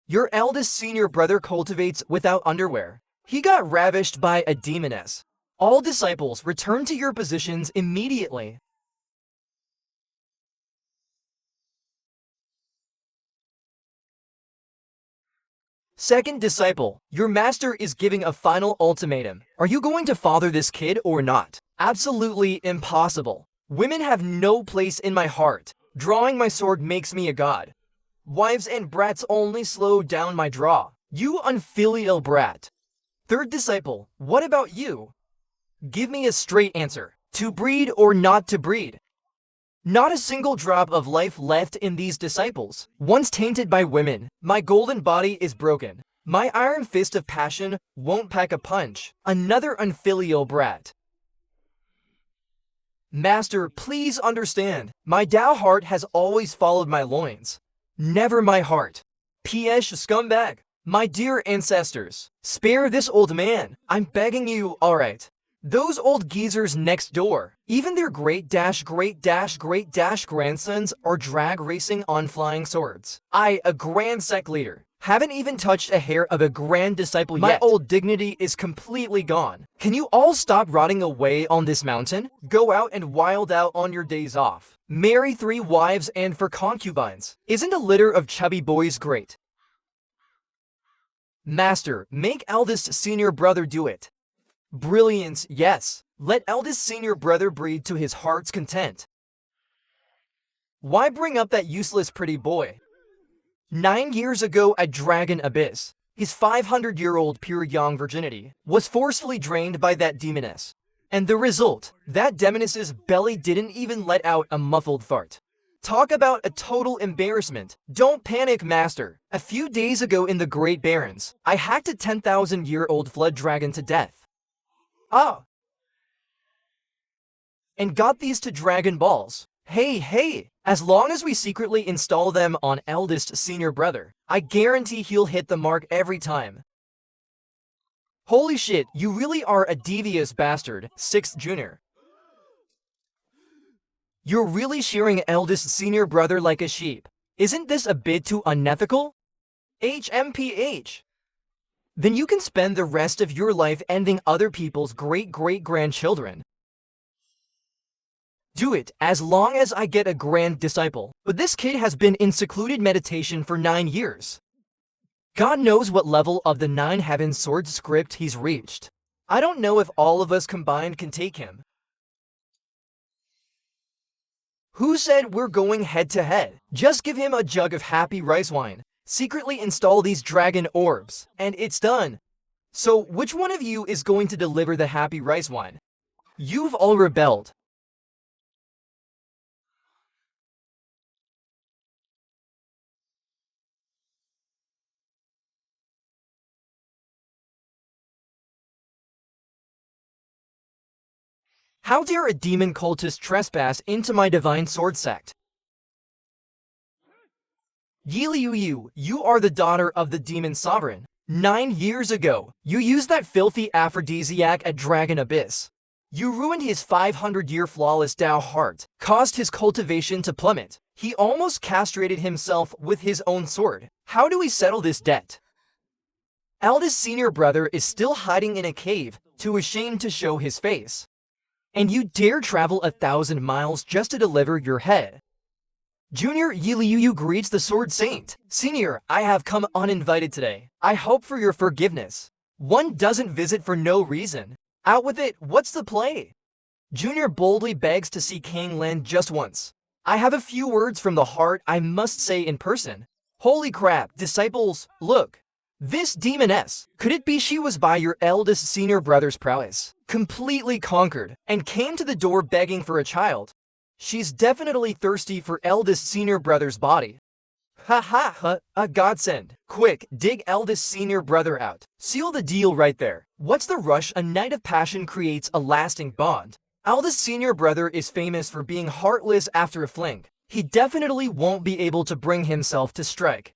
Your eldest senior brother cultivates without underwear. He got ravished by a demoness. All disciples return to your positions immediately. Second disciple, your master is giving a final ultimatum. Are you going to father this kid or not? Absolutely impossible. Women have no place in my heart. Drawing my sword makes me a god. Wives and brats only slow down my draw. You unfilial brat. Third disciple, what about you? Give me a straight answer. To breed or not to breed? Not a single drop of life left in these disciples. Once tainted by women, my golden body is broken. My iron fist of passion won't pack a punch. Another unfilial brat. Master, please understand. My Tao heart has always followed my loins. Never my heart. P.S. scumbag. My dear ancestors, spare this old man. I'm begging you, alright. Those old geezers next door, even their great-great-great-grandsons are drag racing on flying swords. I, a grand sect leader, haven't even touched a hair of a grand disciple yet. My old dignity is completely gone. Can you all stop rotting away on this mountain? Go out and wild out on your days off. Marry 3 wives and for concubines. Isn't a litter of chubby boys great? Master, make eldest senior brother do it. Brilliance, yes. Let eldest senior brother breed to his heart's content. Why bring up that useless pretty boy? 9 years ago at Dragon Abyss, his 500-year-old pure young virginity was forcefully drained by that demoness. And the result, that demoness's belly didn't even let out a muffled fart. Talk about a total embarrassment. Don't panic, master. A few days ago in the Great Barrens, I hacked a 10,000-year-old flood dragon to death. And got these to Dragon Balls. Hey, as long as we secretly install them on eldest senior brother, I guarantee he'll hit the mark every time. Holy shit, you really are a devious bastard, 6th junior. You're really shearing eldest senior brother like a sheep. Isn't this a bit too unethical? HMPH. Then you can spend the rest of your life ending other people's great-great-grandchildren. Do it, as long as I get a grand disciple. But this kid has been in secluded meditation for 9 years. God knows what level of the 9 Heavens sword script he's reached. I don't know if all of us combined can take him. Who said we're going head-to-head? Just give him a jug of happy rice wine. Secretly install these dragon orbs, and it's done. So, which one of you is going to deliver the happy rice wine? You've all rebelled. How dare a demon cultist trespass into my divine sword sect? Yiliu, you are the daughter of the demon sovereign. 9 years ago, you used that filthy aphrodisiac at Dragon Abyss. You ruined his 500-year flawless Tao heart, caused his cultivation to plummet. He almost castrated himself with his own sword. How do we settle this debt? Eldest senior brother is still hiding in a cave, too ashamed to show his face. And you dare travel 1,000 miles just to deliver your head. Junior Yiliu greets the Sword Saint. Senior, I have come uninvited today. I hope for your forgiveness. One doesn't visit for no reason. Out with it, what's the play? Junior boldly begs to see Kang Lan just once. I have a few words from the heart I must say in person. Holy crap, disciples, look. This demoness, could it be she was by your eldest senior brother's prowess, completely conquered, and came to the door begging for a child? She's definitely thirsty for eldest senior brother's body. A godsend. Quick, dig eldest senior brother out. Seal the deal right there. What's the rush? A night of passion creates a lasting bond. Eldest senior brother is famous for being heartless after a fling. He definitely won't be able to bring himself to strike.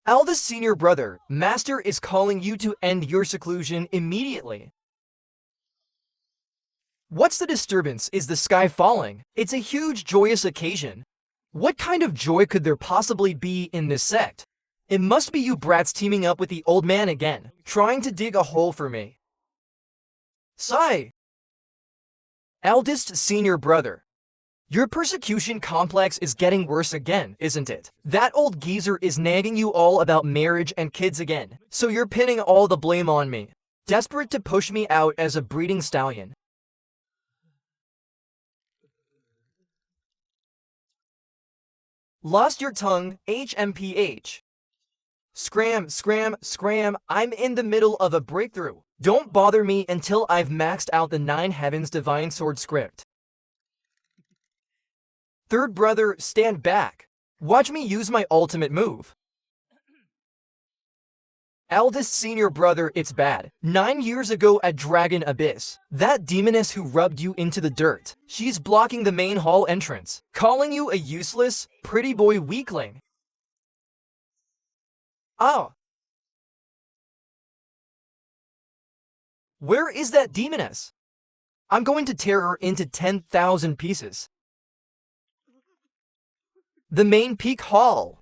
Eldest senior brother, Master is calling you to end your seclusion immediately. What's the disturbance? Is the sky falling? It's a huge joyous occasion. What kind of joy could there possibly be in this sect? It must be you brats teaming up with the old man again, trying to dig a hole for me. Sigh. Eldest senior brother. Your persecution complex is getting worse again, isn't it? That old geezer is nagging you all about marriage and kids again, so you're pinning all the blame on me. Desperate to push me out as a breeding stallion. Lost your tongue, HMPH. Scram, scram, scram, I'm in the middle of a breakthrough. Don't bother me until I've maxed out the 9 Heavens Divine Sword script. Third brother, stand back. Watch me use my ultimate move. Eldest senior brother, it's bad. 9 years ago at Dragon Abyss, that demoness who rubbed you into the dirt, she's blocking the main hall entrance, calling you a useless, pretty boy weakling. Oh. Where is that demoness? I'm going to tear her into 10,000 pieces. The main peak hall.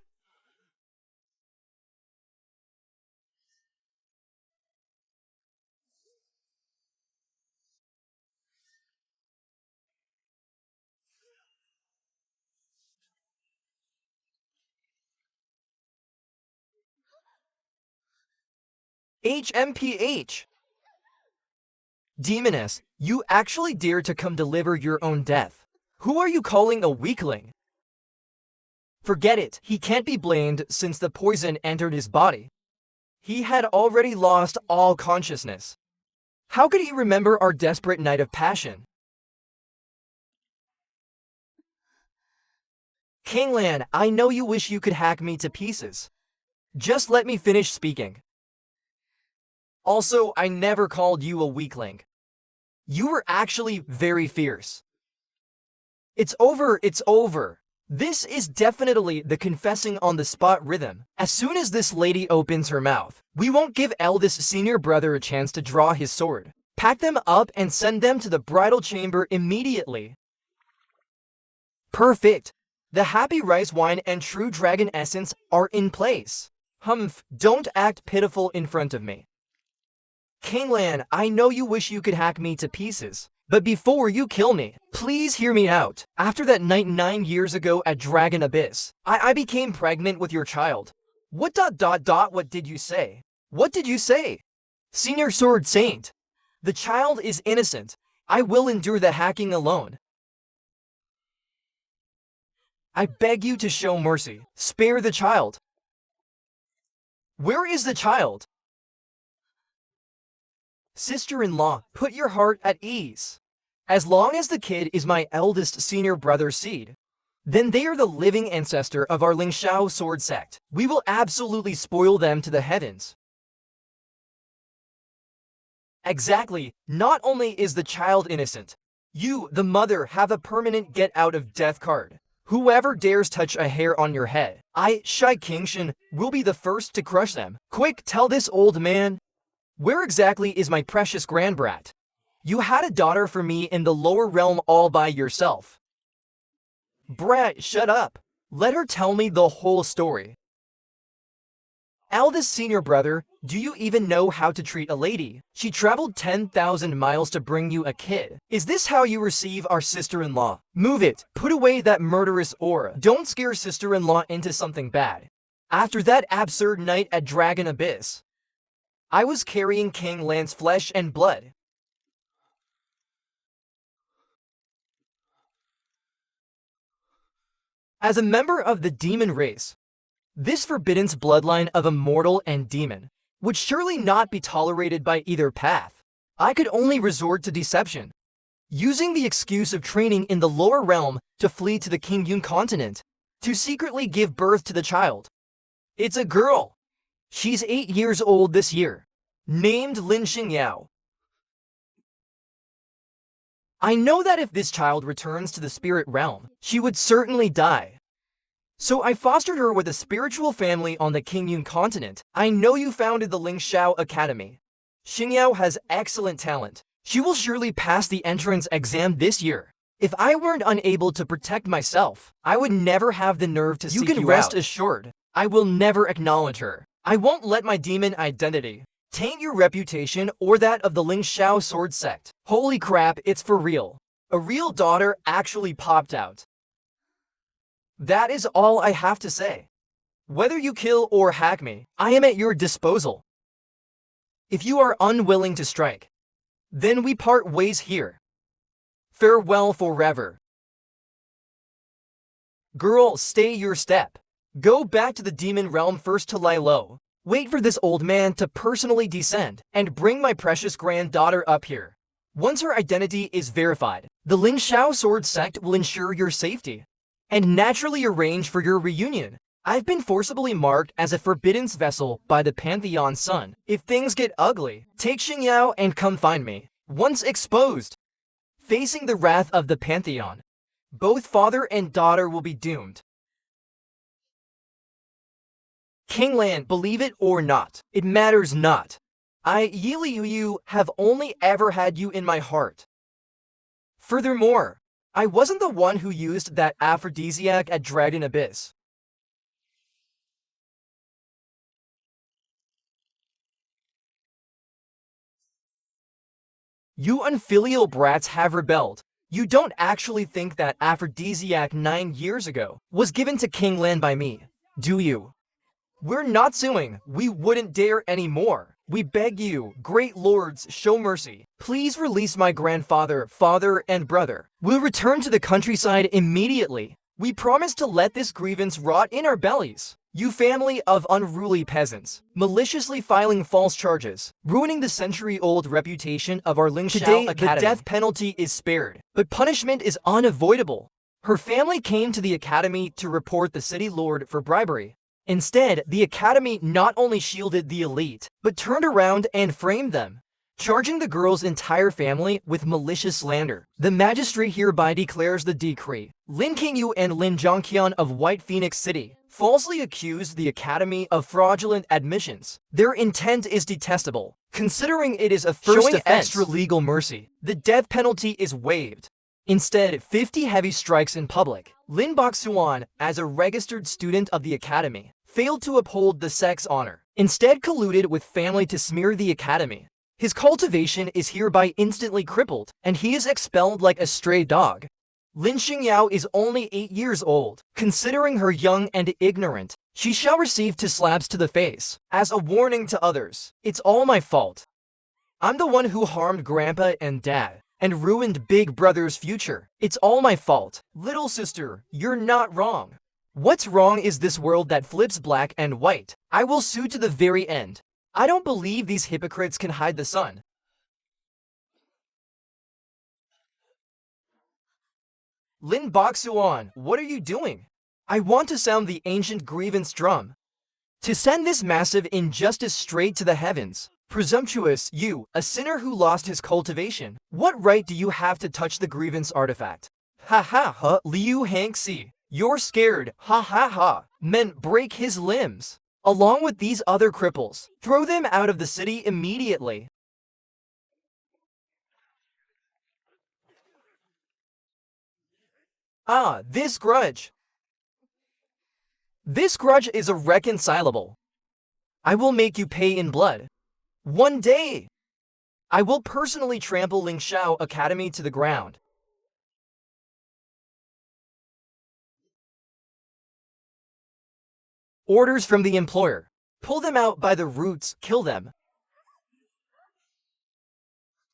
HMPH. Demoness, you actually dare to come deliver your own death. Who are you calling a weakling? Forget it, he can't be blamed since the poison entered his body. He had already lost all consciousness. How could he remember our desperate night of passion? Kinglan, I know you wish you could hack me to pieces. Just let me finish speaking. Also, I never called you a weakling. You were actually very fierce. It's over, it's over. This is definitely the confessing on the spot rhythm. As soon as this lady opens her mouth, we won't give eldest senior brother a chance to draw his sword. Pack them up and send them to the bridal chamber immediately. Perfect. The happy rice wine and true dragon essence are in place. Humph, don't act pitiful in front of me. Kinglan, I know you wish you could hack me to pieces. But before you kill me, please hear me out. After that night 9 years ago at Dragon Abyss, I became pregnant with your child. What did you say? What did you say? Senior Sword Saint. The child is innocent. I will endure the hacking alone. I beg you to show mercy. Spare the child. Where is the child? Sister-in-law, put your heart at ease. As long as the kid is my eldest senior brother's seed, then they are the living ancestor of our Xianxia sword sect. We will absolutely spoil them to the heavens. Exactly. Not only is the child innocent, you, the mother, have a permanent get-out-of-death card. Whoever dares touch a hair on your head, Xianxia, will be the first to crush them. Quick, tell this old man. Where exactly is my precious grandbrat? You had a daughter for me in the lower realm all by yourself. Brat, shut up. Let her tell me the whole story. Eldest senior brother, do you even know how to treat a lady? She traveled 10,000 miles to bring you a kid. Is this how you receive our sister-in-law? Move it. Put away that murderous aura. Don't scare sister-in-law into something bad. After that absurd night at Dragon Abyss, I was carrying King Lan's flesh and blood. As a member of the demon race, this forbidden's bloodline of a mortal and demon would surely not be tolerated by either path. I could only resort to deception, using the excuse of training in the lower realm to flee to the Qingyun continent, to secretly give birth to the child. It's a girl. She's 8 years old this year, named Lin Xingyao. I know that if this child returns to the spirit realm, she would certainly die. So I fostered her with a spiritual family on the Qingyun continent. I know you founded the Xiao Academy. Xingyao has excellent talent. She will surely pass the entrance exam this year. If I weren't unable to protect myself, I would never have the nerve to seek you out. You can rest assured, I will never acknowledge her. I won't let my demon identity taint your reputation or that of the Xianxia sword sect. Holy crap, it's for real. A real daughter actually popped out. That is all I have to say. Whether you kill or hack me, I am at your disposal. If you are unwilling to strike, then we part ways here. Farewell forever. Girl, stay your step. Go back to the demon realm first to lie low. Wait for this old man to personally descend and bring my precious granddaughter up here. Once her identity is verified, the Xianxia sword sect will ensure your safety and naturally arrange for your reunion. I've been forcibly marked as a forbidden vessel by the Pantheon Sun. If things get ugly, take Xianxia and come find me. Once exposed, facing the wrath of the Pantheon, both father and daughter will be doomed. Kingland, believe it or not, it matters not. I, Yiliuyu, have only ever had you in my heart. Furthermore, I wasn't the one who used that aphrodisiac at Dragon Abyss. You unfilial brats have rebelled. You don't actually think that aphrodisiac 9 years ago was given to Kingland by me, do you? We're not suing. We wouldn't dare anymore. We beg you, great lords, show mercy. Please release my grandfather, father, and brother. We'll return to the countryside immediately. We promise to let this grievance rot in our bellies. You family of unruly peasants, maliciously filing false charges, ruining the century-old reputation of our Xianxia Academy. Today, the death penalty is spared, but punishment is unavoidable. Her family came to the academy to report the city lord for bribery. Instead, the academy not only shielded the elite, but turned around and framed them, charging the girl's entire family with malicious slander. The magistrate hereby declares the decree. Lin Qingyu and Lin Zhangqian of White Phoenix City falsely accused the academy of fraudulent admissions. Their intent is detestable, considering it is a first offense. Extra legal mercy. The death penalty is waived. Instead, 50 heavy strikes in public. Lin Boxuan, as a registered student of the academy, failed to uphold the sect's honor. Instead, colluded with family to smear the academy. His cultivation is hereby instantly crippled, and he is expelled like a stray dog. Lin Xiangyao is only 8 years old. Considering her young and ignorant, she shall receive 2 slaps to the face, as a warning to others. It's all my fault. I'm the one who harmed Grandpa and Dad, and ruined Big Brother's future. It's all my fault. Little sister, you're not wrong. What's wrong is this world that flips black and white. I will sue to the very end. I don't believe these hypocrites can hide the sun. Lin Boxuan, what are you doing? I want to sound the ancient grievance drum. To send this massive injustice straight to the heavens. Presumptuous, you, a sinner who lost his cultivation. What right do you have to touch the grievance artifact? Ha ha ha, Liu Hangxi. You're scared, ha ha ha. Men, break his limbs. Along with these other cripples. Throw them out of the city immediately. Ah, this grudge. This grudge is irreconcilable. I will make you pay in blood. One day, I will personally trample Xianxia Academy to the ground. Orders from the employer. Pull them out by the roots, kill them.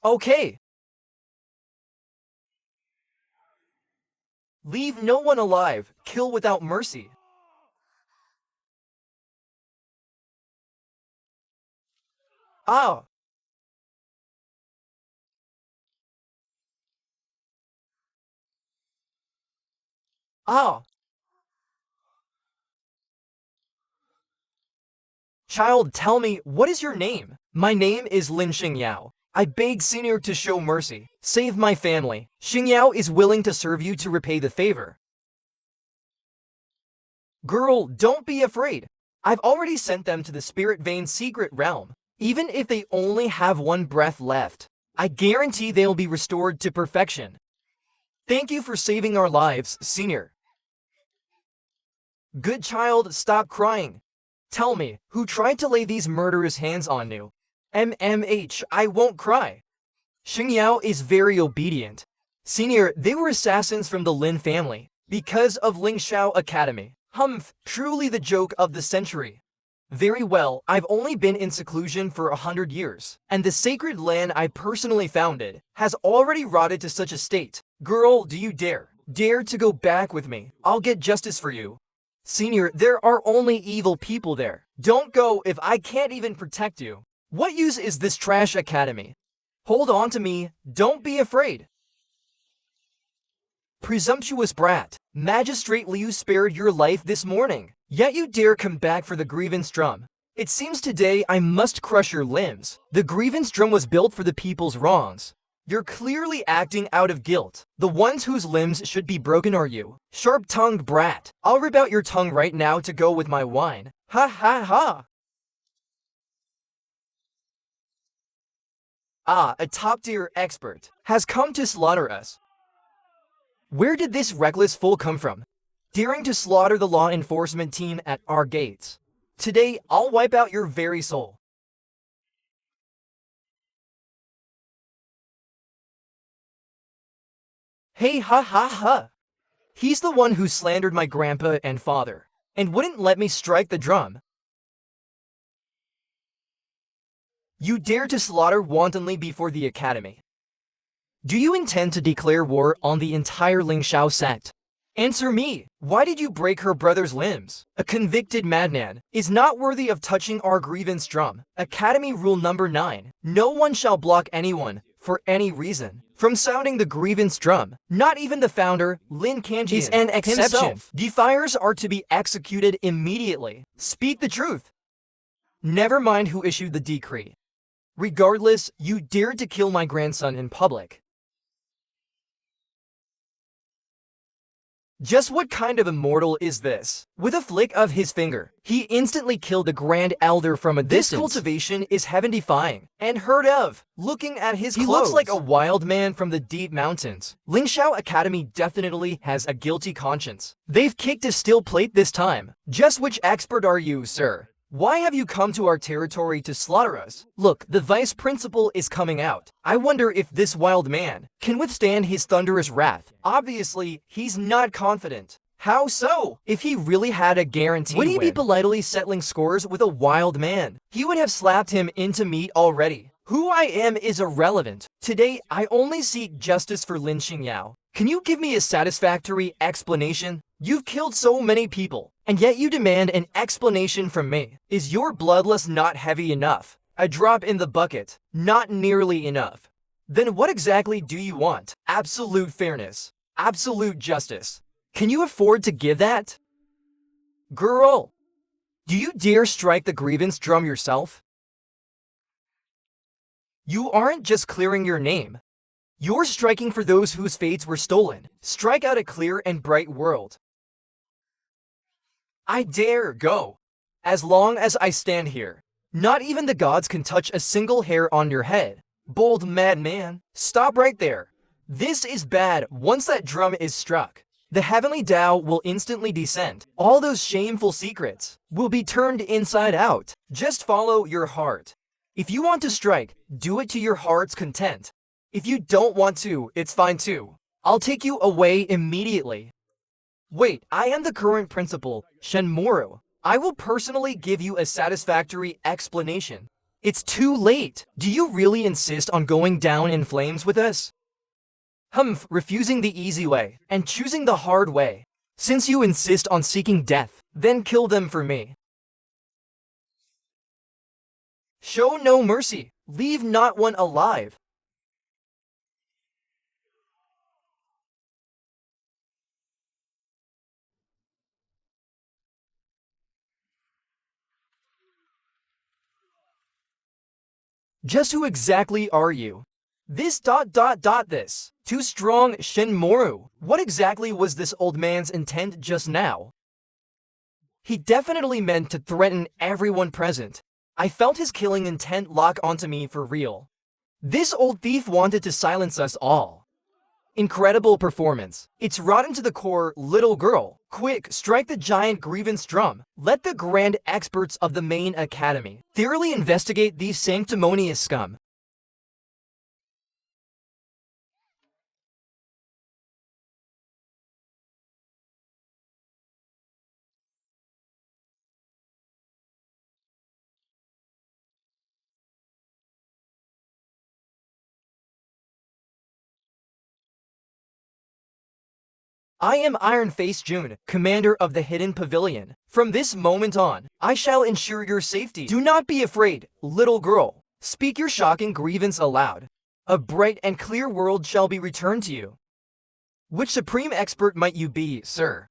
Okay. Leave no one alive, kill without mercy. Ah. Ah. Child, tell me, what is your name? My name is Lin Xingyao. I beg Senior to show mercy. Save my family. Xingyao is willing to serve you to repay the favor. Girl, don't be afraid. I've already sent them to the Spirit Vein secret realm. Even if they only have 1 breath left, I guarantee they'll be restored to perfection. Thank you for saving our lives, Senior. Good child, stop crying. Tell me, who tried to lay these murderous hands on you? I won't cry. Xingyao is very obedient. Senior, they were assassins from the Lin family, because of Lingxiao Academy. Humph, truly the joke of the century. Very well, I've only been in seclusion for 100 years, and the sacred land I personally founded has already rotted to such a state. Girl, do you dare to go back with me? I'll get justice for you. Senior, there are only evil people there. Don't go if I can't even protect you. What use is this trash academy? Hold on to me, don't be afraid. Presumptuous brat, Magistrate Liu spared your life this morning, yet you dare come back for the grievance drum. It seems today I must crush your limbs. The grievance drum was built for the people's wrongs. You're clearly acting out of guilt. The ones whose limbs should be broken are you. Sharp-tongued brat. I'll rip out your tongue right now to go with my wine. Ha ha ha. Ah, a top-tier expert has come to slaughter us. Where did this reckless fool come from? Daring to slaughter the law enforcement team at our gates. Today, I'll wipe out your very soul. Hey ha ha ha! He's the one who slandered my grandpa and father, and wouldn't let me strike the drum. You dare to slaughter wantonly before the academy. Do you intend to declare war on the entire Lingxiao sect? Answer me, why did you break her brother's limbs? A convicted madman is not worthy of touching our grievance drum. Academy rule number 9, no one shall block anyone, for any reason, from sounding the grievance drum. Not even the founder, Lin Kanjian, is an exception. Himself. Defiers are to be executed immediately. Speak the truth. Never mind who issued the decree. Regardless, you dared to kill my grandson in public. Just what kind of immortal is this? With a flick of his finger, he instantly killed the Grand Elder from a distance. This cultivation is heaven-defying and heard of. Looking at his clothes, he looks like a wild man from the deep mountains. Lingxiao Academy definitely has a guilty conscience. They've kicked a steel plate this time. Just which expert are you, sir? Why have you come to our territory to slaughter us? Look, the vice principal is coming out. I wonder if this wild man can withstand his thunderous wrath. Obviously, he's not confident. How so? If he really had a guarantee, would he be politely settling scores with a wild man? He would have slapped him into meat already. Who I am is irrelevant. Today, I only seek justice for Lin Xingyao. Can you give me a satisfactory explanation? You've killed so many people, and yet you demand an explanation from me. Is your bloodlust not heavy enough? A drop in the bucket, not nearly enough. Then what exactly do you want? Absolute fairness. Absolute justice. Can you afford to give that? Girl, do you dare strike the grievance drum yourself? You aren't just clearing your name. You're striking for those whose fates were stolen. Strike out a clear and bright world. I dare go. As long as I stand here, not even the gods can touch a single hair on your head. Bold madman, stop right there. This is bad. Once that drum is struck, the heavenly Tao will instantly descend. All those shameful secrets will be turned inside out. Just follow your heart. If you want to strike, do it to your heart's content. If you don't want to, it's fine too. I'll take you away immediately. Wait, I am the current principal, Shenmue. I will personally give you a satisfactory explanation. It's too late. Do you really insist on going down in flames with us? Humph, refusing the easy way and choosing the hard way. Since you insist on seeking death, then kill them for me. Show no mercy. Leave not one alive. Just who exactly are you? This this. Too strong, Shenmue. What exactly was this old man's intent just now? He definitely meant to threaten everyone present. I felt his killing intent lock onto me for real. This old thief wanted to silence us all. Incredible performance. It's rotten to the core, little girl. Quick, strike the giant grievance drum. Let the grand experts of the main academy thoroughly investigate these sanctimonious scum. I am Iron Face June, commander of the Hidden Pavilion. From this moment on, I shall ensure your safety. Do not be afraid, little girl. Speak your shocking grievance aloud. A bright and clear world shall be returned to you. Which supreme expert might you be, sir?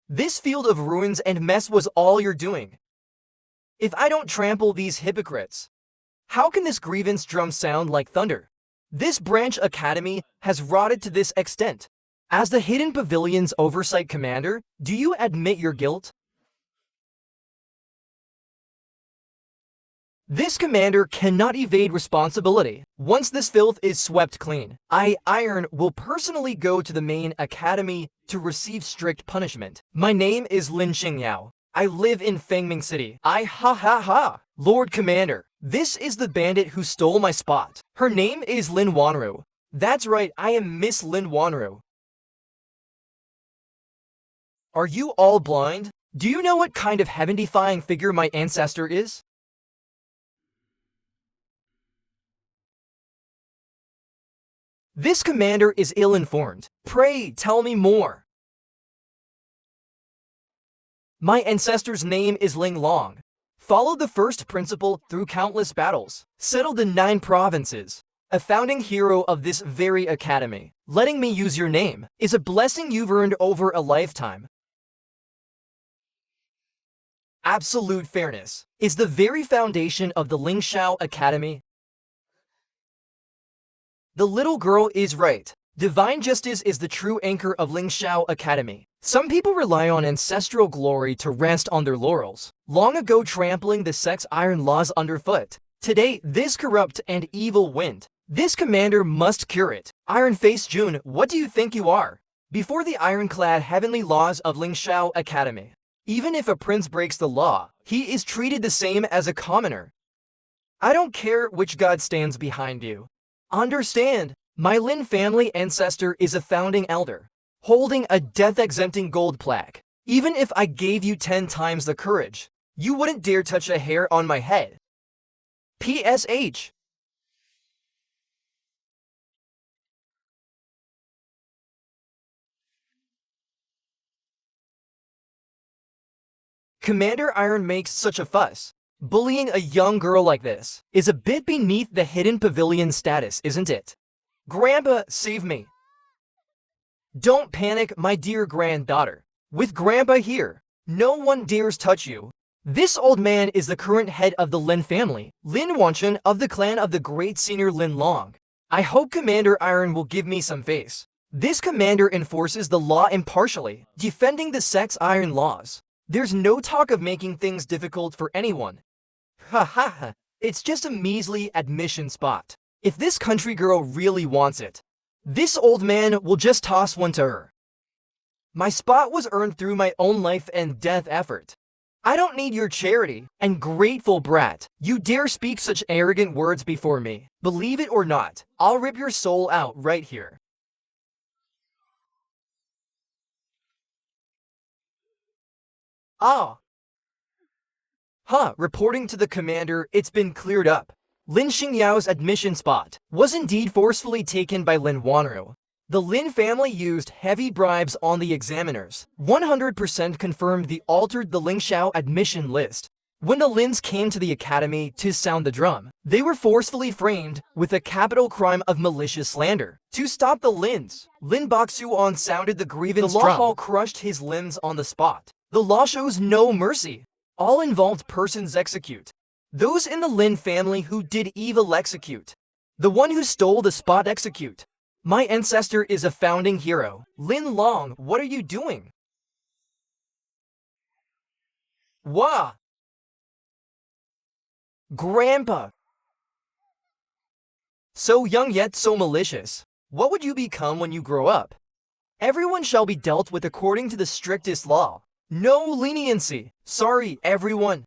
This field of ruins and mess was all you're doing. If I don't trample these hypocrites, how can this grievance drum sound like thunder? This branch academy has rotted to this extent. As the Hidden Pavilion's oversight commander, do you admit your guilt? This commander cannot evade responsibility. Once this filth is swept clean, Iron, will personally go to the main academy to receive strict punishment. My name is Xianxia. I live in Fengming City. Lord Commander, this is the bandit who stole my spot. Her name is Lin Wanru. That's right, I am Miss Lin Wanru. Are you all blind? Do you know what kind of heaven-defying figure my ancestor is? This commander is ill-informed. Pray, tell me more. My ancestor's name is Ling Long. Followed the first principle through countless battles. Settled the 9 provinces. A founding hero of this very academy. Letting me use your name is a blessing you've earned over a lifetime. Absolute fairness is the very foundation of the Lingxiao Academy. The little girl is right. Divine justice is the true anchor of Lingxiao Academy. Some people rely on ancestral glory to rest on their laurels, long ago trampling the sect's iron laws underfoot. Today, this corrupt and evil wind, this commander must cure it. Iron Face June, what do you think you are? Before the ironclad heavenly laws of Lingxiao Academy, even if a prince breaks the law, he is treated the same as a commoner. I don't care which god stands behind you. Understand, my Lin family ancestor is a founding elder, holding a death-exempting gold plaque. Even if I gave you 10 times the courage, you wouldn't dare touch a hair on my head. PSH. Commander Iron makes such a fuss. Bullying a young girl like this is a bit beneath the Hidden Pavilion status, isn't it? Grandpa, save me. Don't panic, my dear granddaughter. With Grandpa here, no one dares touch you. This old man is the current head of the Lin family, Lin Wanchen of the clan of the great senior Lin Long. I hope Commander Iron will give me some face. This commander enforces the law impartially, defending the sect's iron laws. There's no talk of making things difficult for anyone. Ha ha ha, it's just a measly admission spot. If this country girl really wants it, this old man will just toss one to her. My spot was earned through my own life and death effort. I don't need your charity, and grateful brat. You dare speak such arrogant words before me. Believe it or not, I'll rip your soul out right here. Ah. Reporting to the commander, it's been cleared up. Lin Xingyao's admission spot was indeed forcefully taken by Lin Wanru. The Lin family used heavy bribes on the examiners. 100% confirmed they altered the Lingxiao admission list. When the Lins came to the academy to sound the drum, they were forcefully framed with a capital crime of malicious slander. To stop the Lins, Lin Boxuan sounded the grievance drum. The law hall crushed his limbs on the spot. The law shows no mercy. All involved persons execute. Those in the Lin family who did evil execute. The one who stole the spot execute. My ancestor is a founding hero. Lin Long, what are you doing? Wah! Grandpa! So young yet so malicious. What would you become when you grow up? Everyone shall be dealt with according to the strictest law. No leniency. Sorry, everyone.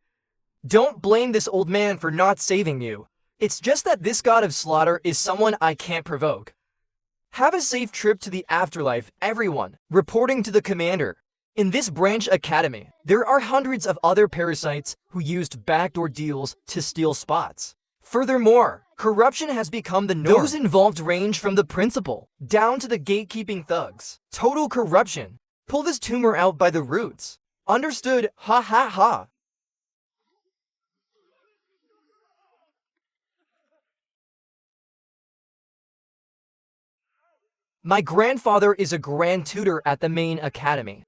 Don't blame this old man for not saving you. It's just that this god of slaughter is someone I can't provoke. Have a safe trip to the afterlife, everyone. Reporting to the commander. In this branch academy, there are hundreds of other parasites who used backdoor deals to steal spots. Furthermore, corruption has become the norm. Those involved range from the principal down to the gatekeeping thugs. Total corruption. Pull this tumor out by the roots. Understood? Ha ha ha. My grandfather is a grand tutor at the main academy.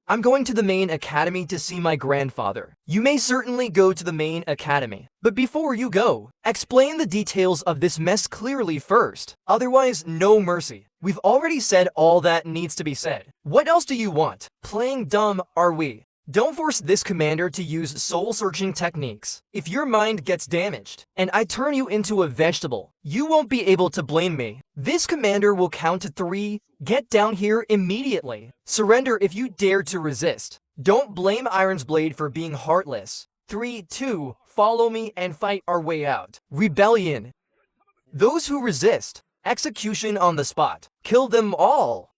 I'm going to the main academy to see my grandfather. You may certainly go to the main academy, but before you go, explain the details of this mess clearly first. Otherwise, no mercy. We've already said all that needs to be said. What else do you want? Playing dumb, are we? Don't force this commander to use soul-searching techniques. If your mind gets damaged, and I turn you into a vegetable, you won't be able to blame me. This commander will count to 3. Get down here immediately. Surrender if you dare to resist. Don't blame Iron's Blade for being heartless. 3, 2, follow me and fight our way out. Rebellion. Those who resist, execution on the spot. Kill them all.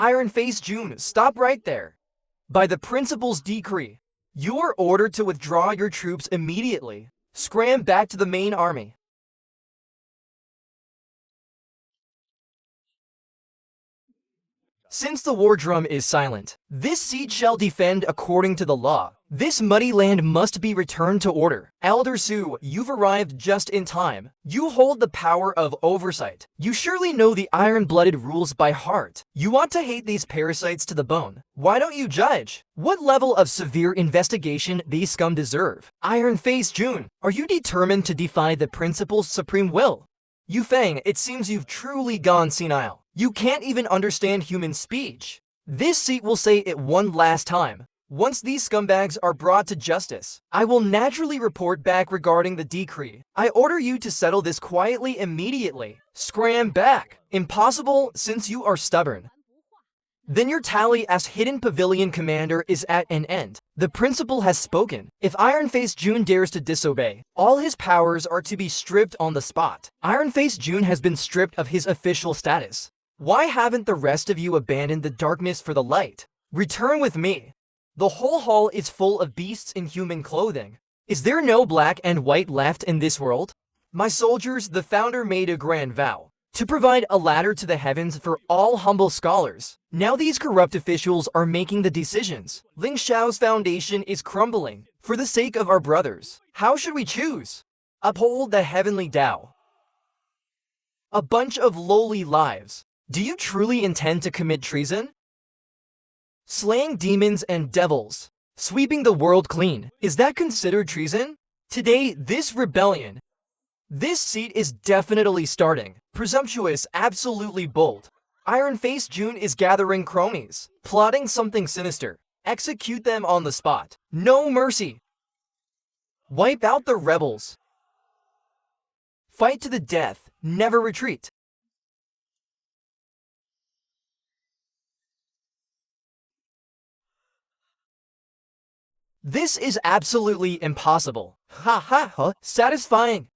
Iron Face June, stop right there. By the principal's decree, you are ordered to withdraw your troops immediately. Scram back to the main army. Since the war drum is silent, this seat shall defend according to the law. This muddy land must be returned to order. Elder Su, you've arrived just in time. You hold the power of oversight. You surely know the iron-blooded rules by heart. You want to hate these parasites to the bone. Why don't you judge? What level of severe investigation these scum deserve? Iron Face June, are you determined to defy the principal's supreme will? Yu Feng, it seems you've truly gone senile. You can't even understand human speech. This seat will say it one last time. Once these scumbags are brought to justice, I will naturally report back regarding the decree. I order you to settle this quietly immediately. Scram back. Impossible, since you are stubborn. Then your tally as Hidden Pavilion Commander is at an end. The principal has spoken. If Iron Face June dares to disobey, all his powers are to be stripped on the spot. Iron Face June has been stripped of his official status. Why haven't the rest of you abandoned the darkness for the light? Return with me. The whole hall is full of beasts in human clothing. Is there no black and white left in this world? My soldiers, the founder made a grand vow to provide a ladder to the heavens for all humble scholars. Now these corrupt officials are making the decisions. Ling Xiao's foundation is crumbling. For the sake of our brothers, how should we choose? Uphold the heavenly Tao. A bunch of lowly lives. Do you truly intend to commit treason? Slaying demons and devils, sweeping the world clean, is that considered treason? Today, this rebellion, this seat is definitely starting. Presumptuous, absolutely bold. Iron Face June is gathering cronies, plotting something sinister. Execute them on the spot. No mercy. Wipe out the rebels. Fight to the death, never retreat. This is absolutely impossible. Ha ha ha, satisfying.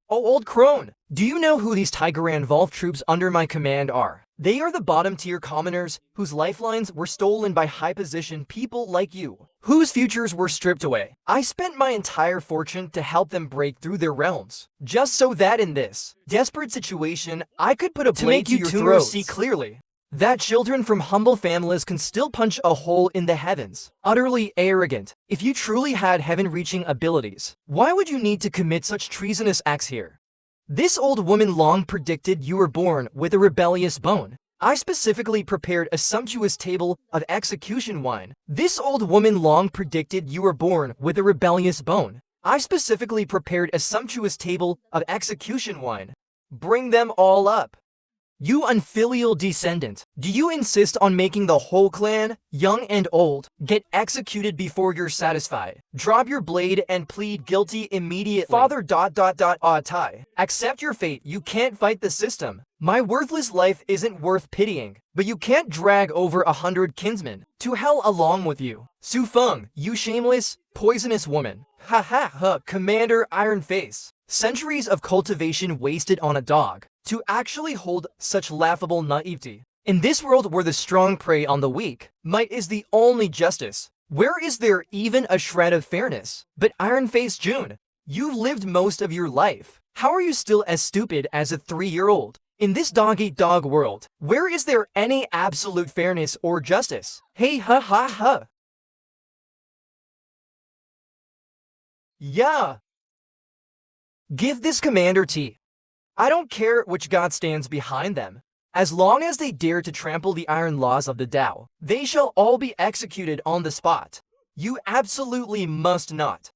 Oh, old crone, do you know who these Tigeran-Volve troops under my command are? They are the bottom-tier commoners whose lifelines were stolen by high-position people like you, whose futures were stripped away. I spent my entire fortune to help them break through their realms, just so that in this desperate situation, I could put a blade to your throat. See clearly that children from humble families can still punch a hole in the heavens. Utterly arrogant. If you truly had heaven-reaching abilities, why would you need to commit such treasonous acts here? This old woman long predicted you were born with a rebellious bone. I specifically prepared a sumptuous table of execution wine. This old woman long predicted you were born with a rebellious bone. I specifically prepared a sumptuous table of execution wine. Bring them all up. You unfilial descendant, do you insist on making the whole clan, young and old, get executed before you're satisfied? Drop your blade and plead guilty immediately. Father ... Tai. Accept your fate, you can't fight the system. My worthless life isn't worth pitying, but you can't drag over 100 kinsmen. To hell along with you. Su Feng, you shameless, poisonous woman. Ha ha ha, Commander Iron Face. Centuries of cultivation wasted on a dog to actually hold such laughable naivety. In this world where the strong prey on the weak, might is the only justice. Where is there even a shred of fairness? But Iron Face June, you've lived most of your life. How are you still as stupid as a 3-year-old? In this dog-eat-dog world, where is there any absolute fairness or justice? Hey ha ha ha. Yeah. Give this commander tea. I don't care which god stands behind them. As long as they dare to trample the iron laws of the Tao, they shall all be executed on the spot. You absolutely must not.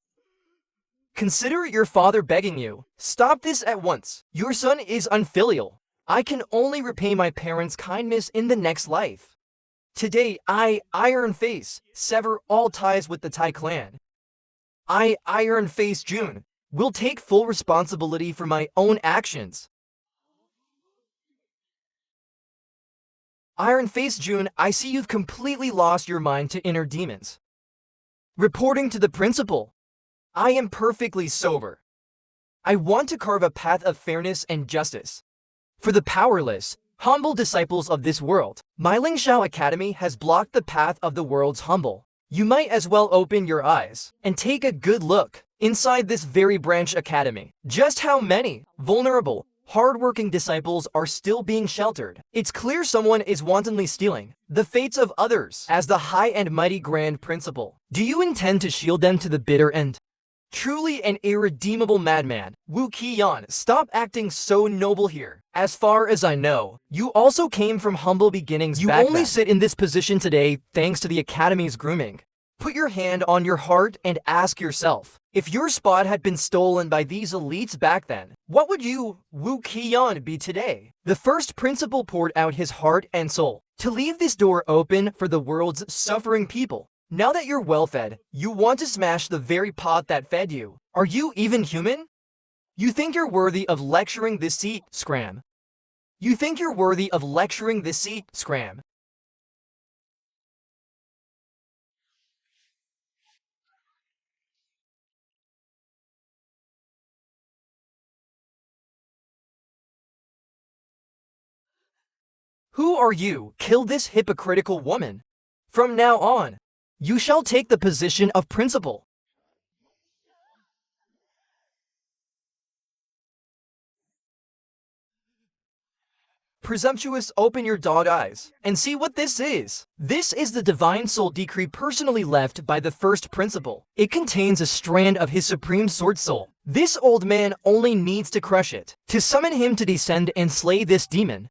Consider your father begging you. Stop this at once. Your son is unfilial. I can only repay my parents' kindness in the next life. Today, I, Iron Face, sever all ties with the Tai clan. I, Iron Face June, will take full responsibility for my own actions. Iron Face June, I see you've completely lost your mind to inner demons. Reporting to the principal. I am perfectly sober. I want to carve a path of fairness and justice. For the powerless, humble disciples of this world, my Xianxia Academy has blocked the path of the world's humble. You might as well open your eyes and take a good look inside this very branch academy. Just how many vulnerable, hardworking disciples are still being sheltered. It's clear someone is wantonly stealing the fates of others. As the high and mighty grand principal, do you intend to shield them to the bitter end? Truly an irredeemable madman. Wu Qiyan, stop acting so noble here. As far as I know, you also came from humble beginnings. You only sit in this position today thanks to the Academy's grooming. Put your hand on your heart and ask yourself, if your spot had been stolen by these elites back then, what would you, Wu Qiyan, be today? The first principal poured out his heart and soul to leave this door open for the world's suffering people. Now that you're well-fed, you want to smash the very pot that fed you. Are you even human? You think you're worthy of lecturing this seat, Scram? You think you're worthy of lecturing this seat, Scram? Who are you? Kill this hypocritical woman. From now on, you shall take the position of principal. Presumptuous, open your dog eyes and see what this is. This is the divine soul decree personally left by the first principal. It contains a strand of his supreme sword soul. This old man only needs to crush it to summon him to descend and slay this demon.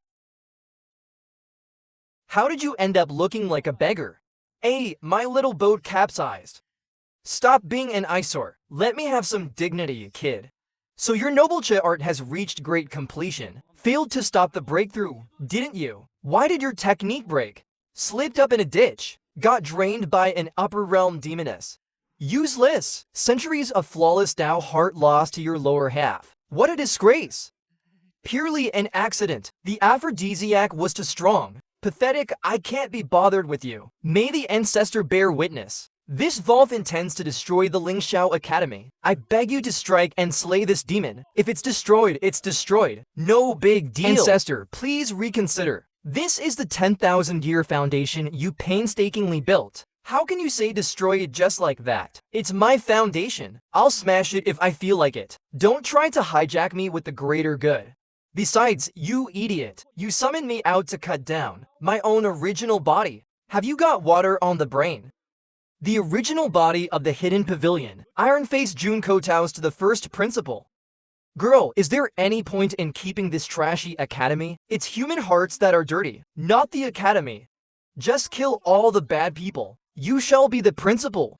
How did you end up looking like a beggar? Hey, my little boat capsized. Stop being an eyesore. Let me have some dignity, kid. So your noble art has reached great completion. Failed to stop the breakthrough, didn't you? Why did your technique break? Slipped up in a ditch. Got drained by an upper realm demoness. Useless. Centuries of flawless Tao heart lost to your lower half. What a disgrace. Purely an accident. The aphrodisiac was too strong. Pathetic, I can't be bothered with you. May the ancestor bear witness. This Volf intends to destroy the Xianxia Academy. I beg you to strike and slay this demon. If it's destroyed, it's destroyed. No big deal. Ancestor, please reconsider. This is the 10,000-year foundation you painstakingly built. How can you say destroy it just like that? It's my foundation. I'll smash it if I feel like it. Don't try to hijack me with the greater good. Besides, you idiot, you summoned me out to cut down my own original body. Have you got water on the brain? The original body of the hidden pavilion. Iron Face June kowtows to the first principal. Girl, is there any point in keeping this trashy academy? It's human hearts that are dirty, not the academy. Just kill all the bad people. You shall be the principal.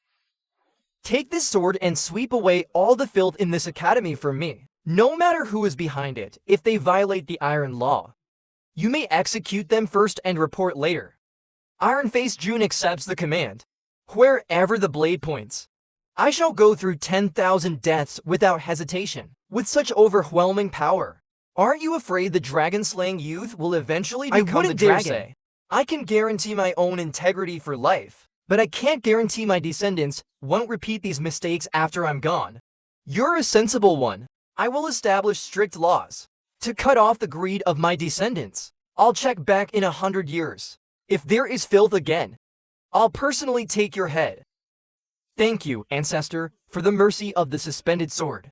Take this sword and sweep away all the filth in this academy from me. No matter who is behind it, if they violate the iron law. You may execute them first and report later. Iron Face June accepts the command. Wherever the blade points, I shall go through 10,000 deaths without hesitation. With such overwhelming power, aren't you afraid the dragon-slaying youth will eventually become the dragon? Say. I can guarantee my own integrity for life, but I can't guarantee my descendants won't repeat these mistakes after I'm gone. You're a sensible one. I will establish strict laws to cut off the greed of my descendants. I'll check back in 100 years. If there is filth again, I'll personally take your head. Thank you, ancestor, for the mercy of the suspended sword.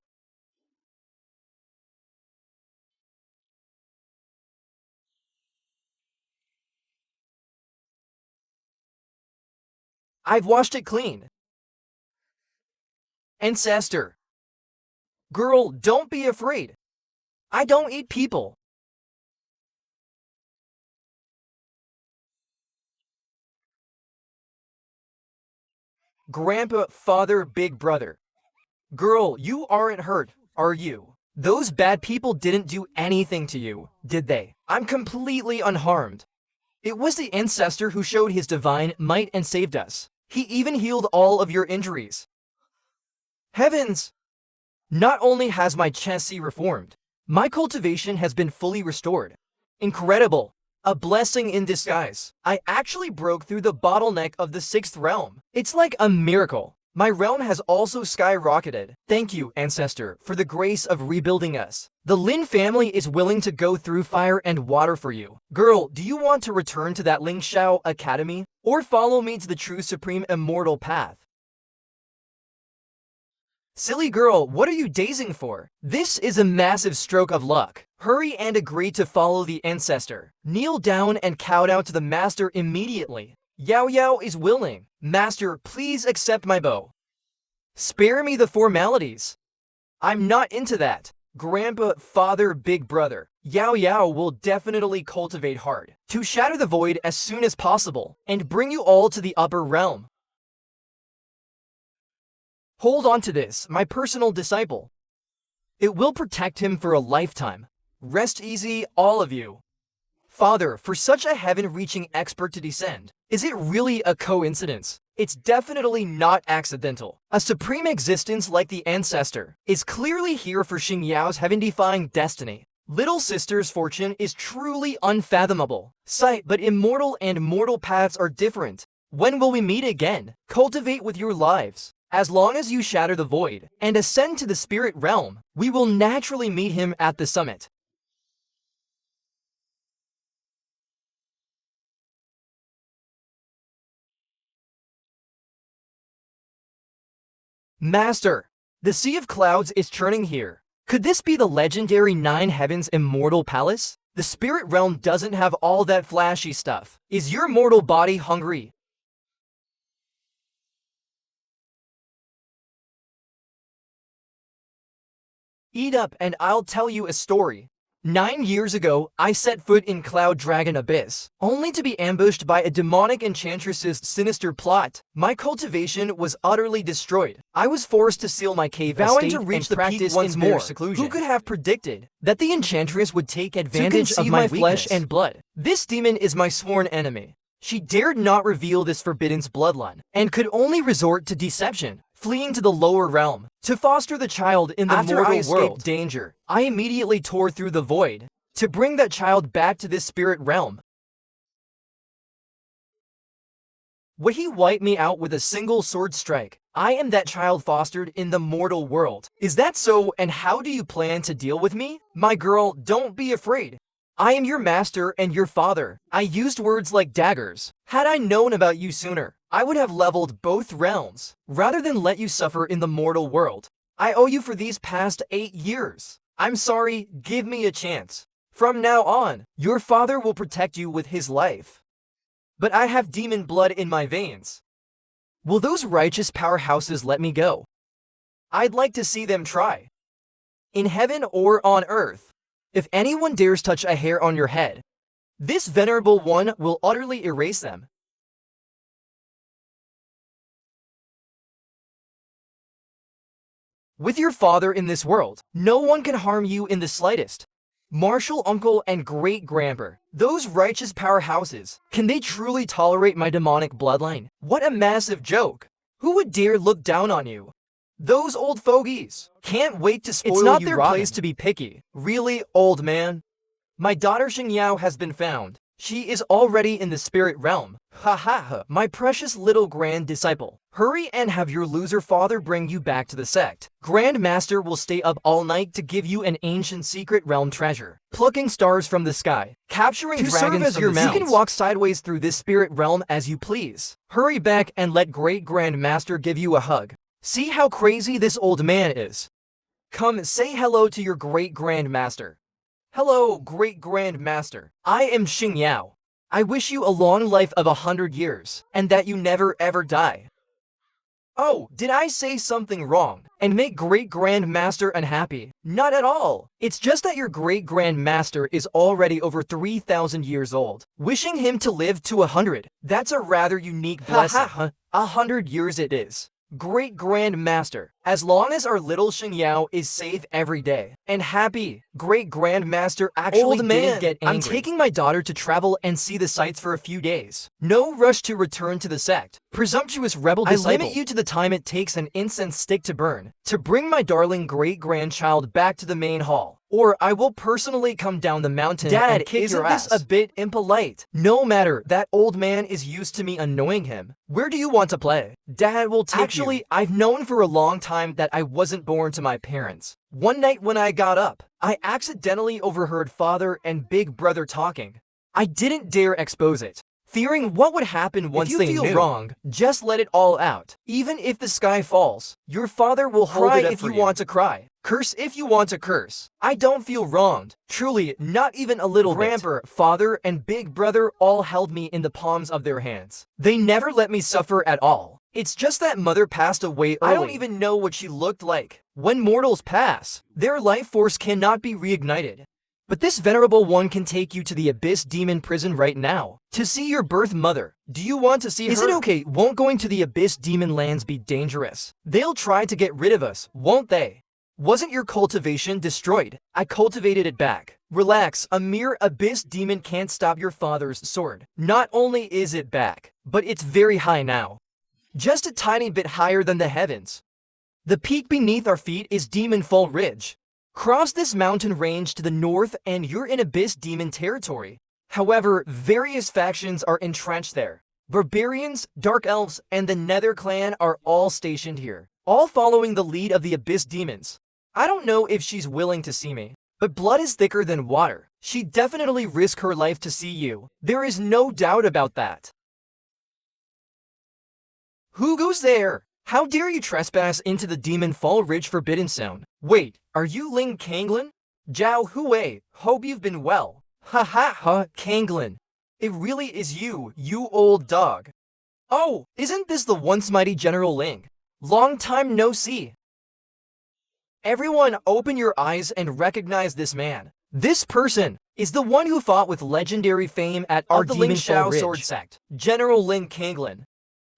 I've washed it clean. Ancestor. Girl, don't be afraid. I don't eat people. Grandpa, father, big brother. Girl, you aren't hurt, are you? Those bad people didn't do anything to you, did they? I'm completely unharmed. It was the ancestor who showed his divine might and saved us. He even healed all of your injuries. Heavens! Not only has my chassis reformed, my cultivation has been fully restored. Incredible! A blessing in disguise. I actually broke through the bottleneck of the 6th realm. It's like a miracle. My realm has also skyrocketed. Thank you, ancestor, for the grace of rebuilding us. The Lin family is willing to go through fire and water for you. Girl, do you want to return to that Ling Shao Academy, or follow me to the true supreme immortal path? Silly girl, what are you dazing for? This is a massive stroke of luck. Hurry and agree to follow the ancestor. Kneel down and kowtow to the master immediately. Yao Yao is willing. Master, please accept my bow. Spare me the formalities. I'm not into that. Grandpa, father, big brother. Yao Yao will definitely cultivate hard to shatter the void as soon as possible and bring you all to the upper realm. Hold on to this, my personal disciple. It will protect him for a lifetime. Rest easy, all of you. Father, for such a heaven-reaching expert to descend, is it really a coincidence? It's definitely not accidental. A supreme existence like the ancestor is clearly here for Xingyao's heaven-defying destiny. Little sister's fortune is truly unfathomable. Sight, but immortal and mortal paths are different. When will we meet again? Cultivate with your lives. As long as you shatter the void and ascend to the spirit realm, we will naturally meet him at the summit. Master, the Sea of Clouds is churning here. Could this be the legendary Nine Heavens Immortal Palace? The spirit realm doesn't have all that flashy stuff. Is your mortal body hungry? Eat up and I'll tell you a story. 9 years ago, I set foot in Cloud Dragon Abyss, only to be ambushed by a demonic enchantress's sinister plot. My cultivation was utterly destroyed. I was forced to seal my cave vowing to reach the peak once more. Seclusion. Who could have predicted that the enchantress would take advantage of my flesh and blood? This demon is my sworn enemy. She dared not reveal this forbidden's bloodline, and could only resort to deception, fleeing to the lower realm. To foster the child in the mortal world danger, I immediately tore through the void, to bring that child back to this spirit realm. Would he wipe me out with a single sword strike? I am that child fostered in the mortal world. Is that so, and how do you plan to deal with me? My girl, don't be afraid. I am your master and your father. I used words like daggers. Had I known about you sooner, I would have leveled both realms, rather than let you suffer in the mortal world. I owe you for these past 8 years. I'm sorry, give me a chance. From now on, your father will protect you with his life. But I have demon blood in my veins. Will those righteous powerhouses let me go? I'd like to see them try. In heaven or on earth. If anyone dares touch a hair on your head, this venerable one will utterly erase them. With your father in this world, no one can harm you in the slightest. Martial uncle and great-grandpa. Those righteous powerhouses. Can they truly tolerate my demonic bloodline? What a massive joke. Who would dare look down on you? Those old fogies. Can't wait to spoil you. It's not their place to be picky. Really, old man? My daughter Xianxia has been found. She is already in the spirit realm. Ha ha ha. My precious little grand disciple. Hurry and have your loser father bring you back to the sect. Grand Master will stay up all night to give you an ancient secret realm treasure. Plucking stars from the sky. Capturing dragons from the mountains. You can walk sideways through this spirit realm as you please. Hurry back and let Great Grand Master give you a hug. See how crazy this old man is. Come say hello to your Great Grand Master. Hello, Great Grand Master. I am Xianxia. I wish you a long life of 100 years, and that you never ever die. Oh, did I say something wrong and make Great Grand Master unhappy? Not at all. It's just that your Great Grand Master is already over 3,000 years old. Wishing him to live to 100, that's a rather unique blessing. 100 years it is. Great Grand Master, as long as our little Xianxia is safe every day and happy. Great Grand Master actually didn't get angry. I'm taking my daughter to travel and see the sights for a few days. No rush to return to the sect. Presumptuous rebel disciple. I limit you to the time it takes an incense stick to burn to bring my darling great-grandchild back to the main hall. Or I will personally come down the mountain and kick your ass. Isn't this a bit impolite? No matter, that old man is used to me annoying him. Where do you want to play? Dad will take you. Actually, I've known for a long time that I wasn't born to my parents. One night when I got up, I accidentally overheard father and big brother talking. I didn't dare expose it, fearing what would happen once they knew. If you feel wrong, just let it all out. Even if the sky falls, your father will hold it up for you. Cry if you want to cry. Curse if you want to curse. I don't feel wronged. Truly, not even a little bit. Grandpa, father, and big brother all held me in the palms of their hands. They never let me suffer at all. It's just that mother passed away early. I don't even know what she looked like. When mortals pass, their life force cannot be reignited. But this venerable one can take you to the Abyss Demon Prison right now to see your birth mother. Do you want to see her? Is it okay? Won't going to the Abyss Demon Lands be dangerous? They'll try to get rid of us, won't they? Wasn't your cultivation destroyed? I cultivated it back. Relax, a mere Abyss Demon can't stop your father's sword. Not only is it back, but it's very high now. Just a tiny bit higher than the heavens. The peak beneath our feet is Demon Fall Ridge. Cross this mountain range to the north and you're in Abyss Demon territory. However, various factions are entrenched there. Barbarians, Dark Elves, and the Nether Clan are all stationed here, all following the lead of the Abyss Demons. I don't know if she's willing to see me, but blood is thicker than water. She'd definitely risk her life to see you. There is no doubt about that. Who goes there? How dare you trespass into the Demon Fall Ridge Forbidden Zone? Wait, are you Ling Kanglin? Zhao Hui, hope you've been well. Ha ha ha, Kanglin. It really is you, you old dog. Oh, isn't this the once mighty General Ling? Long time no see. Everyone open your eyes and recognize this man. This person is the one who fought with legendary fame at our Demon Fall Ridge Sword Sect, General Ling Kanglin.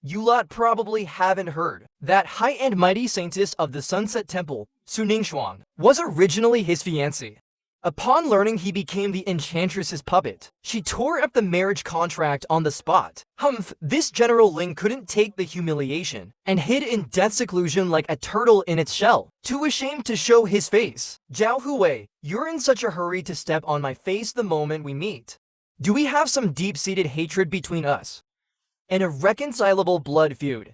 You lot probably haven't heard that high and mighty saintess of the Sunset Temple, Su Ningxuang, was originally his fiancée. Upon learning he became the Enchantress's puppet, she tore up the marriage contract on the spot. Humph, this General Ling couldn't take the humiliation and hid in death seclusion like a turtle in its shell, too ashamed to show his face. Zhao Hui, you're in such a hurry to step on my face the moment we meet. Do we have some deep-seated hatred between us? An irreconcilable blood feud?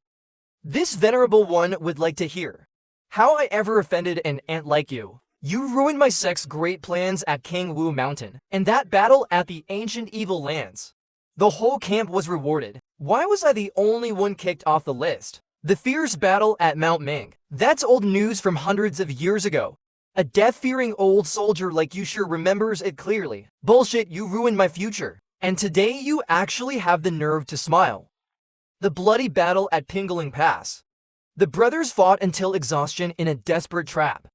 This venerable one would like to hear how I ever offended an ant like you. You ruined my sect's great plans at King Wu Mountain, and that battle at the ancient evil lands. The whole camp was rewarded. Why was I the only one kicked off the list? The fierce battle at Mount Ming. That's old news from hundreds of years ago. A death-fearing old soldier like you sure remembers it clearly. Bullshit, you ruined my future. And today you actually have the nerve to smile. The bloody battle at Pingling Pass. The brothers fought until exhaustion in a desperate trap.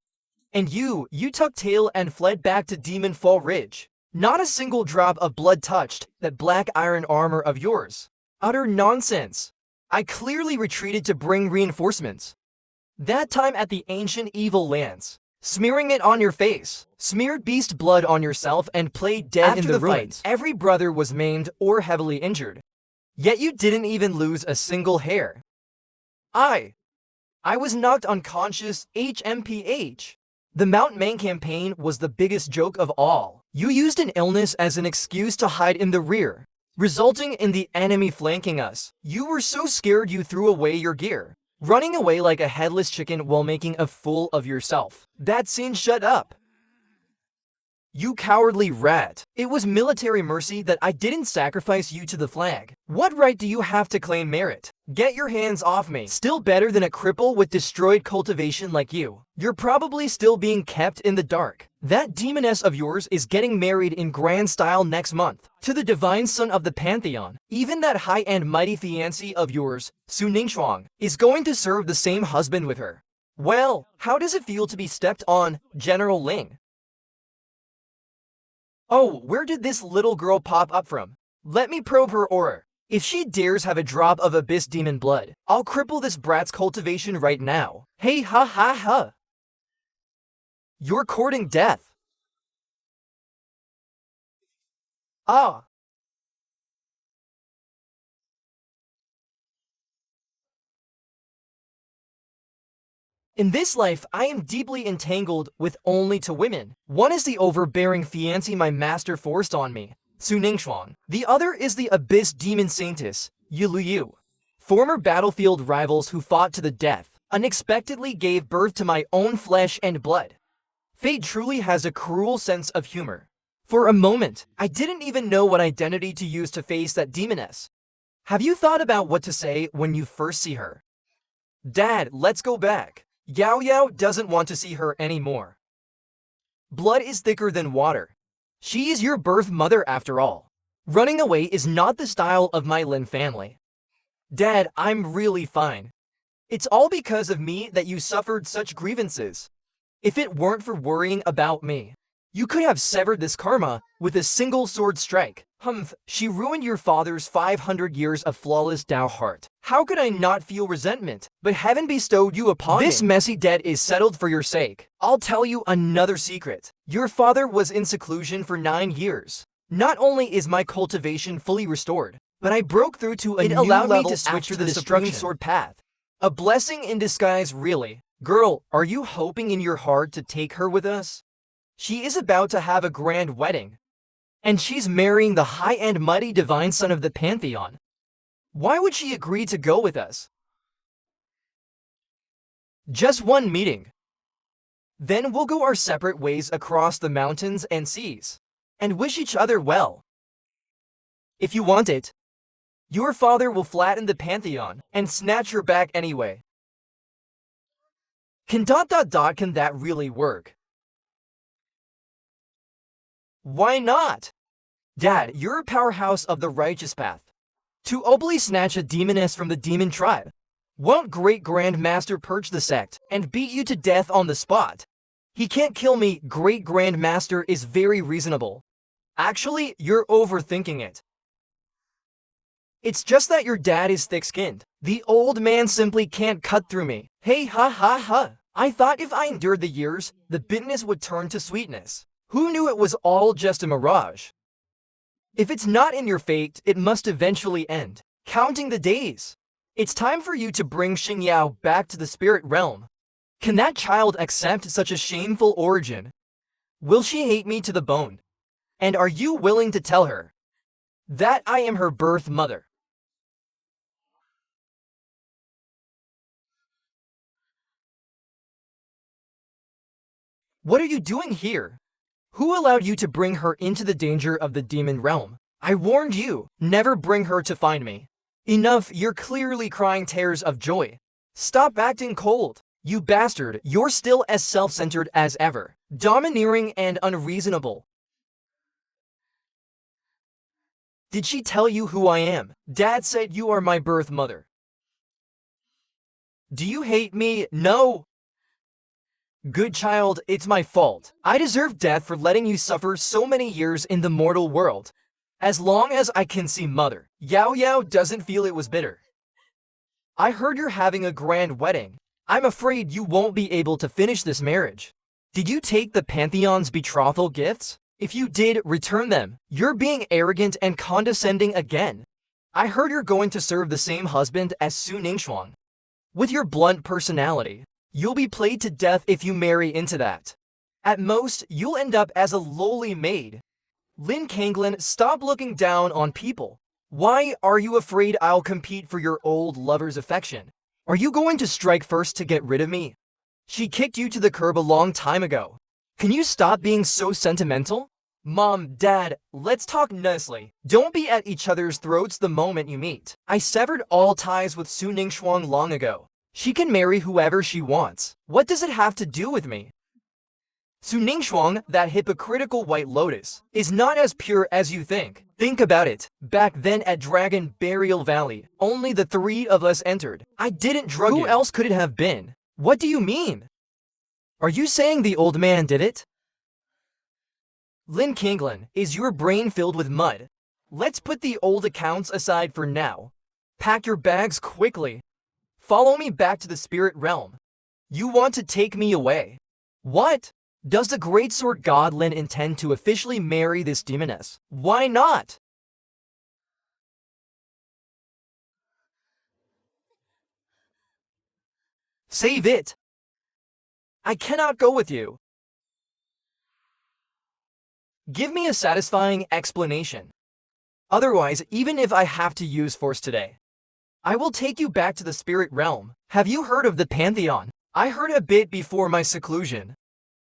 And you tucked tail and fled back to Demon Fall Ridge. Not a single drop of blood touched that black iron armor of yours. Utter nonsense. I clearly retreated to bring reinforcements. That time at the ancient evil lands, smearing it on your face, smeared beast blood on yourself, and played dead in the ruins. Every brother was maimed or heavily injured. Yet you didn't even lose a single hair. I was knocked unconscious, HMPH. The Mount Main campaign was the biggest joke of all. You used an illness as an excuse to hide in the rear, resulting in the enemy flanking us. You were so scared you threw away your gear, running away like a headless chicken while making a fool of yourself. That scene, shut up. You cowardly rat. It was military mercy that I didn't sacrifice you to the flag. What right do you have to claim merit? Get your hands off me. Still better than a cripple with destroyed cultivation like you. You're probably still being kept in the dark. That demoness of yours is getting married in grand style next month to the divine son of the pantheon. Even that high and mighty fiancé of yours, Xianxia, is going to serve the same husband with her. Well, how does it feel to be stepped on, General Ling? Oh, where did this little girl pop up from? Let me probe her aura. If she dares have a drop of abyss demon blood, I'll cripple this brat's cultivation right now. Hey, ha ha ha. You're courting death. Ah. In this life, I am deeply entangled with only two women. One is the overbearing fiancé my master forced on me, Xianxia. The other is the abyss demon saintess, Yuluyu. Former battlefield rivals who fought to the death, unexpectedly gave birth to my own flesh and blood. Fate truly has a cruel sense of humor. For a moment, I didn't even know what identity to use to face that demoness. Have you thought about what to say when you first see her? Dad, let's go back. Xiaoyao doesn't want to see her anymore. Blood is thicker than water. She is your birth mother after all. Running away is not the style of my Lin family. Dad, I'm really fine. It's all because of me that you suffered such grievances. If it weren't for worrying about me, you could have severed this karma with a single sword strike. Humph, she ruined your father's 500 years of flawless Dao heart. How could I not feel resentment? But heaven bestowed you upon me. This messy debt is settled for your sake. I'll tell you another secret. Your father was in seclusion for 9 years. Not only is my cultivation fully restored, but I broke through to a new level to switch to the supreme sword path. A blessing in disguise, really. Girl, are you hoping in your heart to take her with us? She is about to have a grand wedding, and she's marrying the high and mighty divine son of the pantheon. Why would she agree to go with us? Just one meeting. Then we'll go our separate ways across the mountains and seas, and wish each other well. If you want it, your father will flatten the pantheon and snatch her back anyway. Can that really work? Why not? Dad, you're a powerhouse of the righteous path. To obly snatch a demoness from the demon tribe. Won't Great Grand Master purge the sect and beat you to death on the spot? He can't kill me. Great Grand Master is very reasonable. Actually, you're overthinking it. It's just that your dad is thick-skinned. The old man simply can't cut through me. Hey, ha ha ha. I thought if I endured the years, the bitterness would turn to sweetness. Who knew it was all just a mirage? If it's not in your fate, it must eventually end. Counting the days. It's time for you to bring Xingyao back to the spirit realm. Can that child accept such a shameful origin? Will she hate me to the bone? And are you willing to tell her that I am her birth mother? What are you doing here? Who allowed you to bring her into the danger of the demon realm? I warned you, never bring her to find me. Enough, you're clearly crying tears of joy. Stop acting cold. You bastard, you're still as self-centered as ever. Domineering and unreasonable. Did she tell you who I am? Dad said you are my birth mother. Do you hate me? No. Good child, it's my fault. I deserve death for letting you suffer so many years in the mortal world. As long as I can see mother, Xiaoyao doesn't feel it was bitter. I heard you're having a grand wedding. I'm afraid you won't be able to finish this marriage. Did you take the Pantheon's betrothal gifts? If you did, return them. You're being arrogant and condescending again. I heard you're going to serve the same husband as Su Ningxuang. With your blunt personality, you'll be played to death if you marry into that. At most, you'll end up as a lowly maid. Lin Kanglin, stop looking down on people. Why are you afraid I'll compete for your old lover's affection? Are you going to strike first to get rid of me? She kicked you to the curb a long time ago. Can you stop being so sentimental? Mom, Dad, let's talk nicely. Don't be at each other's throats the moment you meet. I severed all ties with Su Ningxuang long ago. She can marry whoever she wants. What does it have to do with me? Su Ningxuang, that hypocritical white lotus, is not as pure as you think. Think about it. Back then at Dragon Burial Valley, only the three of us entered. I didn't drug you. Who else could it have been? What do you mean? Are you saying the old man did it? Lin Kanglin, is your brain filled with mud? Let's put the old accounts aside for now. Pack your bags quickly. Follow me back to the spirit realm. You want to take me away? What? Does the great sword god Lin intend to officially marry this demoness? Why not? Save it! I cannot go with you. Give me a satisfying explanation. Otherwise, even if I have to use force today, I will take you back to the spirit realm. Have you heard of the Pantheon? I heard a bit before my seclusion.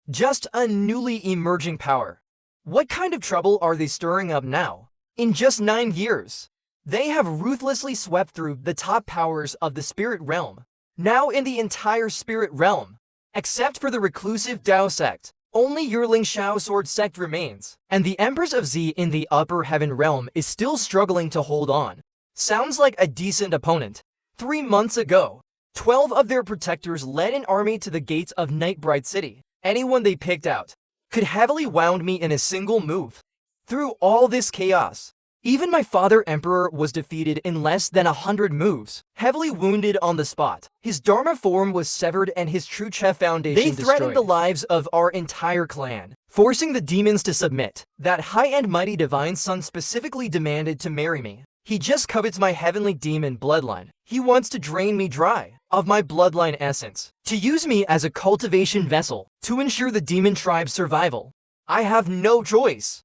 Just a newly emerging power. What kind of trouble are they stirring up now? In just 9 years, they have ruthlessly swept through the top powers of the spirit realm. Now in the entire spirit realm, except for the reclusive Dao Sect, only Yearling Shao Sword Sect remains, and the Empress of Z in the upper heaven realm is still struggling to hold on. Sounds like a decent opponent. 3 months ago, 12 of their protectors led an army to the gates of Nightbright City. Anyone they picked out could heavily wound me in a single move. Through all this chaos, even my father Emperor was defeated in less than 100 moves, heavily wounded on the spot. His Dharma form was severed and his true Chef Foundation destroyed. They threatened the lives of our entire clan, forcing the demons to submit. That high and mighty divine son specifically demanded to marry me. He just covets my heavenly demon bloodline. He wants to drain me dry of my bloodline essence, to use me as a cultivation vessel, to ensure the demon tribe's survival. I have no choice.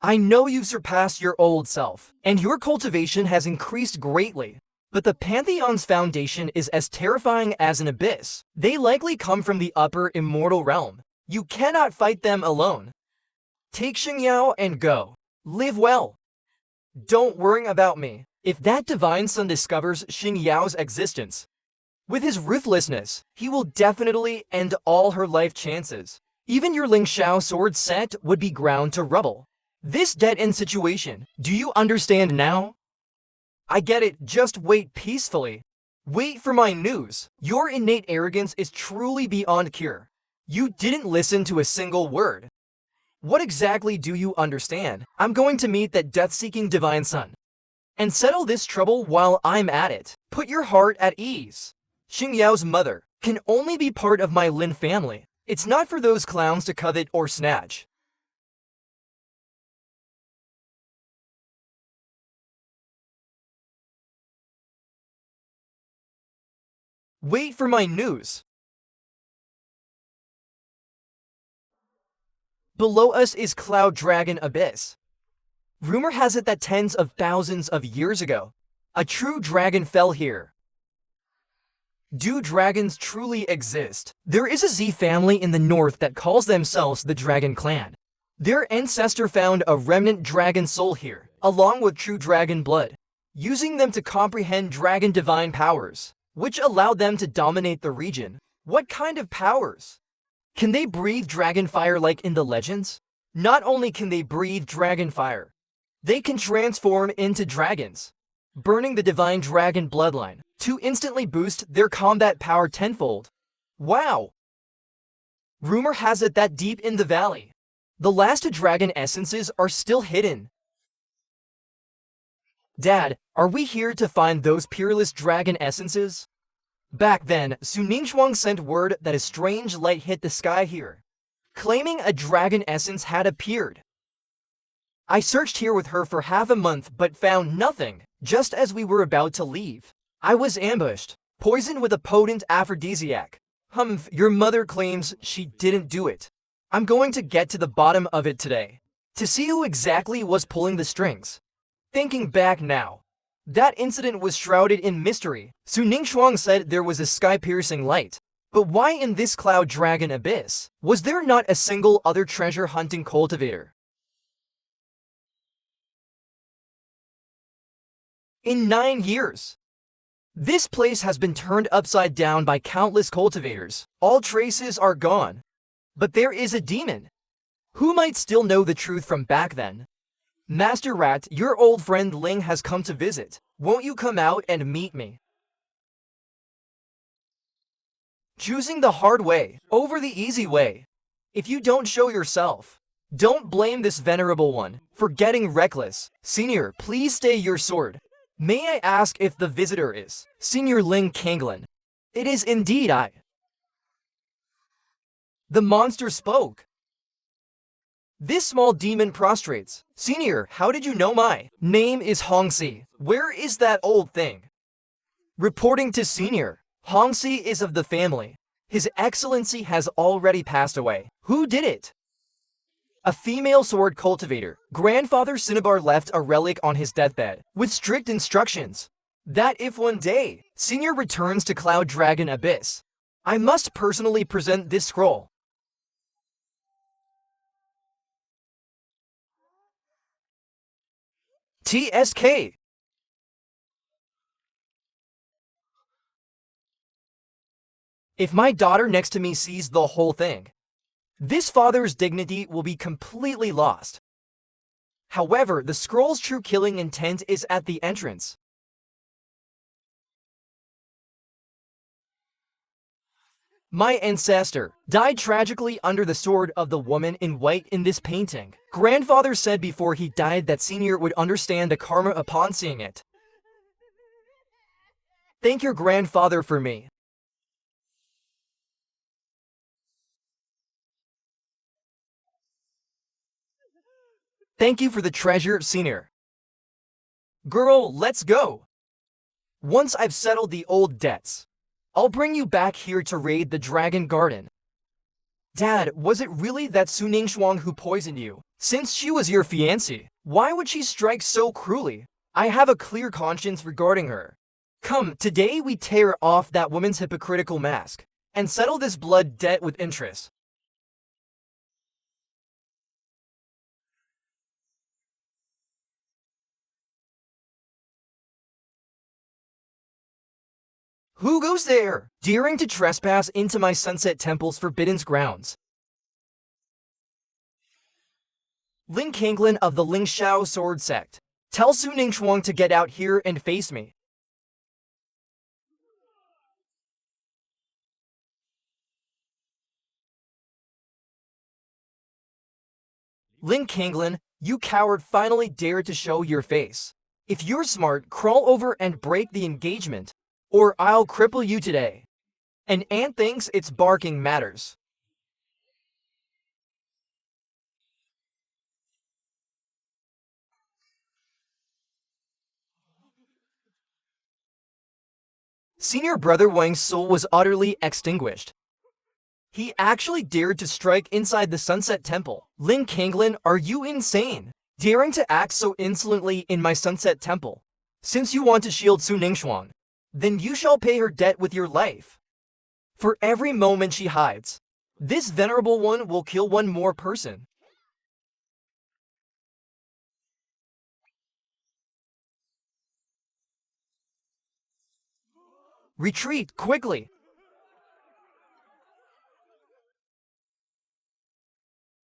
I know you've surpassed your old self, and your cultivation has increased greatly. But the Pantheon's foundation is as terrifying as an abyss. They likely come from the upper immortal realm. You cannot fight them alone. Take Xianxia and go. Live well. Don't worry about me. If that divine son discovers Xianxia's existence, with his ruthlessness, he will definitely end all her life chances. Even your Ling Shao sword set would be ground to rubble. This dead-end situation, do you understand now? I get it, just wait peacefully. Wait for my news. Your innate arrogance is truly beyond cure. You didn't listen to a single word. What exactly do you understand? I'm going to meet that death-seeking divine son and settle this trouble while I'm at it. Put your heart at ease. Xingyao's mother can only be part of my Lin family. It's not for those clowns to covet or snatch. Wait for my news. Below us is Cloud Dragon Abyss. Rumor has it that tens of thousands of years ago, a true dragon fell here. Do dragons truly exist? There is a Z family in the north that calls themselves the Dragon Clan. Their ancestor found a remnant dragon soul here, along with true dragon blood, using them to comprehend dragon divine powers, which allowed them to dominate the region. What kind of powers? Can they breathe dragon fire like in the legends? Not only can they breathe dragon fire, they can transform into dragons, burning the divine dragon bloodline to instantly boost their combat power tenfold. Wow! Rumor has it that deep in the valley, the last dragon essences are still hidden. Dad, are we here to find those peerless dragon essences? Back then, Su Ningxuang sent word that a strange light hit the sky here, claiming a dragon essence had appeared. I searched here with her for half a month but found nothing. Just as we were about to leave, I was ambushed, poisoned with a potent aphrodisiac. Your mother claims she didn't do it. I'm going to get to the bottom of it today, to see who exactly was pulling the strings. Thinking back now, that incident was shrouded in mystery. Su Ningxuang said there was a sky-piercing light. But why in this cloud dragon abyss? Was there not a single other treasure-hunting cultivator? In 9 years, this place has been turned upside down by countless cultivators. All traces are gone. But there is a demon. Who might still know the truth from back then? Master Rat, your old friend Ling has come to visit. Won't you come out and meet me? Choosing the hard way over the easy way. If you don't show yourself, don't blame this venerable one for getting reckless. Senior, please stay your sword. May I ask if the visitor is Senior Ling Kanglin? It is indeed I. The monster spoke. This small demon prostrates. Senior, how did you know my name is Hongxi? Where is that old thing? Reporting to Senior, Hongxi is of the family. His Excellency has already passed away. Who did it? A female sword cultivator. Grandfather Cinnabar left a relic on his deathbed, with strict instructions that if one day Senior returns to Cloud Dragon Abyss, I must personally present this scroll. TSK. If my daughter next to me sees the whole thing, this father's dignity will be completely lost. However, the scroll's true killing intent is at the entrance. My ancestor died tragically under the sword of the woman in white in this painting. Grandfather said before he died that Senior would understand the karma upon seeing it. Thank your grandfather for me. Thank you for the treasure, Senior. Girl, let's go. Once I've settled the old debts, I'll bring you back here to raid the Dragon Garden. Dad, was it really that Su Ningxuang who poisoned you? Since she was your fiancée, why would she strike so cruelly? I have a clear conscience regarding her. Come, today we tear off that woman's hypocritical mask and settle this blood debt with interest. Who goes there? Daring to trespass into my Sunset Temple's forbidden grounds. Ling Kanglin of the Ling Shao Sword Sect. Tell Su Ningxuang to get out here and face me. Ling Kanglin, you coward finally dared to show your face. If you're smart, crawl over and break the engagement, or I'll cripple you today. An ant thinks its barking matters. Senior brother Wang's soul was utterly extinguished. He actually dared to strike inside the Sunset Temple. Ling Kanglin, are you insane? Daring to act so insolently in my Sunset Temple. Since you want to shield Su Ningxuang, then you shall pay her debt with your life. For every moment she hides, this venerable one will kill one more person. Retreat, quickly!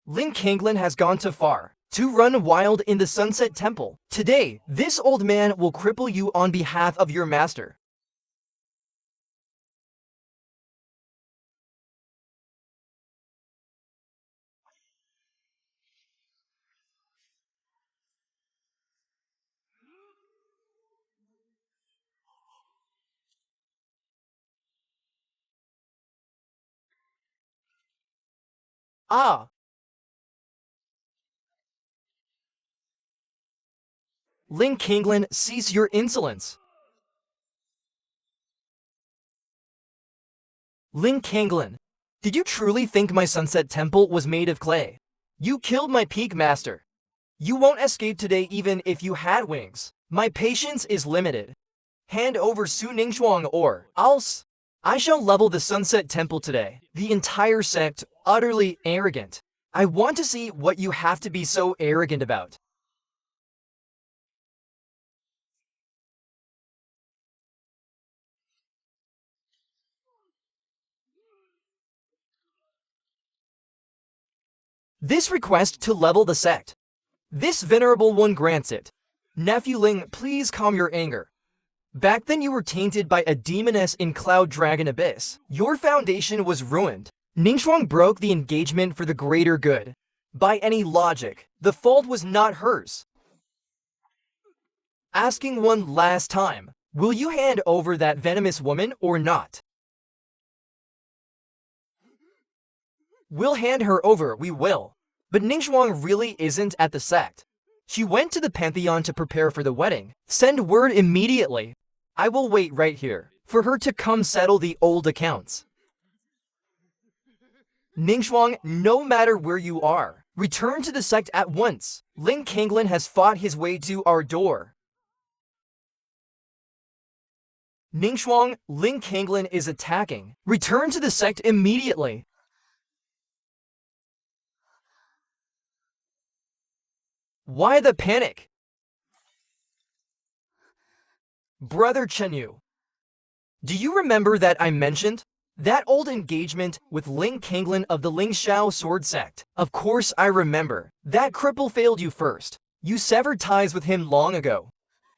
Ling Kanglin has gone too far to run wild in the Sunset Temple. Today, this old man will cripple you on behalf of your master. Ah! Ling Kinglin, cease your insolence! Ling Kinglin, did you truly think my Sunset Temple was made of clay? You killed my Peak Master. You won't escape today even if you had wings. My patience is limited. Hand over Su Ningxuang or else I shall level the Sunset Temple today. The entire sect, utterly arrogant. I want to see what you have to be so arrogant about. This request to level the sect. This venerable one grants it. Nephew Ling, please calm your anger. Back then you were tainted by a demoness in Cloud Dragon Abyss. Your foundation was ruined. Ningxuang broke the engagement for the greater good. By any logic, the fault was not hers. Asking one last time, will you hand over that venomous woman or not? We'll hand her over, we will. But Ningxuang really isn't at the sect. She went to the Pantheon to prepare for the wedding. Send word immediately. I will wait right here for her to come settle the old accounts. Ningxuang, no matter where you are, return to the sect at once. Ling Kinglin has fought his way to our door. Ningxuang, Ling Kinglin is attacking. Return to the sect immediately. Why the panic? Brother Chenyu, do you remember that I mentioned? That old engagement with Ling Kinglin of the Ling Shao Sword Sect? Of course I remember. That cripple failed you first. You severed ties with him long ago.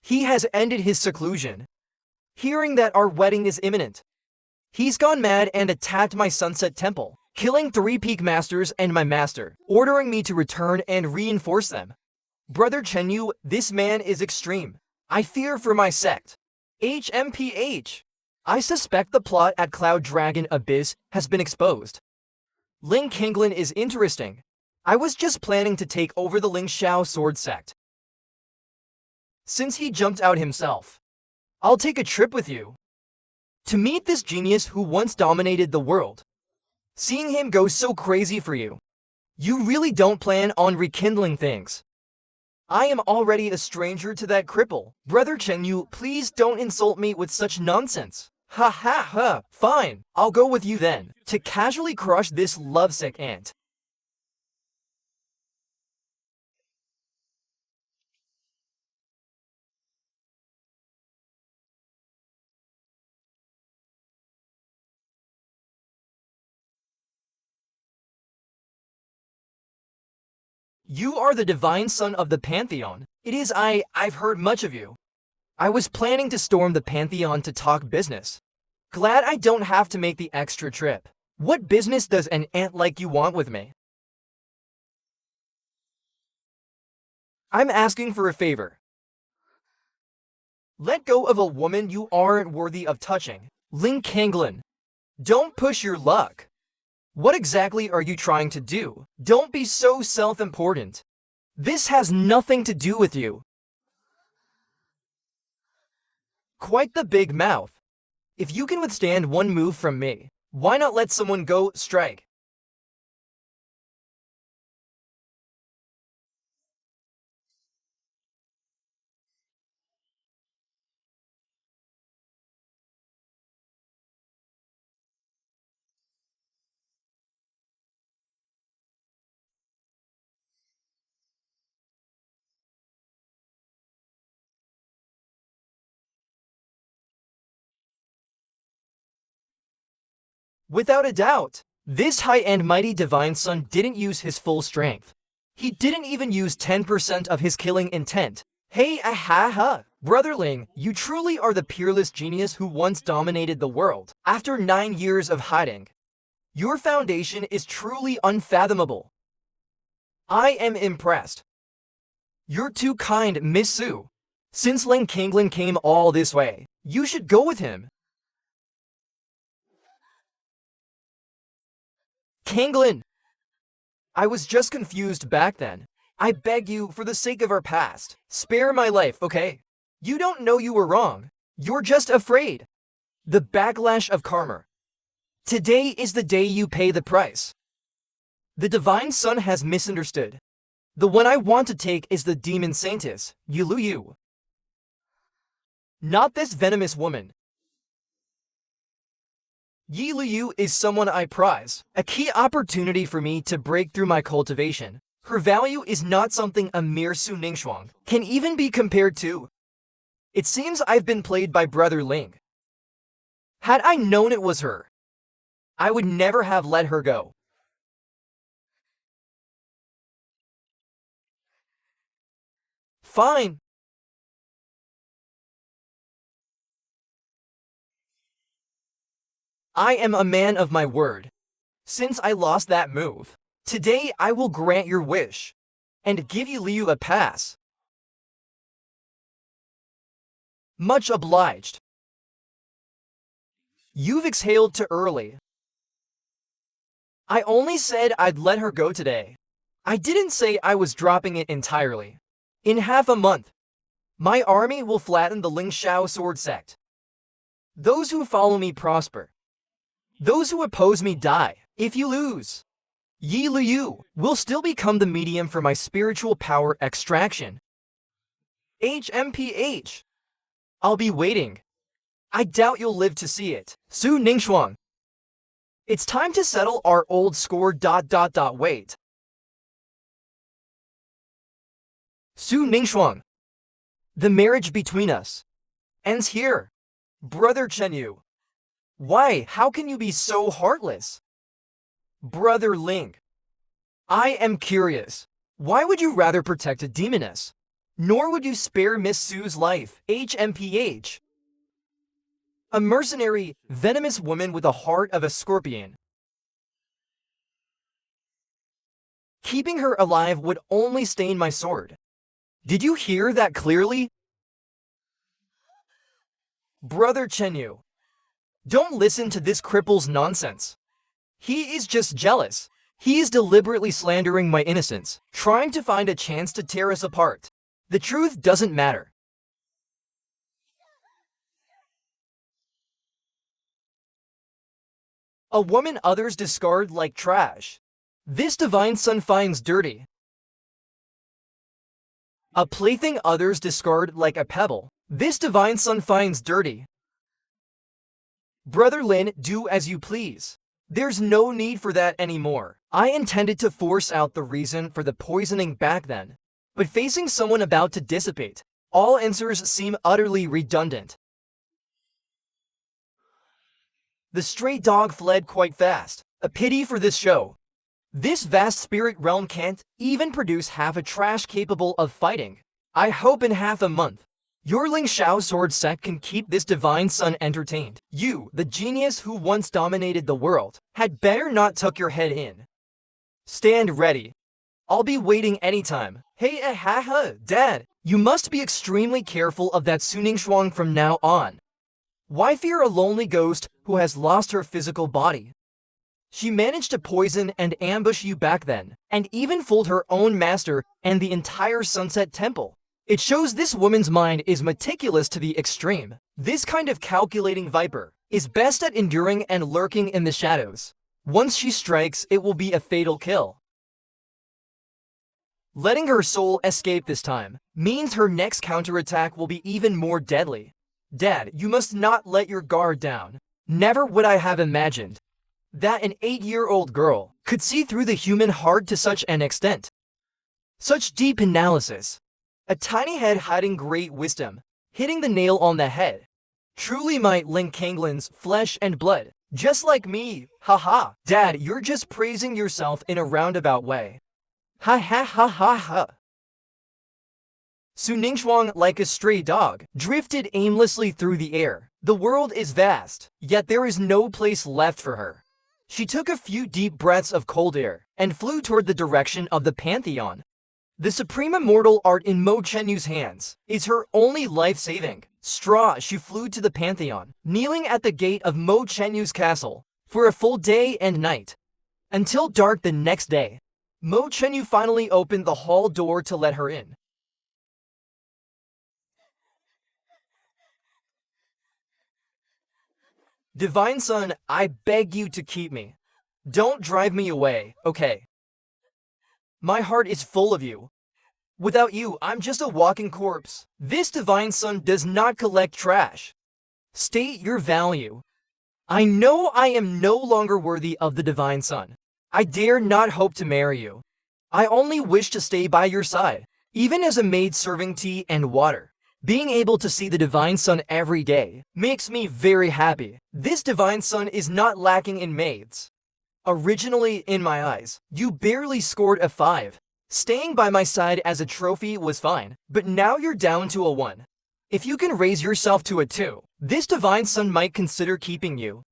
He has ended his seclusion. Hearing that our wedding is imminent, he's gone mad and attacked my Sunset Temple, killing 3 Peak Masters and my master, ordering me to return and reinforce them. Brother Chenyu, this man is extreme. I fear for my sect. HMPH. I suspect the plot at Cloud Dragon Abyss has been exposed. Ling Kinglin is interesting. I was just planning to take over the Ling Shao Sword Sect. Since he jumped out himself, I'll take a trip with you to meet this genius who once dominated the world. Seeing him go so crazy for you, you really don't plan on rekindling things. I am already a stranger to that cripple. Brother Chenyu, please don't insult me with such nonsense. Ha ha ha, fine, I'll go with you then, to casually crush this lovesick ant. You are the divine son of the Pantheon. It is I've heard much of you. I was planning to storm the Pantheon to talk business. Glad I don't have to make the extra trip. What business does an ant like you want with me? I'm asking for a favor. Let go of a woman you aren't worthy of touching. Ling Kinglin, don't push your luck. What exactly are you trying to do? Don't be so self-important. This has nothing to do with you. Quite the big mouth. If you can withstand one move from me, why not let someone go strike? Without a doubt, this high and mighty divine son didn't use his full strength. He didn't even use 10% of his killing intent. Hey, ahaha! Brother Ling, you truly are the peerless genius who once dominated the world. After 9 years of hiding, your foundation is truly unfathomable. I am impressed. You're too kind, Miss Su. Since Ling Kinglin came all this way, you should go with him. Kinglin, I was just confused back then. I beg you, for the sake of our past, spare my life, okay? You don't know you were wrong. You're just afraid. The backlash of karma. Today is the day you pay the price. The Divine Son has misunderstood. The one I want to take is the Demon Saintess, Yu. Not this venomous woman. Yi Liu is someone I prize, a key opportunity for me to break through my cultivation. Her value is not something a mere Su Ningxuang can even be compared to. It seems I've been played by Brother Ling. Had I known it was her, I would never have let her go. Fine. I am a man of my word. Since I lost that move, today I will grant your wish and give you Liu a pass. Much obliged. You've exhaled too early. I only said I'd let her go today. I didn't say I was dropping it entirely. In half a month, my army will flatten the Ling Shao sword sect. Those who follow me prosper. Those who oppose me die. If you lose, Yi Liu will still become the medium for my spiritual power extraction. HMPH. I'll be waiting. I doubt you'll live to see it. Su Ningxuang. It's time to settle our old score. Wait. Su Ningxuang. The marriage between us ends here. Brother Chenyu. Why? How can you be so heartless? Brother Ling. I am curious. Why would you rather protect a demoness? Nor would you spare Miss Su's life. HMPH. A mercenary, venomous woman with a heart of a scorpion. Keeping her alive would only stain my sword. Did you hear that clearly? Brother Chenyu. Don't listen to this cripple's nonsense. He is just jealous. He is deliberately slandering my innocence, trying to find a chance to tear us apart. The truth doesn't matter. A woman others discard like trash. This Divine Son finds dirty. A plaything others discard like a pebble. This Divine Son finds dirty. Brother Lin, do as you please. There's no need for that anymore. I intended to force out the reason for the poisoning back then, but facing someone about to dissipate, all answers seem utterly redundant. The stray dog fled quite fast. A pity for this show. This vast spirit realm can't even produce half a trash capable of fighting. I hope in half a month, your Ling Shao sword sect can keep this Divine Son entertained. You, the genius who once dominated the world, had better not tuck your head in. Stand ready. I'll be waiting anytime. Hey, Dad, you must be extremely careful of that Su Ningxuang from now on. Why fear a lonely ghost who has lost her physical body? She managed to poison and ambush you back then, and even fooled her own master and the entire Sunset Temple. It shows this woman's mind is meticulous to the extreme. This kind of calculating viper is best at enduring and lurking in the shadows. Once she strikes, it will be a fatal kill. Letting her soul escape this time means her next counterattack will be even more deadly. Dad, you must not let your guard down. Never would I have imagined that an 8-year-old girl could see through the human heart to such an extent. Such deep analysis. A tiny head hiding great wisdom, hitting the nail on the head. Truly my Ling Kanglin's flesh and blood, just like me, haha. Dad, you're just praising yourself in a roundabout way. Ha ha ha ha ha. Su Ningxuang, like a stray dog, drifted aimlessly through the air. The world is vast, yet there is no place left for her. She took a few deep breaths of cold air and flew toward the direction of the Pantheon. The supreme immortal art in Mo Chenyu's hands is her only life-saving straw. She flew to the Pantheon, kneeling at the gate of Mo Chenyu's castle for a full day and night, until dark the next day. Mo Chen, you finally opened the hall door to let her in. Divine Son, I beg you to keep me. Don't drive me away, okay? My heart is full of you. Without you, I'm just a walking corpse. This Divine Son does not collect trash. State your value. I know I am no longer worthy of the Divine Son. I dare not hope to marry you. I only wish to stay by your side, even as a maid serving tea and water. Being able to see the Divine Son every day makes me very happy. This Divine Son is not lacking in maids. Originally, in my eyes, you barely scored a 5. Staying by my side as a trophy was fine, but now you're down to a 1. If you can raise yourself to a 2, this Divine Son might consider keeping you.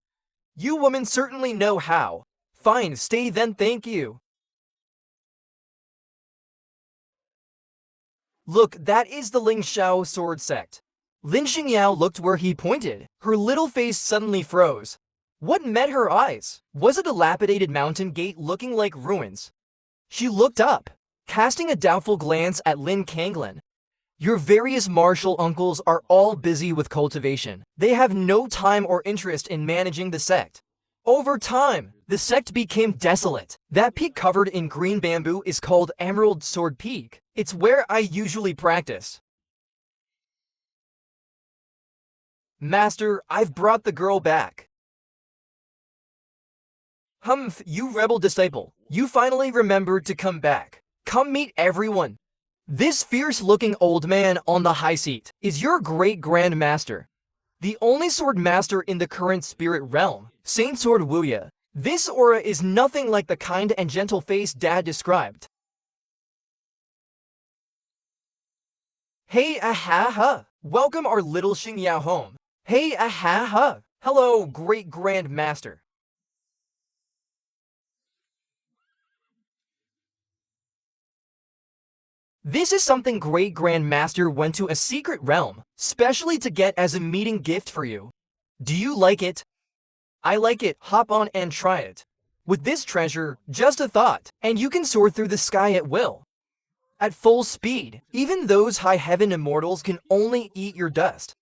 You women certainly know how. Fine, stay then, thank you. Look, that is the Ling Xiao sword sect. Lin Xingyao looked where he pointed. Her little face suddenly froze. What met her eyes? Was a dilapidated mountain gate looking like ruins. She looked up, casting a doubtful glance at Lin Kanglin. Your various martial uncles are all busy with cultivation. They have no time or interest in managing the sect. Over time, the sect became desolate. That peak covered in green bamboo is called Emerald Sword Peak. It's where I usually practice. Master, I've brought the girl back. Humph, you rebel disciple. You finally remembered to come back. Come meet everyone. This fierce-looking old man on the high seat is your great-grand master. The only sword master in the current spirit realm, Saint Sword Wuya. This aura is nothing like the kind and gentle face Dad described. Hey aha! Welcome our little Xingyao home. Hey aha! Hello, great grand master. This is something great grand master went to a secret realm, specially to get as a meeting gift for you. Do you like it? I like it, hop on and try it. With this treasure, just a thought, and you can soar through the sky at will. At full speed, even those high heaven immortals can only eat your dust.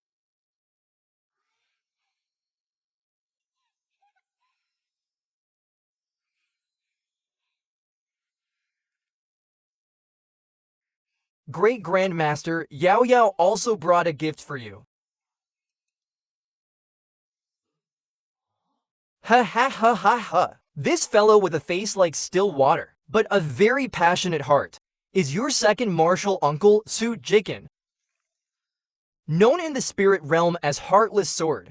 Great Grandmaster Yao Yao also brought a gift for you. Ha ha ha ha ha. This fellow with a face like still water, but a very passionate heart, is your second martial uncle, Su Jikin. Known in the spirit realm as Heartless Sword.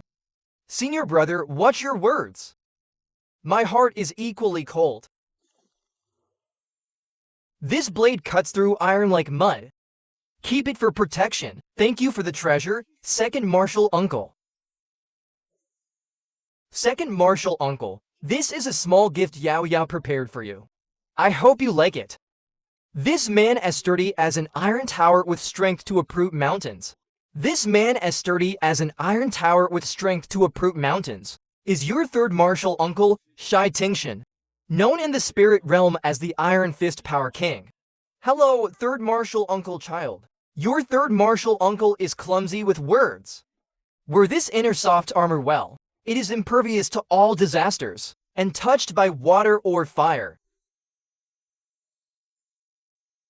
Senior brother, watch your words. My heart is equally cold. This blade cuts through iron like mud. Keep it for protection. Thank you for the treasure, second martial uncle. Second martial uncle, this is a small gift Yao Yao prepared for you. I hope you like it. This man as sturdy as an iron tower with strength to uproot mountains. This man as sturdy as an iron tower with strength to uproot mountains is your third martial uncle, Shai Tingshan, known in the spirit realm as the Iron Fist Power King. Hello, third martial uncle child. Your third martial uncle is clumsy with words. Were this inner soft armor well, it is impervious to all disasters, and touched by water or fire.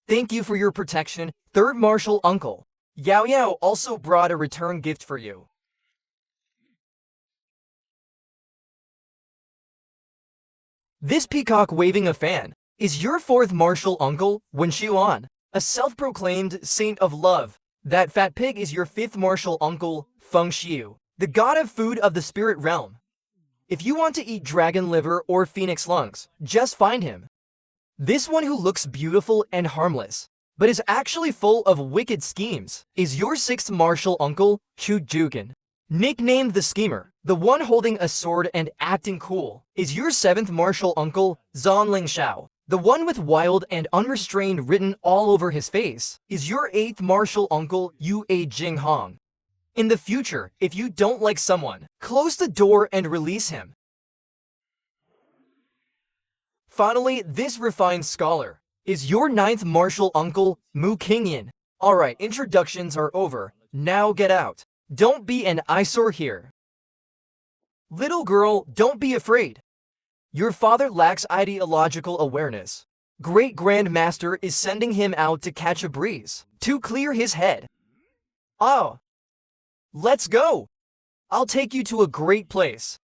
Thank you for your protection, third martial uncle. Yao Yao also brought a return gift for you. This peacock waving a fan is your fourth martial uncle, Wen Xuan, a self-proclaimed saint of love. That fat pig is your fifth martial uncle, Feng Xiu, the god of food of the spirit realm. If you want to eat dragon liver or phoenix lungs, just find him. This one who looks beautiful and harmless, but is actually full of wicked schemes, is your sixth martial uncle, Chu Jukin. Nicknamed the Schemer, the one holding a sword and acting cool, is your seventh martial uncle, Zonling Shao. The one with wild and unrestrained written all over his face, is your eighth martial uncle, Yu A Jinghong. In the future, if you don't like someone, close the door and release him. Finally, this refined scholar is your ninth martial uncle, Mu Qingyan. Alright, introductions are over. Now get out. Don't be an eyesore here. Little girl, don't be afraid. Your father lacks ideological awareness. Great Grandmaster is sending him out to catch a breeze, to clear his head. Oh, let's go. I'll take you to a great place.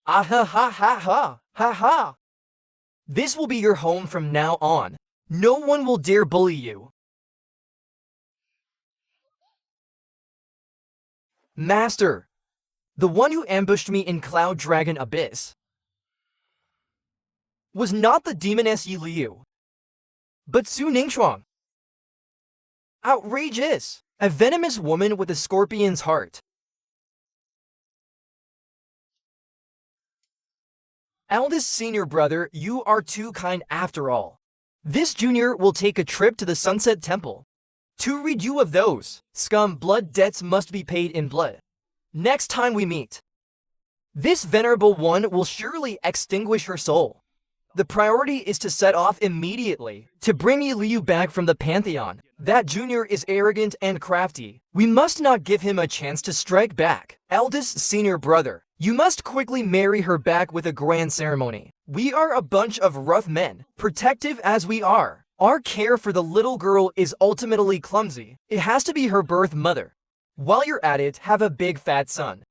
Ah ha ha ha ha ha ha. This will be your home from now on. No one will dare bully you. Master, the one who ambushed me in Cloud Dragon Abyss, was not the Demoness Yi Liu, but Su Ningchuang. Outrageous! A venomous woman with a scorpion's heart. Eldest senior brother, you are too kind after all. This junior will take a trip to the Sunset Temple. To rid you of those scum blood debts must be paid in blood. Next time we meet, this venerable one will surely extinguish her soul. The priority is to set off immediately to bring Liu back from the Pantheon. That junior is arrogant and crafty. We must not give him a chance to strike back. Eldest senior brother, you must quickly marry her back with a grand ceremony. We are a bunch of rough men, protective as we are. Our care for the little girl is ultimately clumsy. It has to be her birth mother. While you're at it, have a big fat son.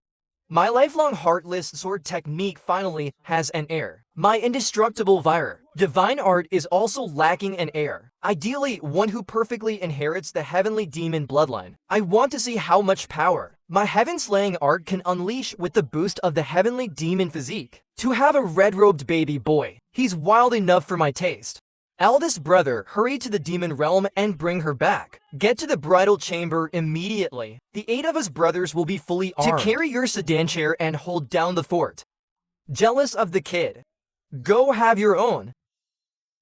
My lifelong heartless sword technique finally has an heir. My indestructible Vire. Divine art is also lacking an heir. Ideally, one who perfectly inherits the heavenly demon bloodline. I want to see how much power my heaven-slaying art can unleash with the boost of the heavenly demon physique. To have a red-robed baby boy, he's wild enough for my taste. Eldest brother, hurry to the demon realm and bring her back. Get to the bridal chamber immediately. The 8 of us brothers will be fully armed to carry your sedan chair and hold down the fort. Jealous of the kid? Go have your own.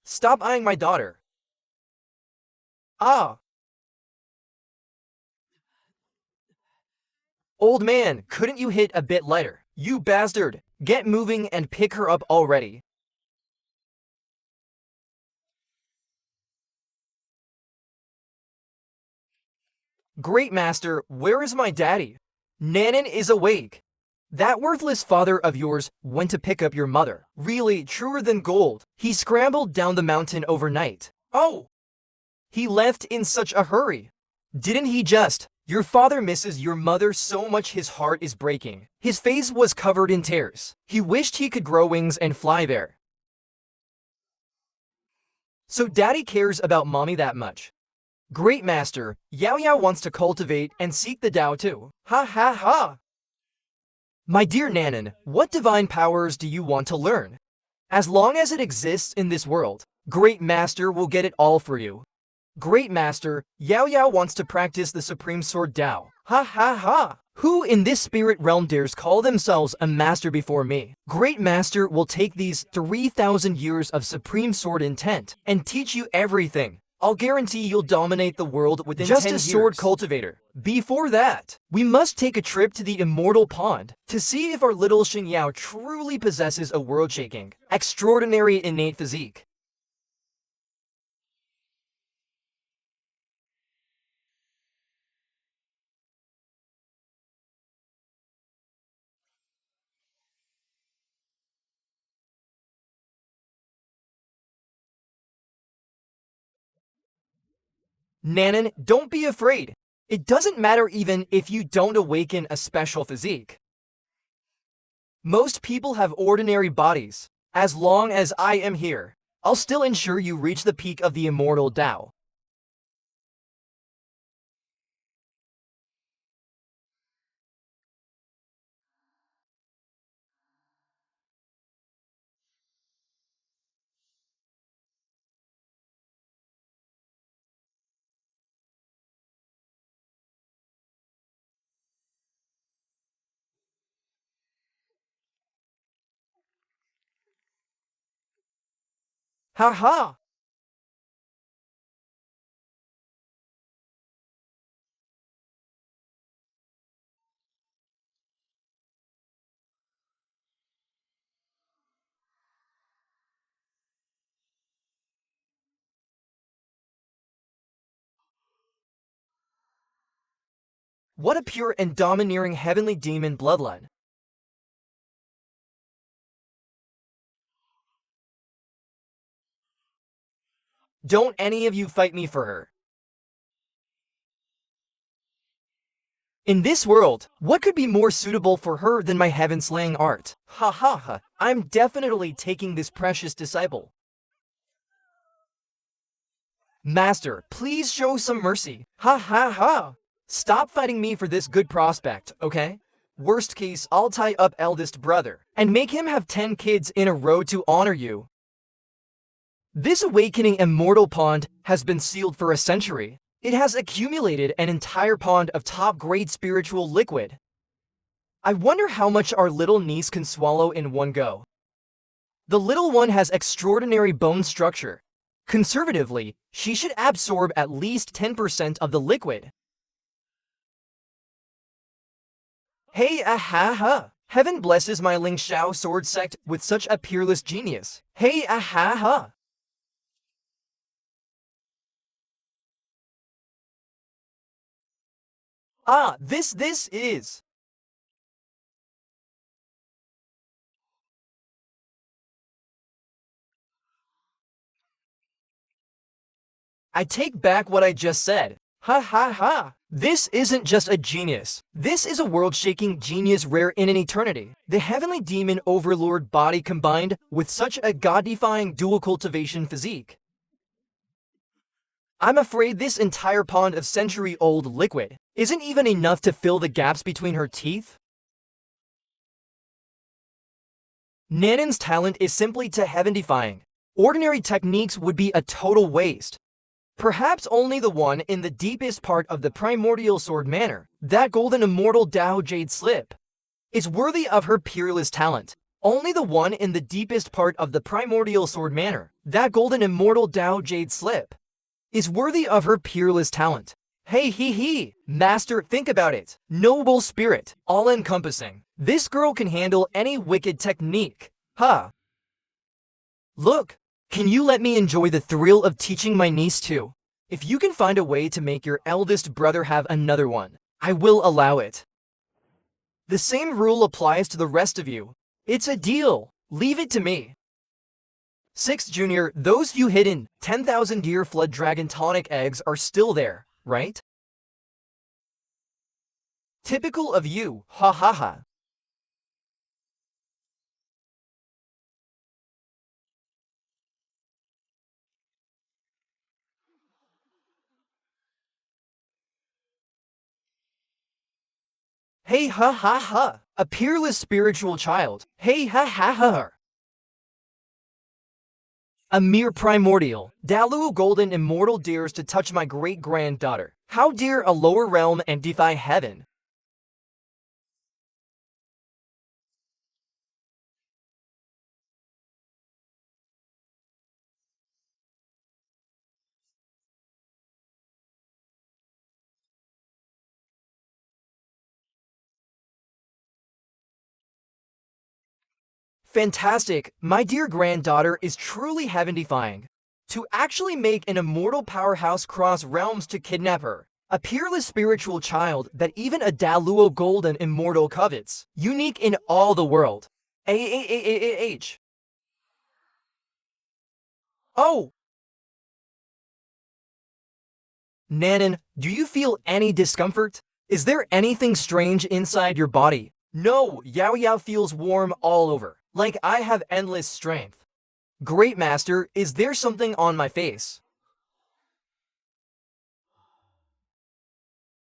Stop eyeing my daughter. Ah. Old man, couldn't you hit a bit lighter? You bastard. Get moving and pick her up already. Great master, where is my daddy? Nanan is awake. That worthless father of yours went to pick up your mother. Really, truer than gold. He scrambled down the mountain overnight. Oh! He left in such a hurry. Didn't he just? Your father misses your mother so much his heart is breaking. His face was covered in tears. He wished he could grow wings and fly there. So daddy cares about mommy that much. Great master, Xiaoyao wants to cultivate and seek the Tao too. Ha ha ha! My dear Nanan, what divine powers do you want to learn? As long as it exists in this world, Great Master will get it all for you. Great Master, Xiaoyao wants to practice the Supreme Sword Tao. Ha ha ha! Who in this spirit realm dares call themselves a master before me? Great Master will take these 3,000 years of Supreme Sword intent and teach you everything. I'll guarantee you'll dominate the world within 10 years. Just a sword cultivator. Before that, we must take a trip to the Immortal Pond to see if our little Xingyao truly possesses a world-shaking, extraordinary innate physique. Nanan, don't be afraid. It doesn't matter even if you don't awaken a special physique. Most people have ordinary bodies. As long as I am here, I'll still ensure you reach the peak of the immortal Tao. Ha ha! What a pure and domineering heavenly demon bloodline. Don't any of you fight me for her. In this world, what could be more suitable for her than my heaven-slaying art? Ha ha ha, I'm definitely taking this precious disciple. Master, please show some mercy. Ha ha ha. Stop fighting me for this good prospect, okay? Worst case, I'll tie up eldest brother and make him have 10 kids in a row to honor you. This awakening immortal pond has been sealed for a century. It has accumulated an entire pond of top-grade spiritual liquid. I wonder how much our little niece can swallow in one go. The little one has extraordinary bone structure. Conservatively, she should absorb at least 10% of the liquid. Hey ha. Heaven blesses my Ling Shao sword sect with such a peerless genius. Hey ha. Ah, this is. I take back what I just said. Ha ha ha. This isn't just a genius. This is a world-shaking genius rare in an eternity. The heavenly demon overlord body combined with such a god-defying dual cultivation physique. I'm afraid this entire pond of century-old liquid isn't even enough to fill the gaps between her teeth. Nanan's talent is simply to heaven-defying. Ordinary techniques would be a total waste. Perhaps only the one in the deepest part of the primordial sword manor, that golden immortal Dao Jade slip, is worthy of her peerless talent. Only the one in the deepest part of the primordial sword manor, that golden immortal Dao Jade slip, is worthy of her peerless talent. Hey he, master, think about it. Noble spirit, all-encompassing. This girl can handle any wicked technique. Ha! Look! Can you let me enjoy the thrill of teaching my niece too? If you can find a way to make your eldest brother have another one, I will allow it. The same rule applies to the rest of you. It's a deal. Leave it to me. 6 Junior, those few hidden 10,000-year flood dragon tonic eggs are still there, right? Typical of you, ha ha ha. Hey ha ha ha, a peerless spiritual child. Hey ha ha ha. A mere primordial, Dalu golden immortal dares to touch my great-granddaughter. How dare a lower realm and defy heaven? Fantastic, my dear granddaughter is truly heaven-defying. To actually make an immortal powerhouse cross realms to kidnap her. A peerless spiritual child that even a Daluo golden immortal covets. Unique in all the world. A-H. Oh! Nanan, do you feel any discomfort? Is there anything strange inside your body? No, Yao Yao feels warm all over, like I have endless strength. Great master, is there something on my face?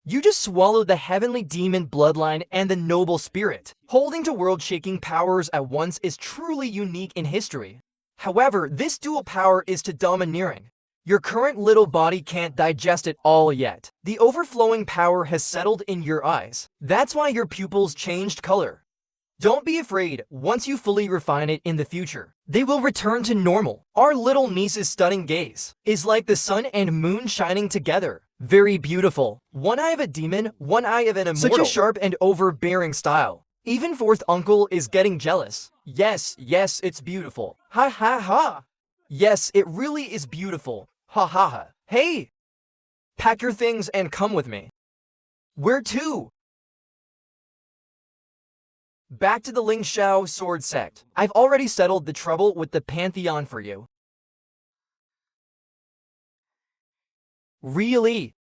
You just swallowed the heavenly demon bloodline and the noble spirit. Holding to world-shaking powers at once is truly unique in history. However, this dual power is too domineering. Your current little body can't digest it all yet. The overflowing power has settled in your eyes. That's why your pupils changed color. Don't be afraid, once you fully refine it in the future, they will return to normal. Our little niece's stunning gaze is like the sun and moon shining together. Very beautiful. One eye of a demon, one eye of an immortal. Such a sharp and overbearing style. Even fourth uncle is getting jealous. Yes, it's beautiful. Ha ha ha. Yes, it really is beautiful. Ha ha ha. Hey! Pack your things and come with me. Where to? Back to the Ling Shao sword sect. I've already settled the trouble with the Pantheon for you. Really?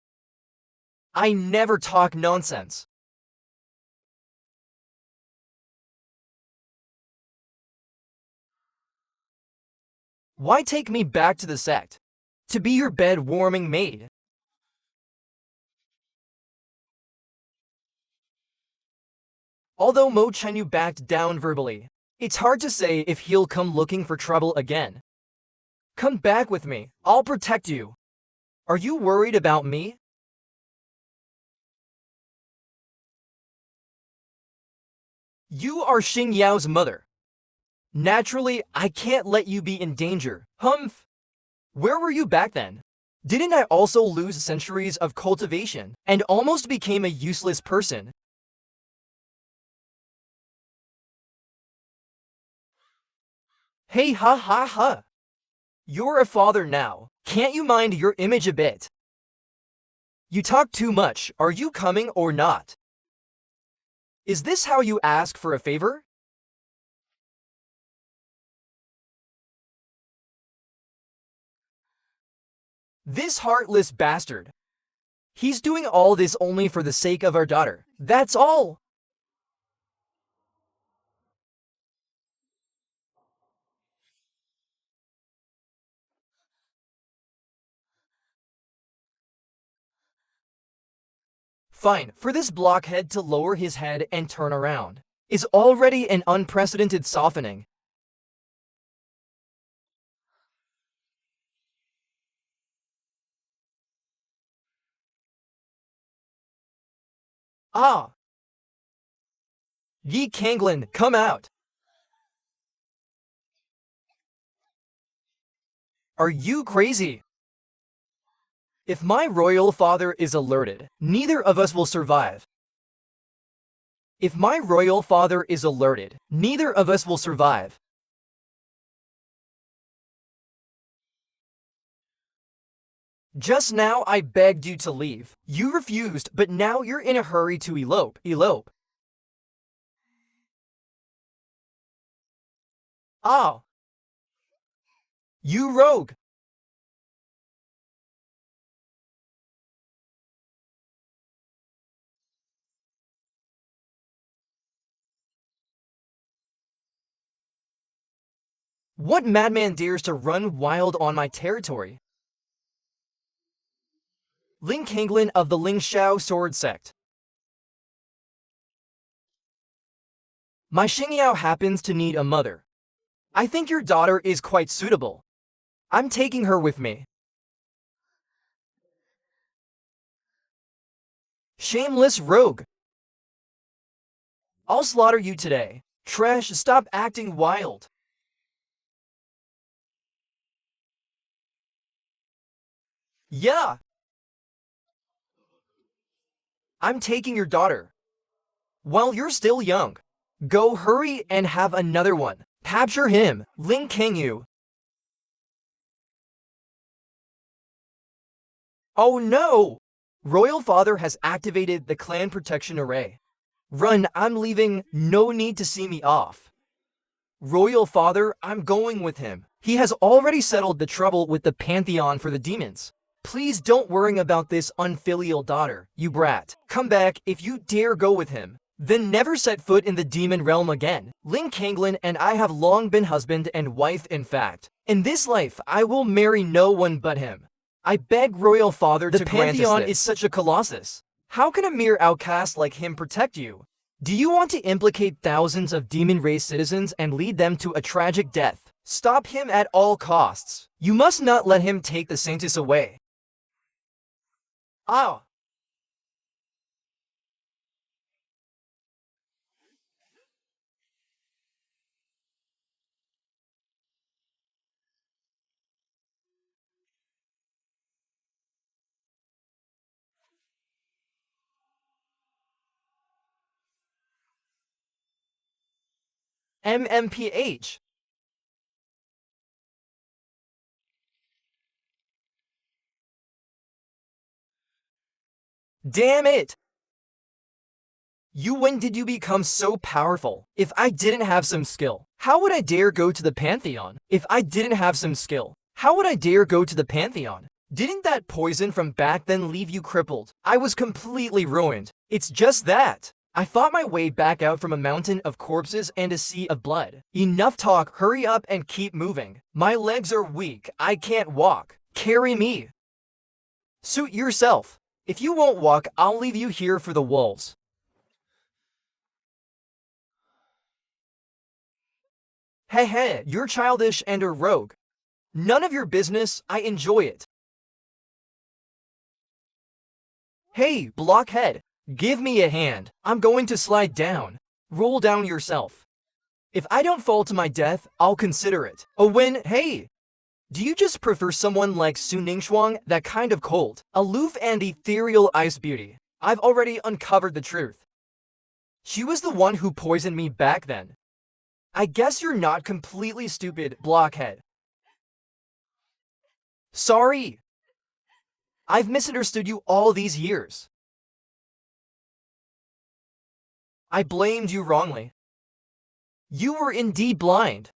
I never talk nonsense. Why take me back to the sect? To be your bed-warming maid. Although Mo Chenyu backed down verbally, it's hard to say if he'll come looking for trouble again. Come back with me. I'll protect you. Are you worried about me? You are Xing Yao's mother. Naturally, I can't let you be in danger. Humph! Where were you back then? Didn't I also lose centuries of cultivation and almost became a useless person? Hey ha ha ha! You're a father now. Can't you mind your image a bit? You talk too much. Are you coming or not? Is this how you ask for a favor? This heartless bastard. He's doing all this only for the sake of our daughter. That's all. Fine, for this blockhead to lower his head and turn around is already an unprecedented softening. Ah! Yi Kanglin, come out! Are you crazy? If my royal father is alerted, neither of us will survive. If my royal father is alerted, neither of us will survive. Just now I begged you to leave. You refused, but now you're in a hurry to elope. Elope. Ah! You rogue! What madman dares to run wild on my territory? Ling Kanglin of the Ling Shao sword sect. My Xingyao happens to need a mother. I think your daughter is quite suitable. I'm taking her with me. Shameless rogue! I'll slaughter you today. Trash, stop acting wild. Yeah! I'm taking your daughter. While you're still young. Go hurry and have another one. Capture him, Ling Kangyu. Oh no! Royal Father has activated the clan protection array. Run, I'm leaving, no need to see me off. Royal Father, I'm going with him. He has already settled the trouble with the Pantheon for the demons. Please don't worry about this unfilial daughter, you brat. Come back if you dare go with him. Then never set foot in the demon realm again. Ling Kanglin and I have long been husband and wife in fact. In this life, I will marry no one but him. I beg Royal Father to grant us this. The Pantheon is such a colossus. How can a mere outcast like him protect you? Do you want to implicate thousands of demon race citizens and lead them to a tragic death? Stop him at all costs. You must not let him take the Sanctus away. Ah! MMPH. Damn it! When did you become so powerful? If I didn't have some skill, how would I dare go to the Pantheon? If I didn't have some skill, how would I dare go to the Pantheon? Didn't that poison from back then leave you crippled? I was completely ruined. It's just that. I fought my way back out from a mountain of corpses and a sea of blood. Enough talk, hurry up and keep moving. My legs are weak, I can't walk. Carry me. Suit yourself. If you won't walk, I'll leave you here for the wolves. Hey, you're childish and a rogue. None of your business, I enjoy it. Hey, blockhead, give me a hand. I'm going to slide down. Roll down yourself. If I don't fall to my death, I'll consider it a win. Hey, do you just prefer someone like Su Ningxuang, that kind of cold, aloof and ethereal ice beauty? I've already uncovered the truth. She was the one who poisoned me back then. I guess you're not completely stupid, blockhead. Sorry. I've misunderstood you all these years. I blamed you wrongly. You were indeed blind.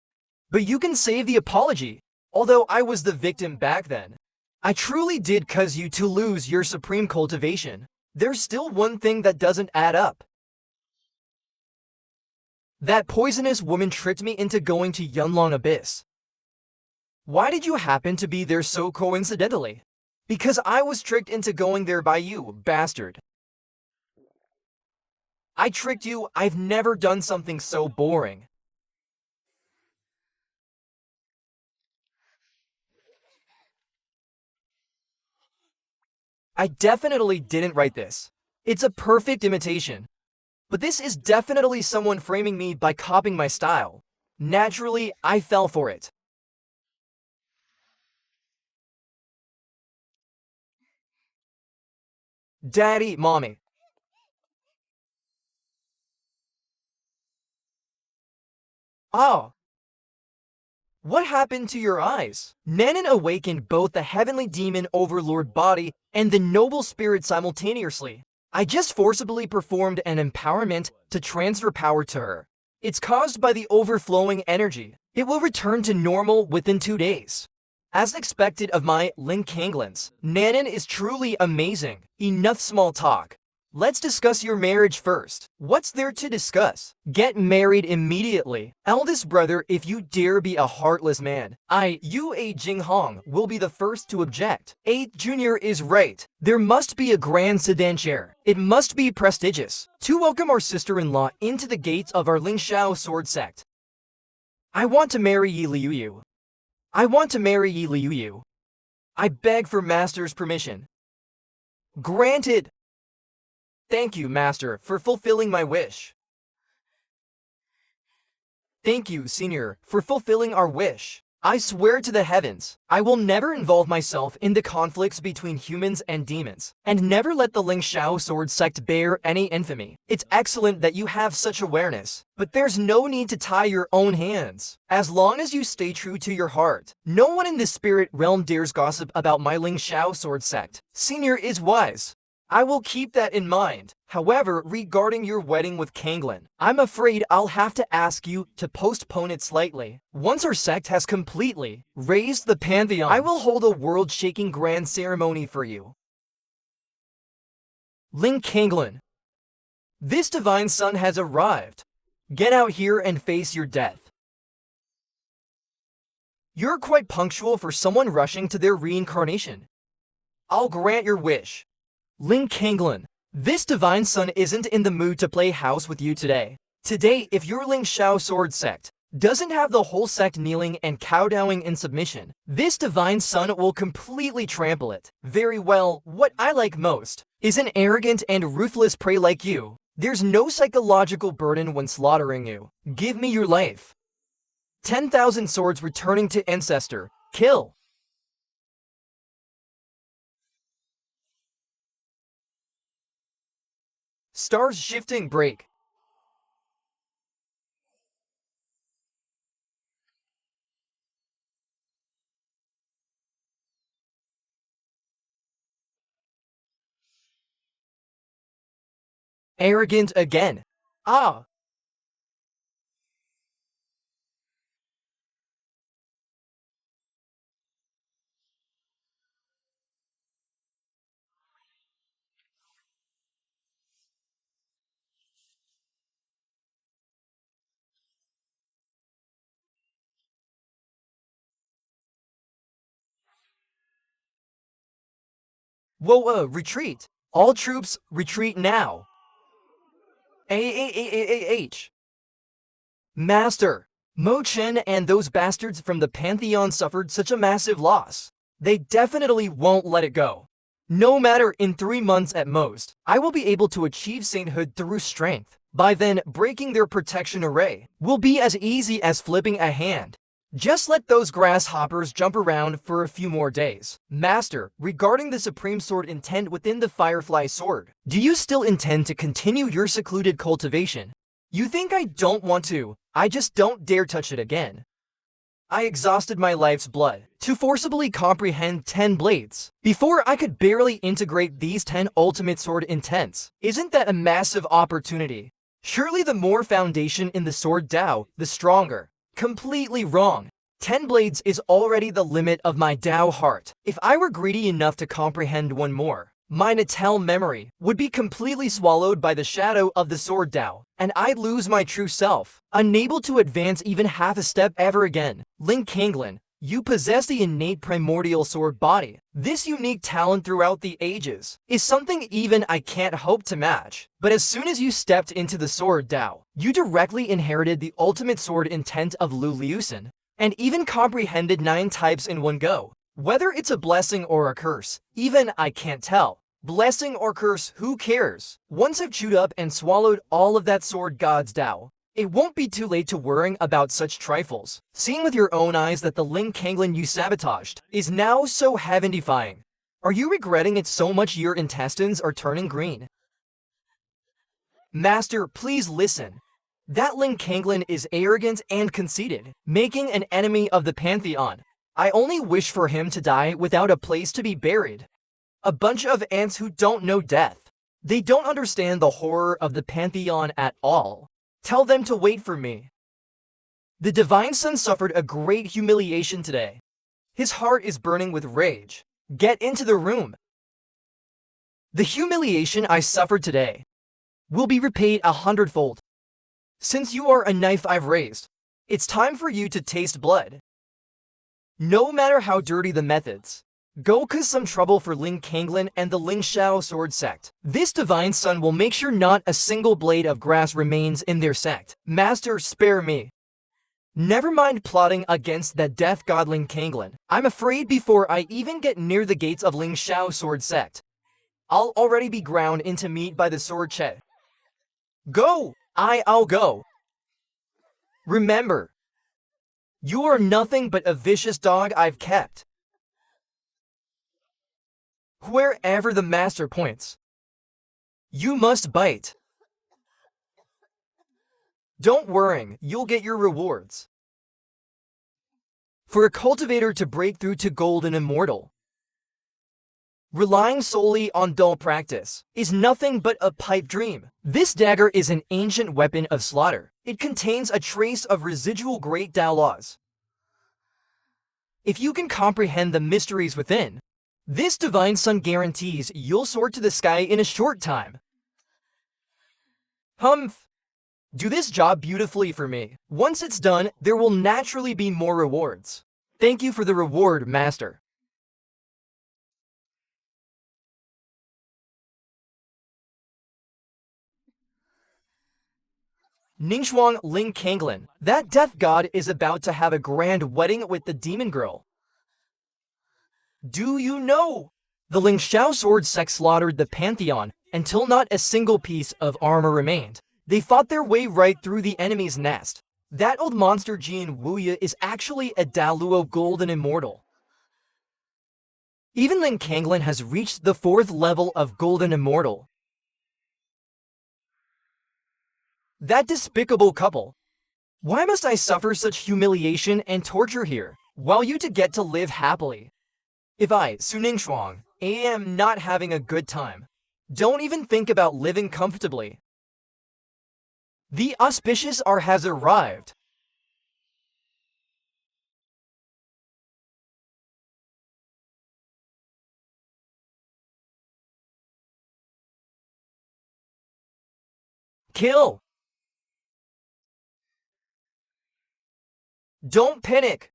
But you can save the apology, although I was the victim back then. I truly did cause you to lose your supreme cultivation. There's still one thing that doesn't add up. That poisonous woman tricked me into going to Yunlong Abyss. Why did you happen to be there so coincidentally? Because I was tricked into going there by you, bastard. I tricked you. I've never done something so boring. I definitely didn't write this. It's a perfect imitation. But this is definitely someone framing me by copying my style. Naturally, I fell for it. Daddy, mommy. Oh, what happened to your eyes? Nanan awakened both the heavenly demon overlord body and the noble spirit simultaneously. I just forcibly performed an empowerment to transfer power to her. It's caused by the overflowing energy. It will return to normal within 2 days. As expected of my Linkanglins, Nanan is truly amazing. Enough small talk. Let's discuss your marriage first. What's there to discuss? Get married immediately. Eldest brother, if you dare be a heartless man, you a Jinghong, will be the first to object. 8th Junior is right. There must be a grand sedan chair. It must be prestigious. To welcome our sister-in-law into the gates of our Lingxiao sword sect. I want to marry Yi Liuyu. I want to marry Yi Liuyu. I beg for master's permission. Granted. Thank you, Master, for fulfilling my wish. Thank you, Senior, for fulfilling our wish. I swear to the heavens, I will never involve myself in the conflicts between humans and demons, and never let the Lingxiao sword sect bear any infamy. It's excellent that you have such awareness, but there's no need to tie your own hands. As long as you stay true to your heart, no one in the spirit realm dares gossip about my Lingxiao sword sect. Senior is wise. I will keep that in mind. However, regarding your wedding with Kanglin, I'm afraid I'll have to ask you to postpone it slightly. Once our sect has completely raised the Pantheon, I will hold a world-shaking grand ceremony for you. Ling Kanglin, this divine son has arrived. Get out here and face your death. You're quite punctual for someone rushing to their reincarnation. I'll grant your wish. Ling Kanglin, this divine son isn't in the mood to play house with you today. Today, if your Lingxiao sword sect doesn't have the whole sect kneeling and kowtowing in submission, this divine son will completely trample it. Very well, what I like most is an arrogant and ruthless prey like you. There's no psychological burden when slaughtering you. Give me your life. 10,000 swords returning to ancestor. Kill. Stars shifting break. Arrogant again. Ah. Whoa, retreat. All troops, retreat now. H. Master, Mo Chen and those bastards from the Pantheon suffered such a massive loss. They definitely won't let it go. No matter in 3 months at most, I will be able to achieve sainthood through strength. By then, breaking their protection array will be as easy as flipping a hand. Just let those grasshoppers jump around for a few more days. Master, regarding the Supreme Sword intent within the Firefly Sword, do you still intend to continue your secluded cultivation? You think I don't want to, I just don't dare touch it again. I exhausted my life's blood to forcibly comprehend 10 blades before I could barely integrate these 10 ultimate sword intents. Isn't that a massive opportunity? Surely the more foundation in the sword Dao, the stronger. Completely wrong. 10 blades is already the limit of my Dao heart. If I were greedy enough to comprehend one more, my Natal memory would be completely swallowed by the shadow of the sword Dao, and I'd lose my true self, unable to advance even half a step ever again. Ling Kanglin, you possess the innate primordial sword body. This unique talent throughout the ages is something even I can't hope to match. But as soon as you stepped into the sword Dao, you directly inherited the ultimate sword intent of Lu Liusin, and even comprehended 9 types in one go. Whether it's a blessing or a curse, even I can't tell. Blessing or curse, who cares? Once I've chewed up and swallowed all of that sword god's Dao, it won't be too late to worrying about such trifles. Seeing with your own eyes that the Ling Kanglin you sabotaged is now so heaven-defying. Are you regretting it so much your intestines are turning green? Master, please listen. That Ling Kanglin is arrogant and conceited, making an enemy of the Pantheon. I only wish for him to die without a place to be buried. A bunch of ants who don't know death. They don't understand the horror of the Pantheon at all. Tell them to wait for me. The Divine Son suffered a great humiliation today. His heart is burning with rage. Get into the room. The humiliation I suffered today will be repaid 100-fold. Since you are a knife I've raised, it's time for you to taste blood. No matter how dirty the methods, go cause some trouble for Ling Kanglin and the Ling Shao Sword Sect. This Divine Son will make sure not a single blade of grass remains in their sect. Master, spare me. Never mind plotting against that death god Ling Kanglin. I'm afraid before I even get near the gates of Ling Shao Sword Sect, I'll already be ground into meat by the Sword Che. Go! I'll go. Remember, you are nothing but a vicious dog I've kept. Wherever the master points, you must bite. Don't worry, you'll get your rewards. For a cultivator to break through to gold and immortal, relying solely on dull practice is nothing but a pipe dream. This dagger is an ancient weapon of slaughter. It contains a trace of residual great Dao laws. If you can comprehend the mysteries within, this Divine Son guarantees you'll soar to the sky in a short time. Humph! Do this job beautifully for me. Once it's done, there will naturally be more rewards. Thank you for the reward, Master. Ningxuang Ling Kanglin, that death god is about to have a grand wedding with the demon girl. Do you know? The Ling Shao Sword Sect slaughtered the Pantheon until not a single piece of armor remained. They fought their way right through the enemy's nest. That old monster Jian Wuya is actually a Daluo Golden Immortal. Even Ling Kanglin has reached the 4th level of Golden Immortal. That despicable couple. Why must I suffer such humiliation and torture here, while you two get to live happily? If I, Su Ningxuang, am not having a good time, don't even think about living comfortably. The auspicious hour has arrived. Kill! Don't panic!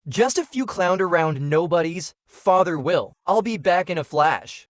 Just a few clowned around nobodies, Father will. I'll be back in a flash.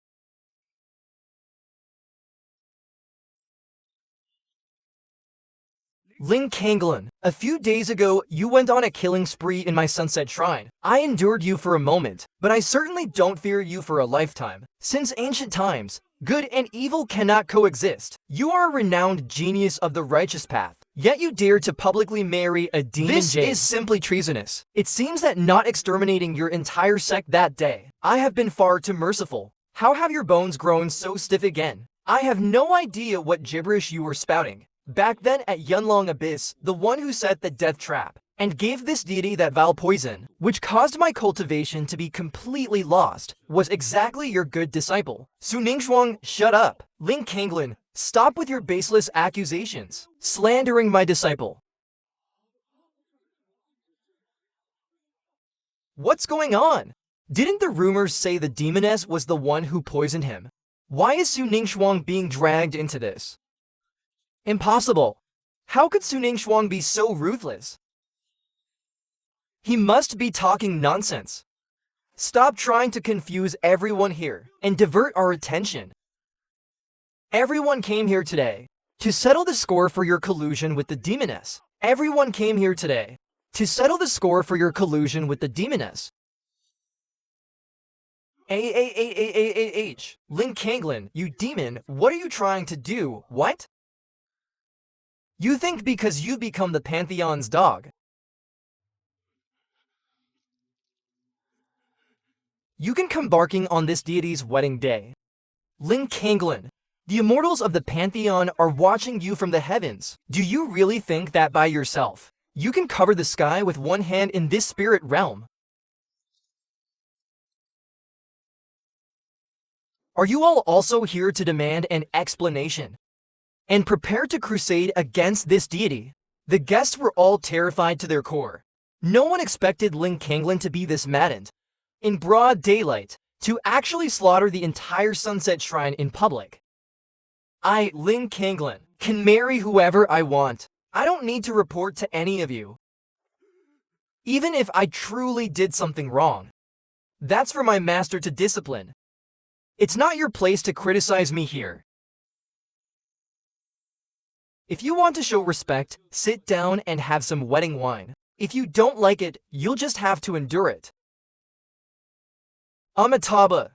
Ling Kanglin, a few days ago, you went on a killing spree in my Sunset Shrine. I endured you for a moment, but I certainly don't fear you for a lifetime. Since ancient times, good and evil cannot coexist. You are a renowned genius of the righteous path, yet you dare to publicly marry a demon jade. This is simply treasonous. It seems that not exterminating your entire sect that day, I have been far too merciful. How have your bones grown so stiff again? I have no idea what gibberish you were spouting. Back then at Yunlong Abyss, the one who set the death trap, and gave this deity that vile poison, which caused my cultivation to be completely lost, was exactly your good disciple. Su Ningxuang, shut up. Ling Kanglin, stop with your baseless accusations, slandering my disciple. What's going on? Didn't the rumors say the Demoness was the one who poisoned him? Why is Su Ningxuang being dragged into this? Impossible. How could Su Ningxuang be so ruthless? He must be talking nonsense. Stop trying to confuse everyone here and divert our attention. Everyone came here today to settle the score for your collusion with the Demoness. Everyone came here today to settle the score for your collusion with the Demoness. Ling Kanglin, you demon, what are you trying to do? What? You think because you've become the Pantheon's dog, you can come barking on this deity's wedding day. Ling Kanglin, the immortals of the Pantheon are watching you from the heavens. Do you really think that by yourself, you can cover the sky with one hand in this spirit realm? Are you all also here to demand an explanation and prepare to crusade against this deity? The guests were all terrified to their core. No one expected Ling Kanglin to be this maddened, in broad daylight, to actually slaughter the entire Sunset Shrine in public. I, Ling Kanglin, can marry whoever I want. I don't need to report to any of you. Even if I truly did something wrong, that's for my master to discipline. It's not your place to criticize me here. If you want to show respect, sit down and have some wedding wine. If you don't like it, you'll just have to endure it. Amitabha,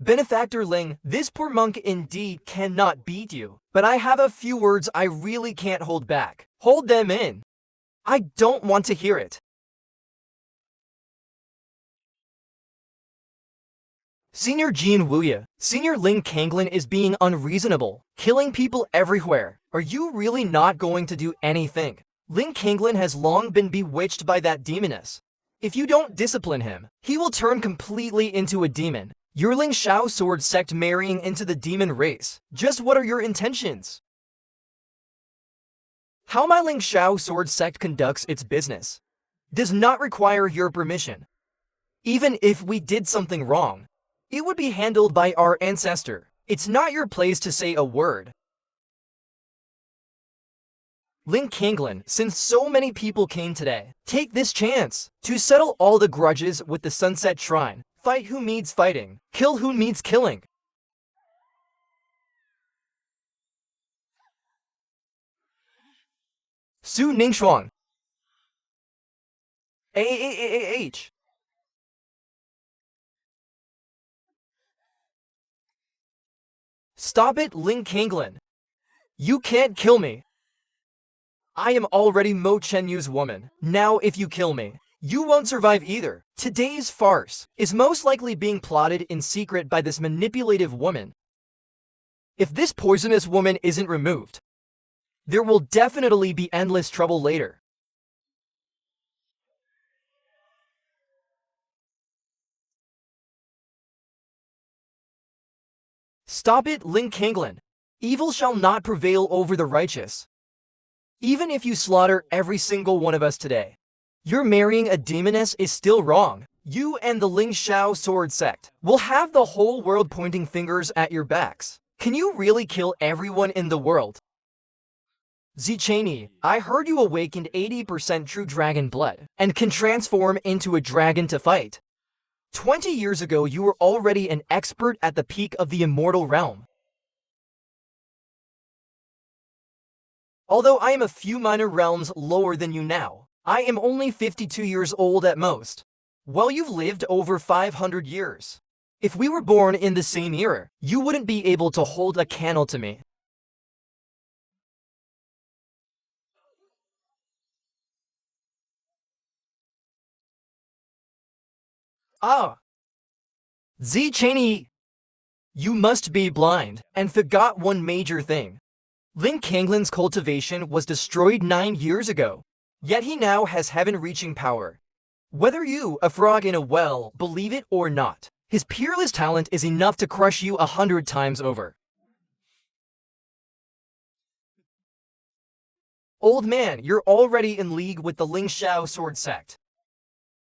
Benefactor Ling, this poor monk indeed cannot beat you. But I have a few words I really can't hold back. Hold them in. I don't want to hear it. Senior Jean Wuya, Senior Ling Kanglin is being unreasonable, killing people everywhere. Are you really not going to do anything? Ling Kanglin has long been bewitched by that demoness. If you don't discipline him, he will turn completely into a demon. Your Ling Shao Sword Sect marrying into the demon race. Just what are your intentions? How my Ling Shao Sword Sect conducts its business does not require your permission. Even if we did something wrong, it would be handled by our ancestor. It's not your place to say a word. Ling Kanglin, since so many people came today, take this chance to settle all the grudges with the Sunset Shrine. Fight who needs fighting, kill who needs killing. Su Ningxuang. H. Stop it, Ling Kanglin. You can't kill me. I am already Mo Chenyu's woman. Now if you kill me, you won't survive either. Today's farce is most likely being plotted in secret by this manipulative woman. If this poisonous woman isn't removed, there will definitely be endless trouble later. Stop it, Ling Kanglin. Evil shall not prevail over the righteous. Even if you slaughter every single one of us today, you're marrying a demoness is still wrong. You and the Ling Shao sword sect will have the whole world pointing fingers at your backs. Can you really kill everyone in the world? Xianxia, I heard you awakened 80% true dragon blood and can transform into a dragon to fight. 20 years ago, you were already an expert at the peak of the immortal realm. Although I am a few minor realms lower than you now, I am only 52 years old at most. Well, you've lived over 500 years. If we were born in the same era, you wouldn't be able to hold a candle to me. Ah, Xianxia, you must be blind and forgot one major thing. Lin Kanglin's cultivation was destroyed 9 years ago, yet he now has heaven-reaching power. Whether you, a frog in a well, believe it or not, his peerless talent is enough to crush you 100 times over. Old man, you're already in league with the Ling Shao sword sect.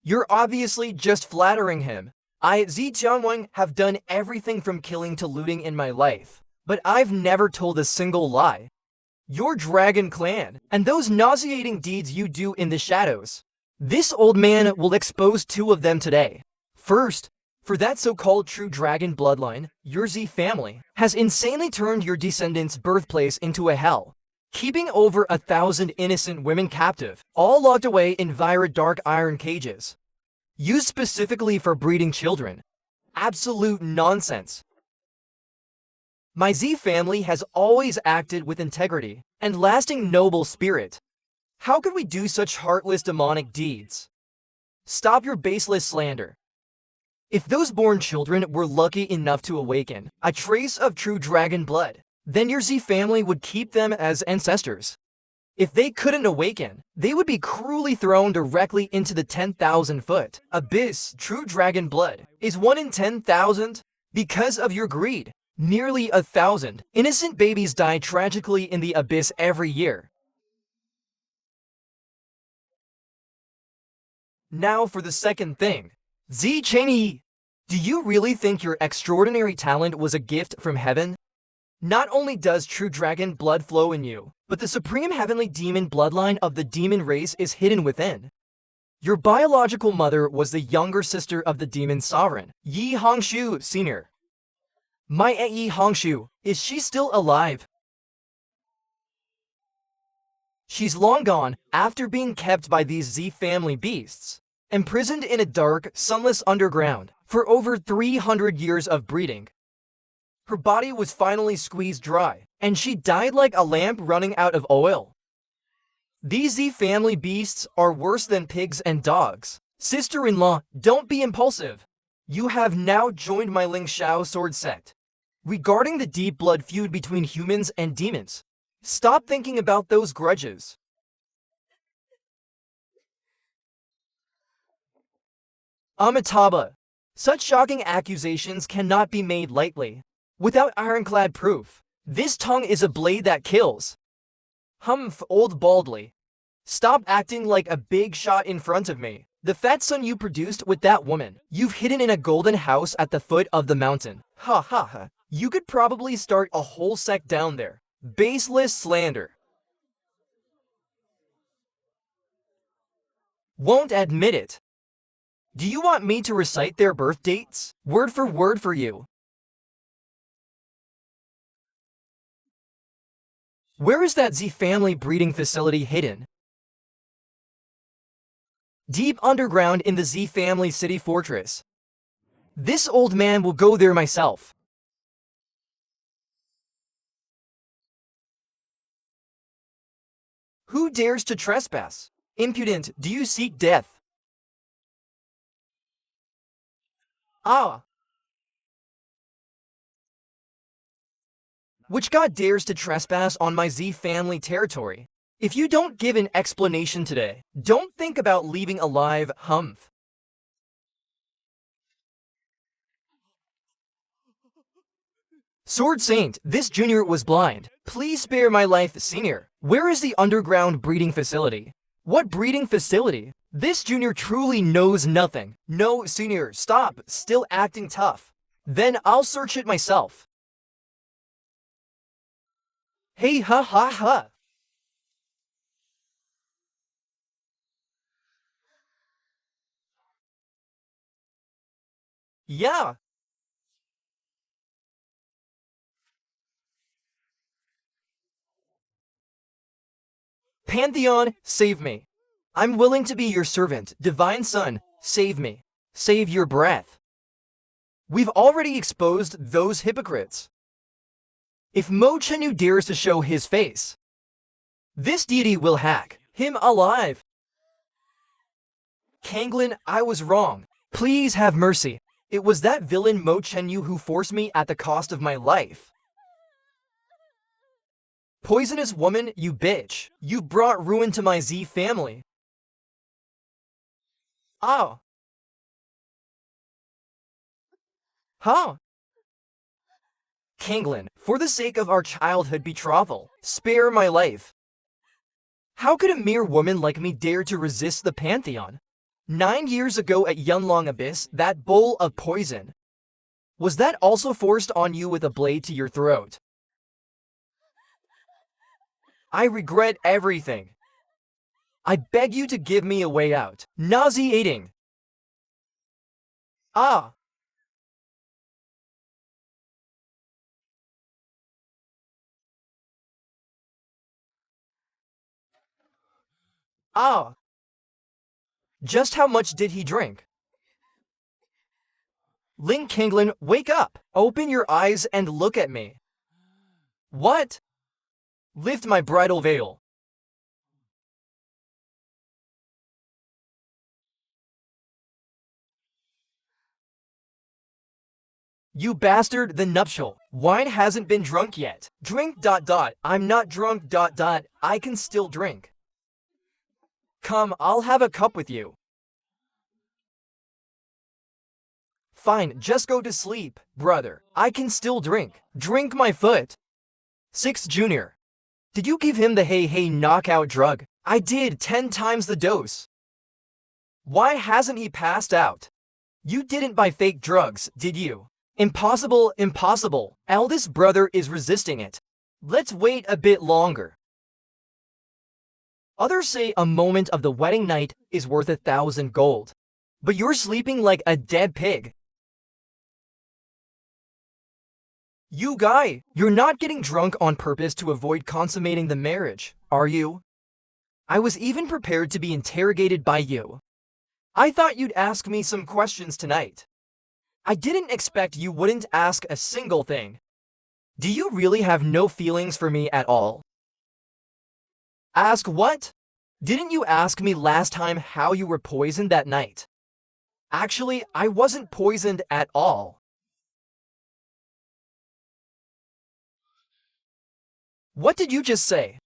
You're obviously just flattering him. I, Zi Tianwen, have done everything from killing to looting in my life, but I've never told a single lie. Your dragon clan, and those nauseating deeds you do in the shadows. This old man will expose 2 of them today. First, for that so-called true dragon bloodline, your Z family has insanely turned your descendants' birthplace into a hell, keeping over 1,000 innocent women captive, all locked away in dark iron cages, used specifically for breeding children. Absolute nonsense. My Z family has always acted with integrity and lasting noble spirit. How could we do such heartless demonic deeds? Stop your baseless slander. If those born children were lucky enough to awaken a trace of true dragon blood, then your Z family would keep them as ancestors. If they couldn't awaken, they would be cruelly thrown directly into the 10,000-foot abyss. True dragon blood is 1 in 10,000. Because of your greed, nearly 1,000 innocent babies die tragically in the abyss every year. Now for the second thing. Xianxia, do you really think your extraordinary talent was a gift from heaven? Not only does true dragon blood flow in you, but the supreme heavenly demon bloodline of the demon race is hidden within. Your biological mother was the younger sister of the demon sovereign, Yi Hongshu Sr. My Aunt Yi Hongshu, is she still alive? She's long gone after being kept by these Z family beasts, imprisoned in a dark, sunless underground for over 300 years of breeding. Her body was finally squeezed dry, and she died like a lamp running out of oil. These Z family beasts are worse than pigs and dogs. Sister-in-law, don't be impulsive. You have now joined my Ling Shao sword sect. Regarding the deep blood feud between humans and demons, stop thinking about those grudges. Amitabha, such shocking accusations cannot be made lightly. Without ironclad proof, this tongue is a blade that kills. Humph, old baldly. Stop acting like a big shot in front of me. The fat son you produced with that woman, you've hidden in a golden house at the foot of the mountain. Ha ha ha. You could probably start a whole sect down there. Baseless slander. Won't admit it. Do you want me to recite their birth dates, word for you? Where is that Z family breeding facility hidden? Deep underground in the Z family city fortress. This old man will go there myself. Who dares to trespass? Impudent, do you seek death? Ah! Which god dares to trespass on my Z family territory? If you don't give an explanation today, don't think about leaving alive, humph. Sword Saint, this junior was blind. Please spare my life, senior. Where is the underground breeding facility? What breeding facility? This junior truly knows nothing. No, senior, stop, still acting tough. Then I'll search it myself. Hey, ha ha ha. Yeah. Pantheon, save me. I'm willing to be your servant. Divine Son, save me. Save your breath. We've already exposed those hypocrites. If Mo Chenyu dares to show his face, this deity will hack him alive. Kanglin, I was wrong. Please have mercy. It was that villain Mo Chenyu who forced me at the cost of my life. Poisonous woman, you bitch. You brought ruin to my Z family. Oh. Huh? Kanglin, for the sake of our childhood betrothal, spare my life. How could a mere woman like me dare to resist the Pantheon? 9 years ago at Yunlong Abyss, that bowl of poison. Was that also forced on you with a blade to your throat? I regret everything. I beg you to give me a way out. Nauseating. Ah. Ah. Just how much did he drink? Ling Kanglin, wake up! Open your eyes and look at me. What? Lift my bridal veil. You bastard, the nuptial. Wine hasn't been drunk yet. Drink ... I'm not drunk ... I can still drink. Come, I'll have a cup with you. Fine, just go to sleep, brother. I can still drink. Drink my foot. 6 Junior. Did you give him the hey knockout drug? I did 10 times the dose. Why hasn't he passed out? You didn't buy fake drugs, did you? Impossible, impossible. Eldest brother is resisting it. Let's wait a bit longer. Others say a moment of the wedding night is worth 1,000 gold. But you're sleeping like a dead pig. You guy, you're not getting drunk on purpose to avoid consummating the marriage, are you? I was even prepared to be interrogated by you. I thought you'd ask me some questions tonight. I didn't expect you wouldn't ask a single thing. Do you really have no feelings for me at all? Ask what? Didn't you ask me last time how you were poisoned that night? Actually, I wasn't poisoned at all. What did you just say?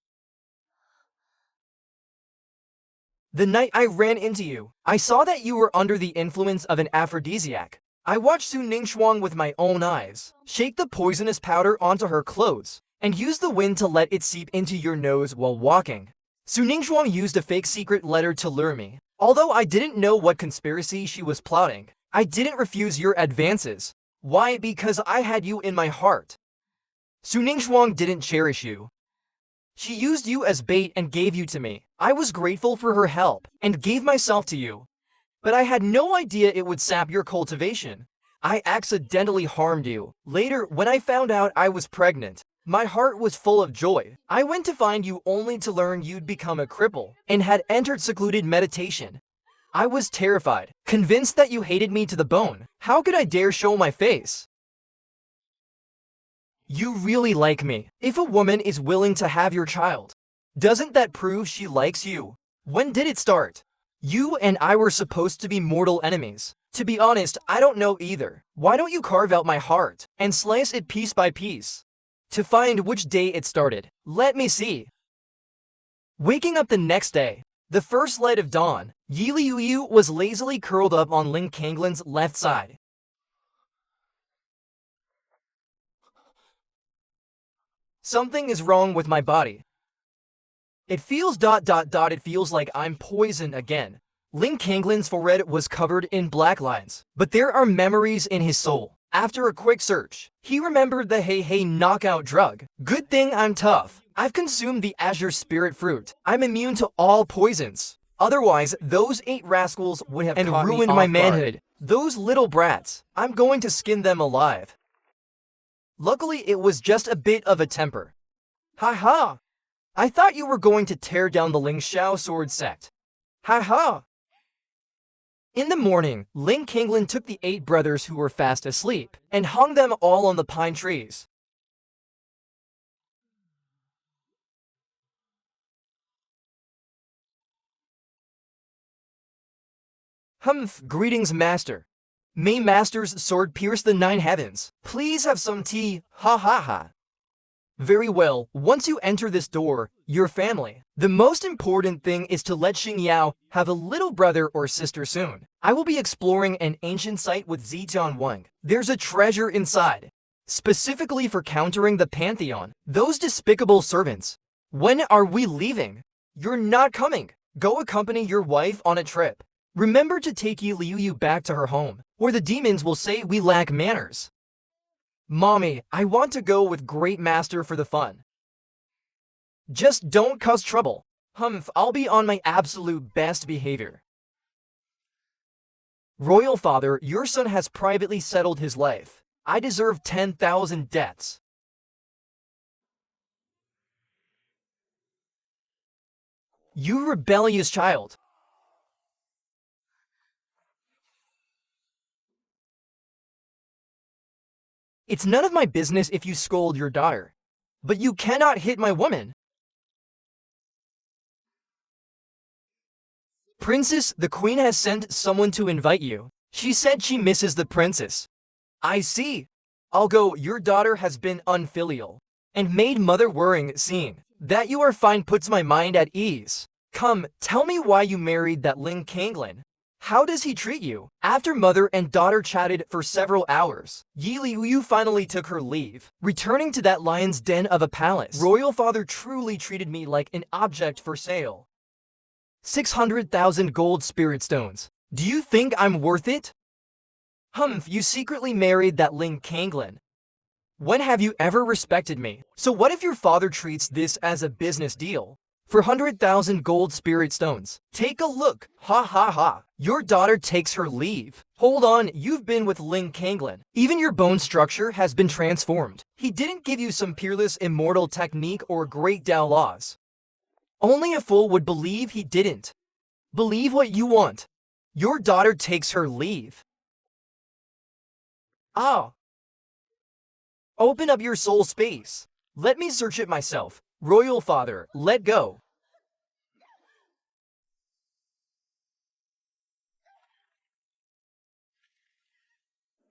The night I ran into you, I saw that you were under the influence of an aphrodisiac. I watched Su Ningxuang with my own eyes, shake the poisonous powder onto her clothes, and use the wind to let it seep into your nose while walking. Su Ningxuang used a fake secret letter to lure me. Although I didn't know what conspiracy she was plotting, I didn't refuse your advances. Why? Because I had you in my heart. Su Ningxuang didn't cherish you. She used you as bait and gave you to me. I was grateful for her help and gave myself to you. But I had no idea it would sap your cultivation. I accidentally harmed you. Later, when I found out I was pregnant, my heart was full of joy. I went to find you only to learn you'd become a cripple and had entered secluded meditation. I was terrified, convinced that you hated me to the bone. How could I dare show my face? You really like me. If a woman is willing to have your child, doesn't that prove she likes you? When did it start? You and I were supposed to be mortal enemies. To be honest, I don't know either. Why don't you carve out my heart and slice it piece by piece? To find which day it started. Let me see. Waking up the next day, the first light of dawn, Yi Liu was lazily curled up on Ling Kanglin's left side. Something is wrong with my body. It feels like I'm poisoned again. Ling Kanglin's forehead was covered in black lines, but there are memories in his soul. After a quick search, he remembered the Hey knockout drug. Good thing I'm tough. I've consumed the Azure Spirit Fruit. I'm immune to all poisons. Otherwise, those 8 rascals would have caught me ruined my manhood. Those little brats. I'm going to skin them alive. Luckily, it was just a bit of a temper. Ha ha! I thought you were going to tear down the Ling Xiao sword sect. Ha ha! In the morning, Ling Kanglin took the 8 brothers who were fast asleep and hung them all on the pine trees. Humph, greetings, master. May master's sword pierce the 9 heavens. Please have some tea, ha ha ha. Very well, once you enter this door, your family. The most important thing is to let Xianxia have a little brother or sister soon. I will be exploring an ancient site with Zijian Wang. There's a treasure inside, specifically for countering the Pantheon. Those despicable servants. When are we leaving? You're not coming. Go accompany your wife on a trip. Remember to take Yi Liu back to her home, or the demons will say we lack manners. Mommy, I want to go with Great Master for the fun. Just don't cause trouble. Humph, I'll be on my absolute best behavior. Royal Father, your son has privately settled his life. I deserve 10,000 deaths. You rebellious child. It's none of my business if you scold your daughter. But you cannot hit my woman. Princess, the queen has sent someone to invite you. She said she misses the princess. I see. I'll go. Your daughter has been unfilial and made mother worrying. Seeing that you are fine puts my mind at ease. Come, tell me why you married that Ling Kanglin. How does he treat you? After mother and daughter chatted for several hours, Yi Liu finally took her leave, returning to that lion's den of a palace. Royal Father truly treated me like an object for sale. 600,000 gold spirit stones. Do you think I'm worth it? Humph, you secretly married that Ling Kanglin. When have you ever respected me? So what if your father treats this as a business deal? For 100,000 gold spirit stones. Take a look. Ha ha ha. Your daughter takes her leave. Hold on, you've been with Ling Kanglin. Even your bone structure has been transformed. He didn't give you some peerless immortal technique or great Dao laws. Only a fool would believe he didn't. Believe what you want. Your daughter takes her leave. Ah. Open up your soul space. Let me search it myself. Royal Father, let go.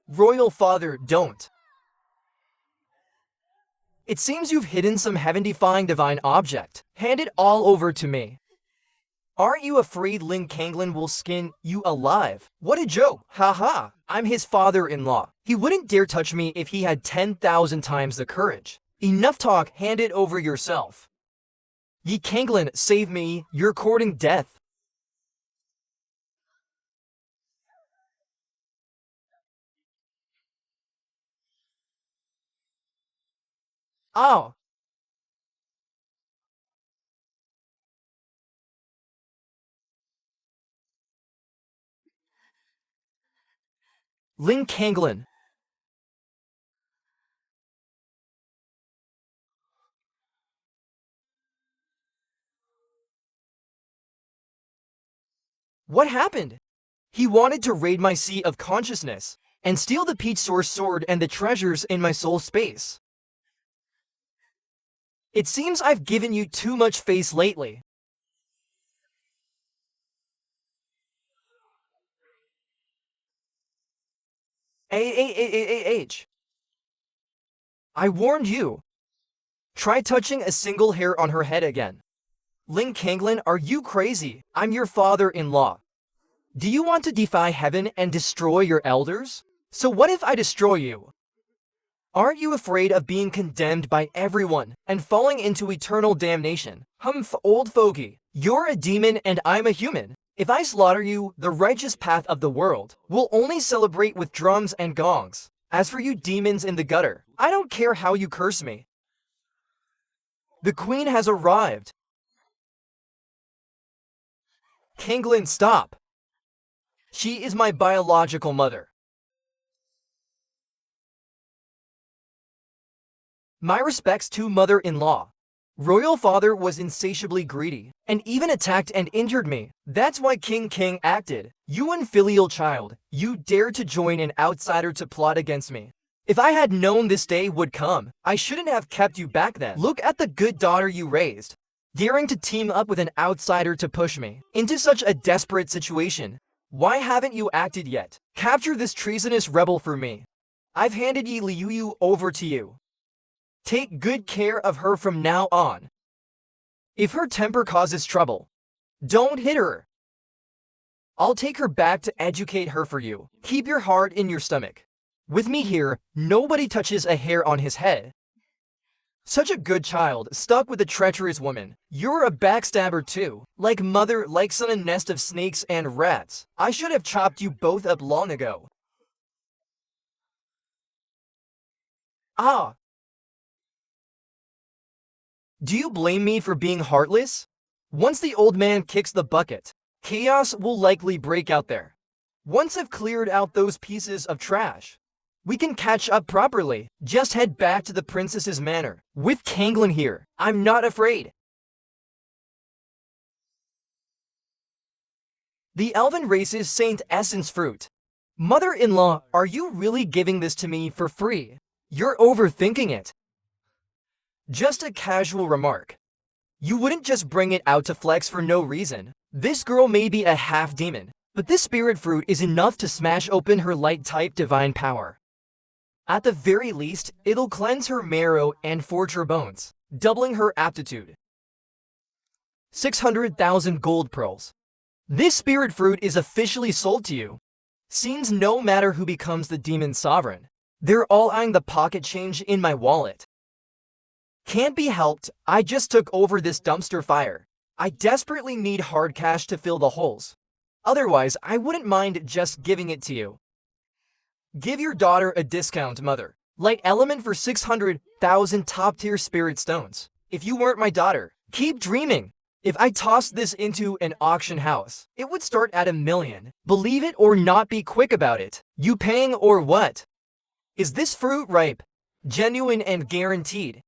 Royal Father, don't. It seems you've hidden some heaven-defying divine object. Hand it all over to me. Aren't you afraid Ling Kanglin will skin you alive? What a joke! Ha! I'm his father-in-law. He wouldn't dare touch me if he had 10,000 times the courage. Enough talk, hand it over yourself. Yi Kanglin, save me, you're courting death. Oh. Ling Kanglin. What happened? He wanted to raid my sea of consciousness and steal the peach source sword and the treasures in my soul space. It seems I've given you too much face lately. H. I warned you. Try touching a single hair on her head again. Ling Kanglin, are you crazy? I'm your father-in-law. Do you want to defy heaven and destroy your elders? So what if I destroy you? Aren't you afraid of being condemned by everyone and falling into eternal damnation? Humph, old fogey. You're a demon and I'm a human. If I slaughter you, the righteous path of the world will only celebrate with drums and gongs. As for you demons in the gutter, I don't care how you curse me. The queen has arrived. Kanglin, stop. She is my biological mother. My respects to mother-in-law. Royal father was insatiably greedy, and even attacked and injured me. That's why King acted. You unfilial child, you dare to join an outsider to plot against me. If I had known this day would come, I shouldn't have kept you back then. Look at the good daughter you raised, daring to team up with an outsider to push me into such a desperate situation. Why haven't you acted yet? Capture this treasonous rebel for me. I've handed Yi Liuyu over to you. Take good care of her from now on. If her temper causes trouble, don't hit her. I'll take her back to educate her for you. Keep your heart in your stomach. With me here, nobody touches a hair on his head. Such a good child, stuck with a treacherous woman. You're a backstabber too. Like mother, like son, a nest of snakes and rats. I should have chopped you both up long ago. Ah! Do you blame me for being heartless? Once the old man kicks the bucket, chaos will likely break out there. Once I've cleared out those pieces of trash, we can catch up properly. Just head back to the princess's manor. With Kanglin here, I'm not afraid. The elven race's Saint Essence fruit. Mother-in-law, are you really giving this to me for free? You're overthinking it. Just a casual remark. You wouldn't just bring it out to flex for no reason. This girl may be a half-demon, but this spirit fruit is enough to smash open her light-type divine power. At the very least, it'll cleanse her marrow and forge her bones, doubling her aptitude. 600,000 gold pearls. This spirit fruit is officially sold to you. Seems no matter who becomes the demon sovereign, they're all eyeing the pocket change in my wallet. Can't be helped, I just took over this dumpster fire. I desperately need hard cash to fill the holes. Otherwise, I wouldn't mind just giving it to you. Give your daughter a discount, mother. Light element for 600,000 top-tier spirit stones. If you weren't my daughter, keep dreaming. If I tossed this into an auction house, it would start at 1 million. Believe it or not, be quick about it. You paying or what? Is this fruit ripe? Genuine and guaranteed.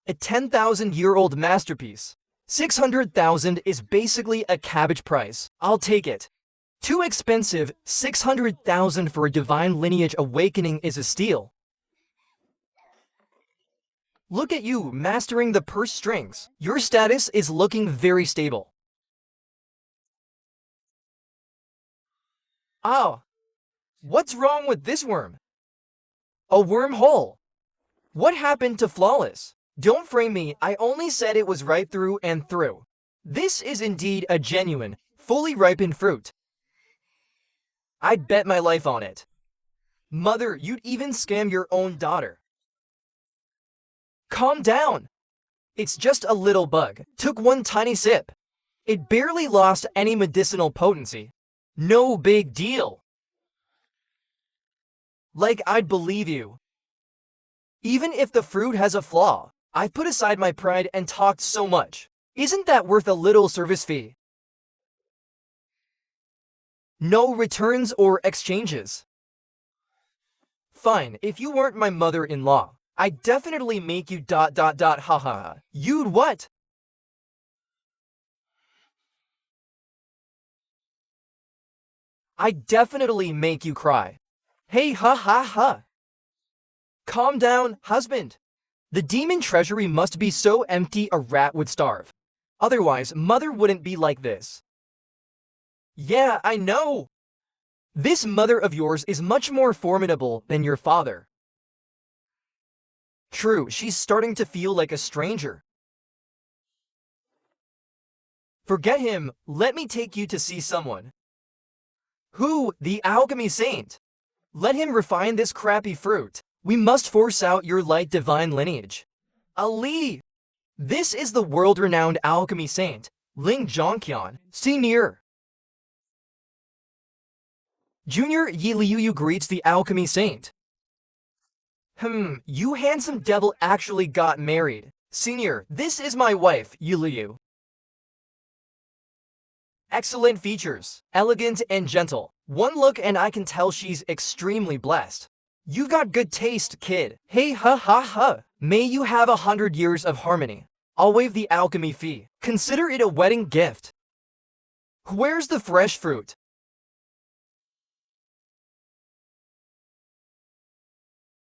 A 10,000-year-old masterpiece. 600,000 is basically a cabbage price. I'll take it. Too expensive. 600,000 for a divine lineage awakening is a steal. Look at you, mastering the purse strings. Your status is looking very stable. Oh, what's wrong with this worm? A wormhole. What happened to Flawless? Don't frame me, I only said it was right through and through. This is indeed a genuine, fully ripened fruit. I'd bet my life on it. Mother, you'd even scam your own daughter. Calm down. It's just a little bug. Took one tiny sip. It barely lost any medicinal potency. No big deal. Like I'd believe you. Even if the fruit has a flaw, I put aside my pride and talked so much. Isn't that worth a little service fee? No returns or exchanges. Fine, if you weren't my mother-in-law, I'd definitely make you ... haha. You'd what? I'd definitely make you cry. Hey, ha ha ha. Calm down, husband. The demon treasury must be so empty a rat would starve. Otherwise, mother wouldn't be like this. Yeah, I know. This mother of yours is much more formidable than your father. True, she's starting to feel like a stranger. Forget him, let me take you to see someone. Who? The alchemy saint. Let him refine this crappy fruit. We must force out your light divine lineage. Ali! This is the world-renowned alchemy saint, Ling Zhongqian, Senior. Junior Yi Liu greets the alchemy saint. You handsome devil actually got married. Senior, this is my wife, Yi Liu. Excellent features, elegant and gentle. One look and I can tell she's extremely blessed. You've got good taste, kid. Hey ha ha ha. May you have 100 years of harmony. I'll waive the alchemy fee. Consider it a wedding gift. Where's the fresh fruit?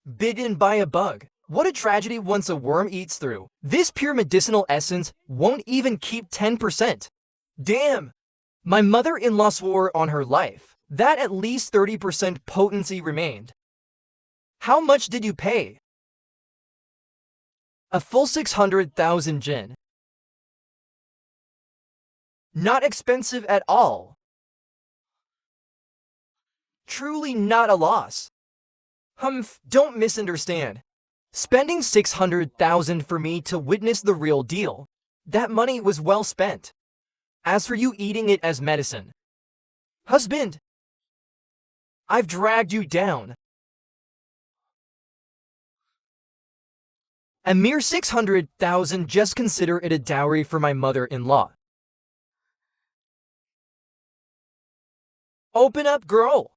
Bitten by a bug. What a tragedy once a worm eats through. This pure medicinal essence won't even keep 10%. Damn! My mother-in-law swore on her life that at least 30% potency remained. How much did you pay? A full 600,000 jin. Not expensive at all. Truly not a loss. Don't misunderstand. Spending 600,000 for me to witness the real deal. That money was well spent. As for you eating it as medicine. Husband! I've dragged you down. A mere 600,000, just consider it a dowry for my mother-in-law. Open up, girl!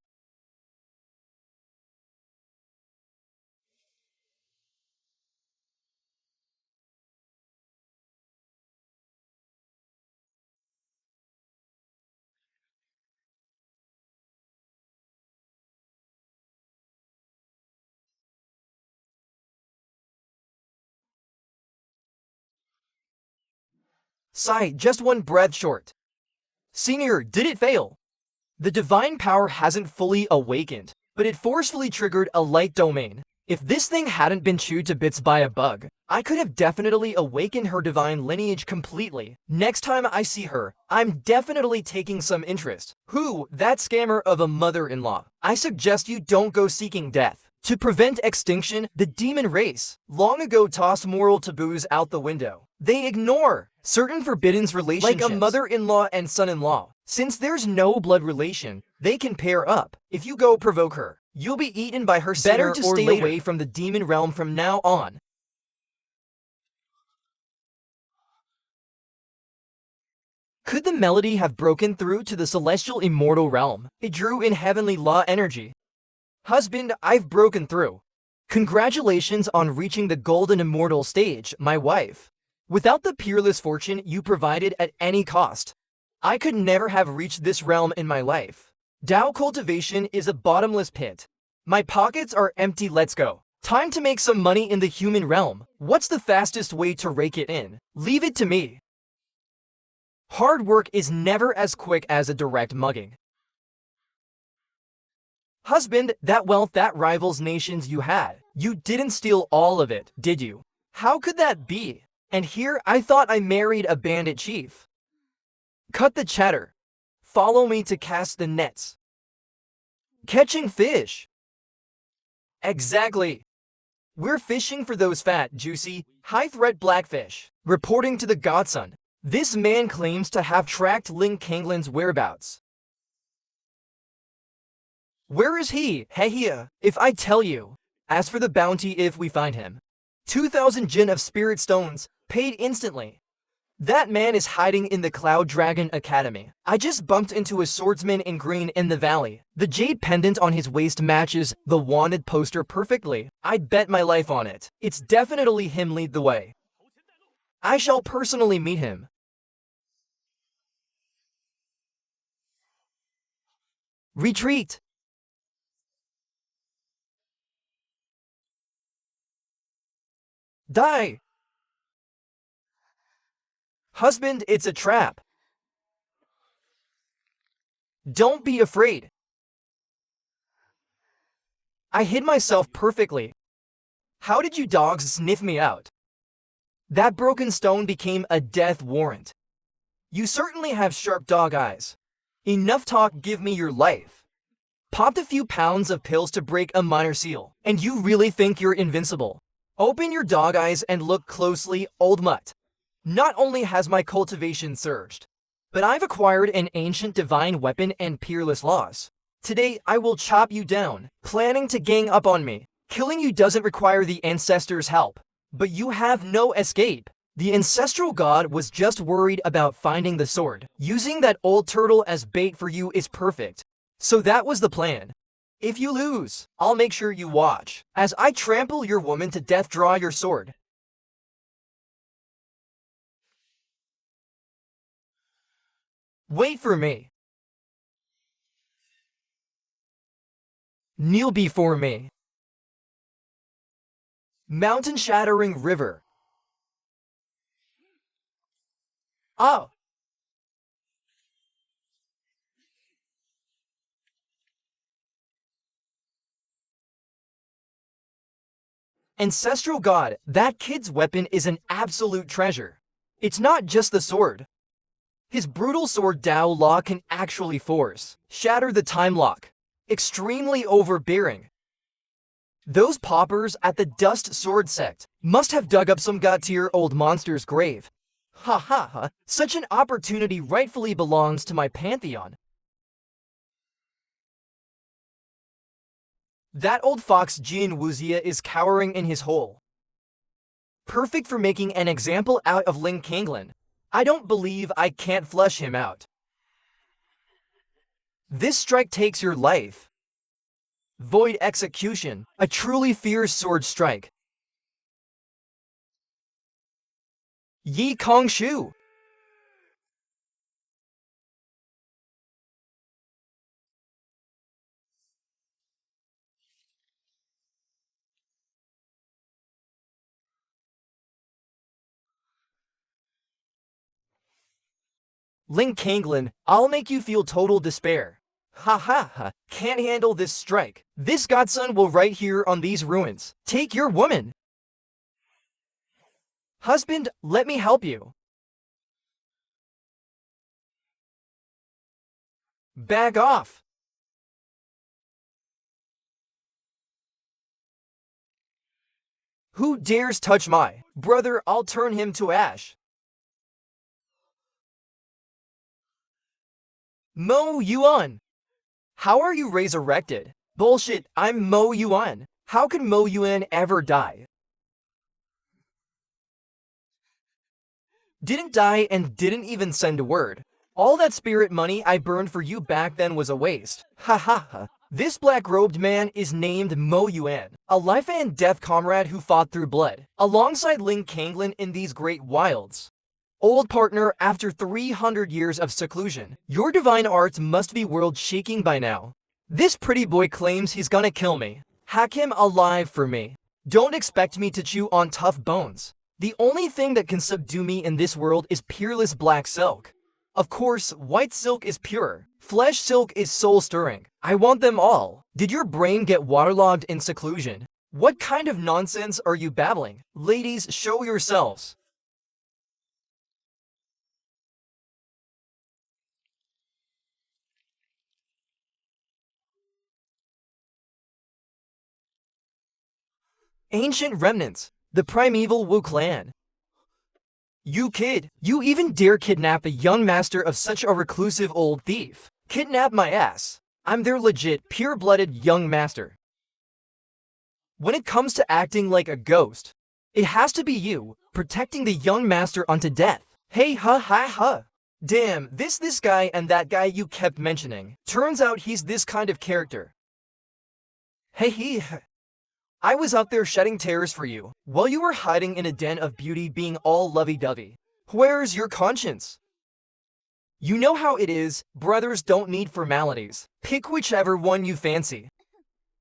Sigh, just one breath short. Senior, did it fail? The divine power hasn't fully awakened, but it forcefully triggered a light domain. If this thing hadn't been chewed to bits by a bug, I could have definitely awakened her divine lineage completely. Next time I see her, I'm definitely taking some interest. Who? That scammer of a mother-in-law. I suggest you don't go seeking death. To prevent extinction, the demon race long ago tossed moral taboos out the window. They ignore certain forbidden relationships, like a mother-in-law and son-in-law. Since there's no blood relation, they can pair up. If you go provoke her, you'll be eaten by her sooner or later. Better to stay away from the demon realm from now on. Could the melody have broken through to the celestial immortal realm? It drew in heavenly law energy. Husband, I've broken through. Congratulations on reaching the golden immortal stage, my wife. Without the peerless fortune you provided at any cost, I could never have reached this realm in my life. Dao cultivation is a bottomless pit. My pockets are empty, let's go. Time to make some money in the human realm. What's the fastest way to rake it in? Leave it to me. Hard work is never as quick as a direct mugging. Husband, that wealth that rivals nations you had, you didn't steal all of it, did you? How could that be? And here I thought I married a bandit chief. Cut the chatter. Follow me to cast the nets. Catching fish. Exactly. We're fishing for those fat, juicy, high-threat blackfish. Reporting to the godson, this man claims to have tracked Ling Kanglin's whereabouts. Where is he? Hehia, if I tell you. As for the bounty if we find him. 2,000 jin of spirit stones, paid instantly. That man is hiding in the Cloud Dragon Academy. I just bumped into a swordsman in green in the valley. The jade pendant on his waist matches the wanted poster perfectly. I'd bet my life on it. It's definitely him, lead the way. I shall personally meet him. Retreat. Die. Husband, it's a trap. Don't be afraid. I hid myself perfectly. How did you dogs sniff me out? That broken stone became a death warrant. You certainly have sharp dog eyes. Enough talk, give me your life. Popped a few pounds of pills to break a minor seal, and you really think you're invincible? Open your dog eyes and look closely, old mutt. Not only has my cultivation surged, but I've acquired an ancient divine weapon and peerless laws. Today I will chop you down, planning to gang up on me. Killing you doesn't require the ancestors' help, but you have no escape. The ancestral god was just worried about finding the sword. Using that old turtle as bait for you is perfect. So that was the plan. If you lose, I'll make sure you watch as I trample your woman to death. Draw your sword. Wait for me. Kneel before me. Mountain shattering river. Oh, ancestral god, that kid's weapon is an absolute treasure. It's not just the sword. His brutal sword Dao Law can actually force, shatter the time lock. Extremely overbearing. Those paupers at the Dust Sword Sect must have dug up some god-tier old monster's grave. Ha ha ha, such an opportunity rightfully belongs to my pantheon. That old fox Jin Wuzia is cowering in his hole. Perfect for making an example out of Ling Kanglin. I don't believe I can't flush him out. This strike takes your life. Void execution, a truly fierce sword strike. Yi Kong Shu. Ling Kanglin, I'll make you feel total despair. Ha ha ha, can't handle this strike. This godson will right here on these ruins. Take your woman. Husband, let me help you. Back off. Who dares touch my brother? I'll turn him to ash. Mo Yuan. How are you resurrected? Bullshit, I'm Mo Yuan. How could Mo Yuan ever die? Didn't die and didn't even send a word. All that spirit money I burned for you back then was a waste. Ha ha ha. This black-robed man is named Mo Yuan, a life and death comrade who fought through blood, alongside Ling Kanglin in these great wilds. Old partner, after 300 years of seclusion, your divine arts must be world-shaking by now. This pretty boy claims he's gonna kill me. Hack him alive for me. Don't expect me to chew on tough bones. The only thing that can subdue me in this world is peerless black silk. Of course, white silk is pure. Flesh silk is soul-stirring. I want them all. Did your brain get waterlogged in seclusion? What kind of nonsense are you babbling? Ladies, show yourselves. Ancient remnants, the primeval Wu clan. You kid, you even dare kidnap a young master of such a reclusive old thief. Kidnap my ass. I'm their legit, pure-blooded young master. When it comes to acting like a ghost, it has to be you, protecting the young master unto death. Hey ha ha ha. Damn, this guy and that guy you kept mentioning. Turns out he's this kind of character. Hey he. I was out there shedding tears for you, while you were hiding in a den of beauty being all lovey-dovey. Where's your conscience? You know how it is, brothers don't need formalities. Pick whichever one you fancy.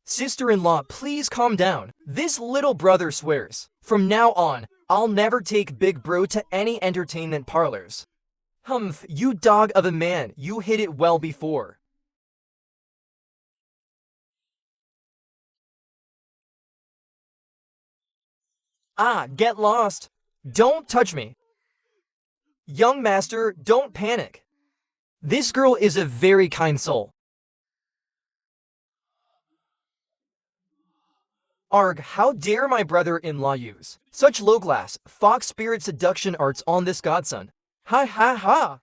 Sister-in-law, please calm down. This little brother swears. From now on, I'll never take Big Bro to any entertainment parlors. Humph, you dog of a man, you hit it well before. Ah, get lost. Don't touch me. Young master, don't panic. This girl is a very kind soul. Arg, how dare my brother-in-law use such low-class, fox spirit seduction arts on this godson? Ha ha ha!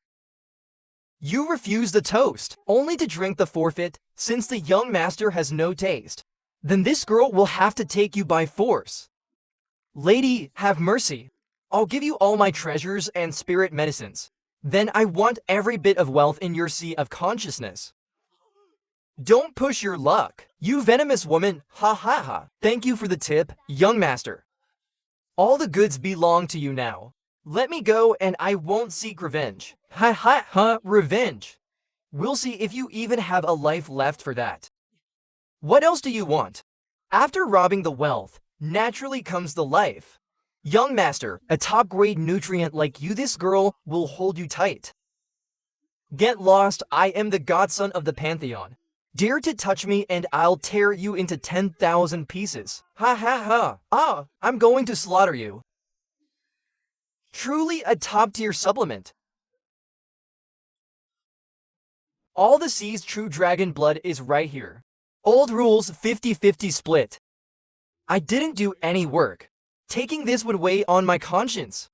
You refuse the toast, only to drink the forfeit, since the young master has no taste. Then this girl will have to take you by force. Lady, have mercy. I'll give you all my treasures and spirit medicines. Then I want every bit of wealth in your sea of consciousness. Don't push your luck, you venomous woman, ha ha ha. Thank you for the tip, young master. All the goods belong to you now. Let me go and I won't seek revenge. Ha ha ha, revenge. We'll see if you even have a life left for that. What else do you want? After robbing the wealth, naturally comes the life. Young master, a top-grade nutrient like you, this girl will hold you tight. Get lost, I am the godson of the Pantheon. Dare to touch me and I'll tear you into 10,000 pieces. Ha ha ha. Ah, I'm going to slaughter you. Truly a top-tier supplement. All the sea's true dragon blood is right here. Old rules 50-50 split. I didn't do any work. Taking this would weigh on my conscience.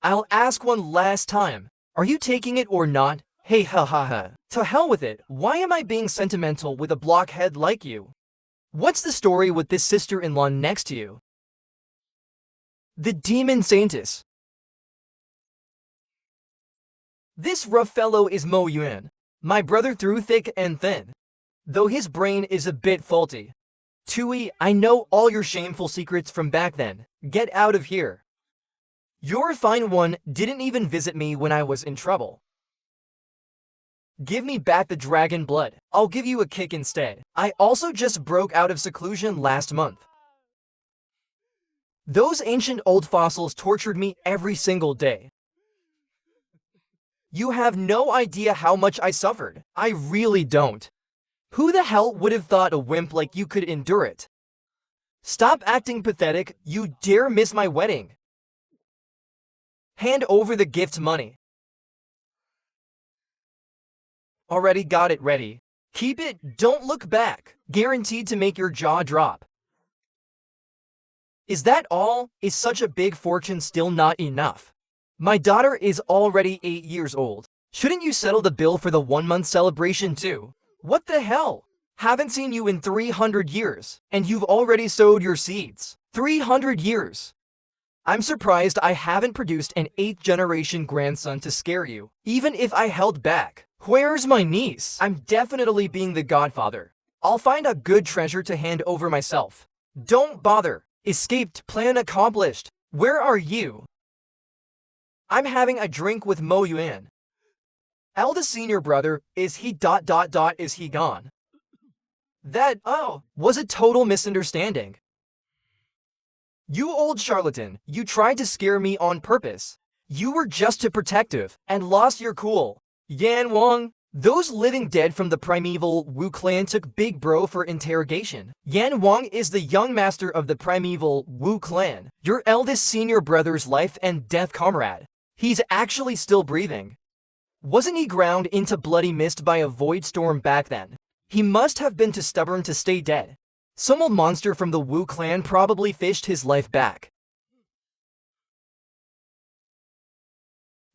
I'll ask one last time. Are you taking it or not? Hey ha ha ha. To hell with it. Why am I being sentimental with a blockhead like you? What's the story with this sister-in-law next to you? The demon saintess. This rough fellow is Mo Yuan, my brother through thick and thin. Though his brain is a bit faulty. Tui, I know all your shameful secrets from back then. Get out of here. Your fine one didn't even visit me when I was in trouble. Give me back the dragon blood. I'll give you a kick instead. I also just broke out of seclusion last month. Those ancient old fossils tortured me every single day. You have no idea how much I suffered. I really don't. Who the hell would have thought a wimp like you could endure it? Stop acting pathetic. You dare miss my wedding. Hand over the gift money. Already got it ready. Keep it, don't look back. Guaranteed to make your jaw drop. Is that all? Is such a big fortune still not enough? My daughter is already 8 years old. Shouldn't you settle the bill for the 1-month celebration too? What the hell? Haven't seen you in 300 years, and you've already sowed your seeds. 300 years. I'm surprised I haven't produced an 8th-generation grandson to scare you, even if I held back. Where's my niece? I'm definitely being the godfather. I'll find a good treasure to hand over myself. Don't bother. Escaped, plan accomplished. Where are you? I'm having a drink with Mo Yuan. Eldest senior brother, is he ... is he gone? That, was a total misunderstanding. You old charlatan, you tried to scare me on purpose. You were just too protective, and lost your cool. Yan Wang, those living dead from the primeval Wu clan took Big Bro for interrogation. Yan Wang is the young master of the primeval Wu clan, your eldest senior brother's life and death comrade. He's actually still breathing. Wasn't he ground into bloody mist by a void storm back then? He must have been too stubborn to stay dead. Some old monster from the Wu clan probably fished his life back.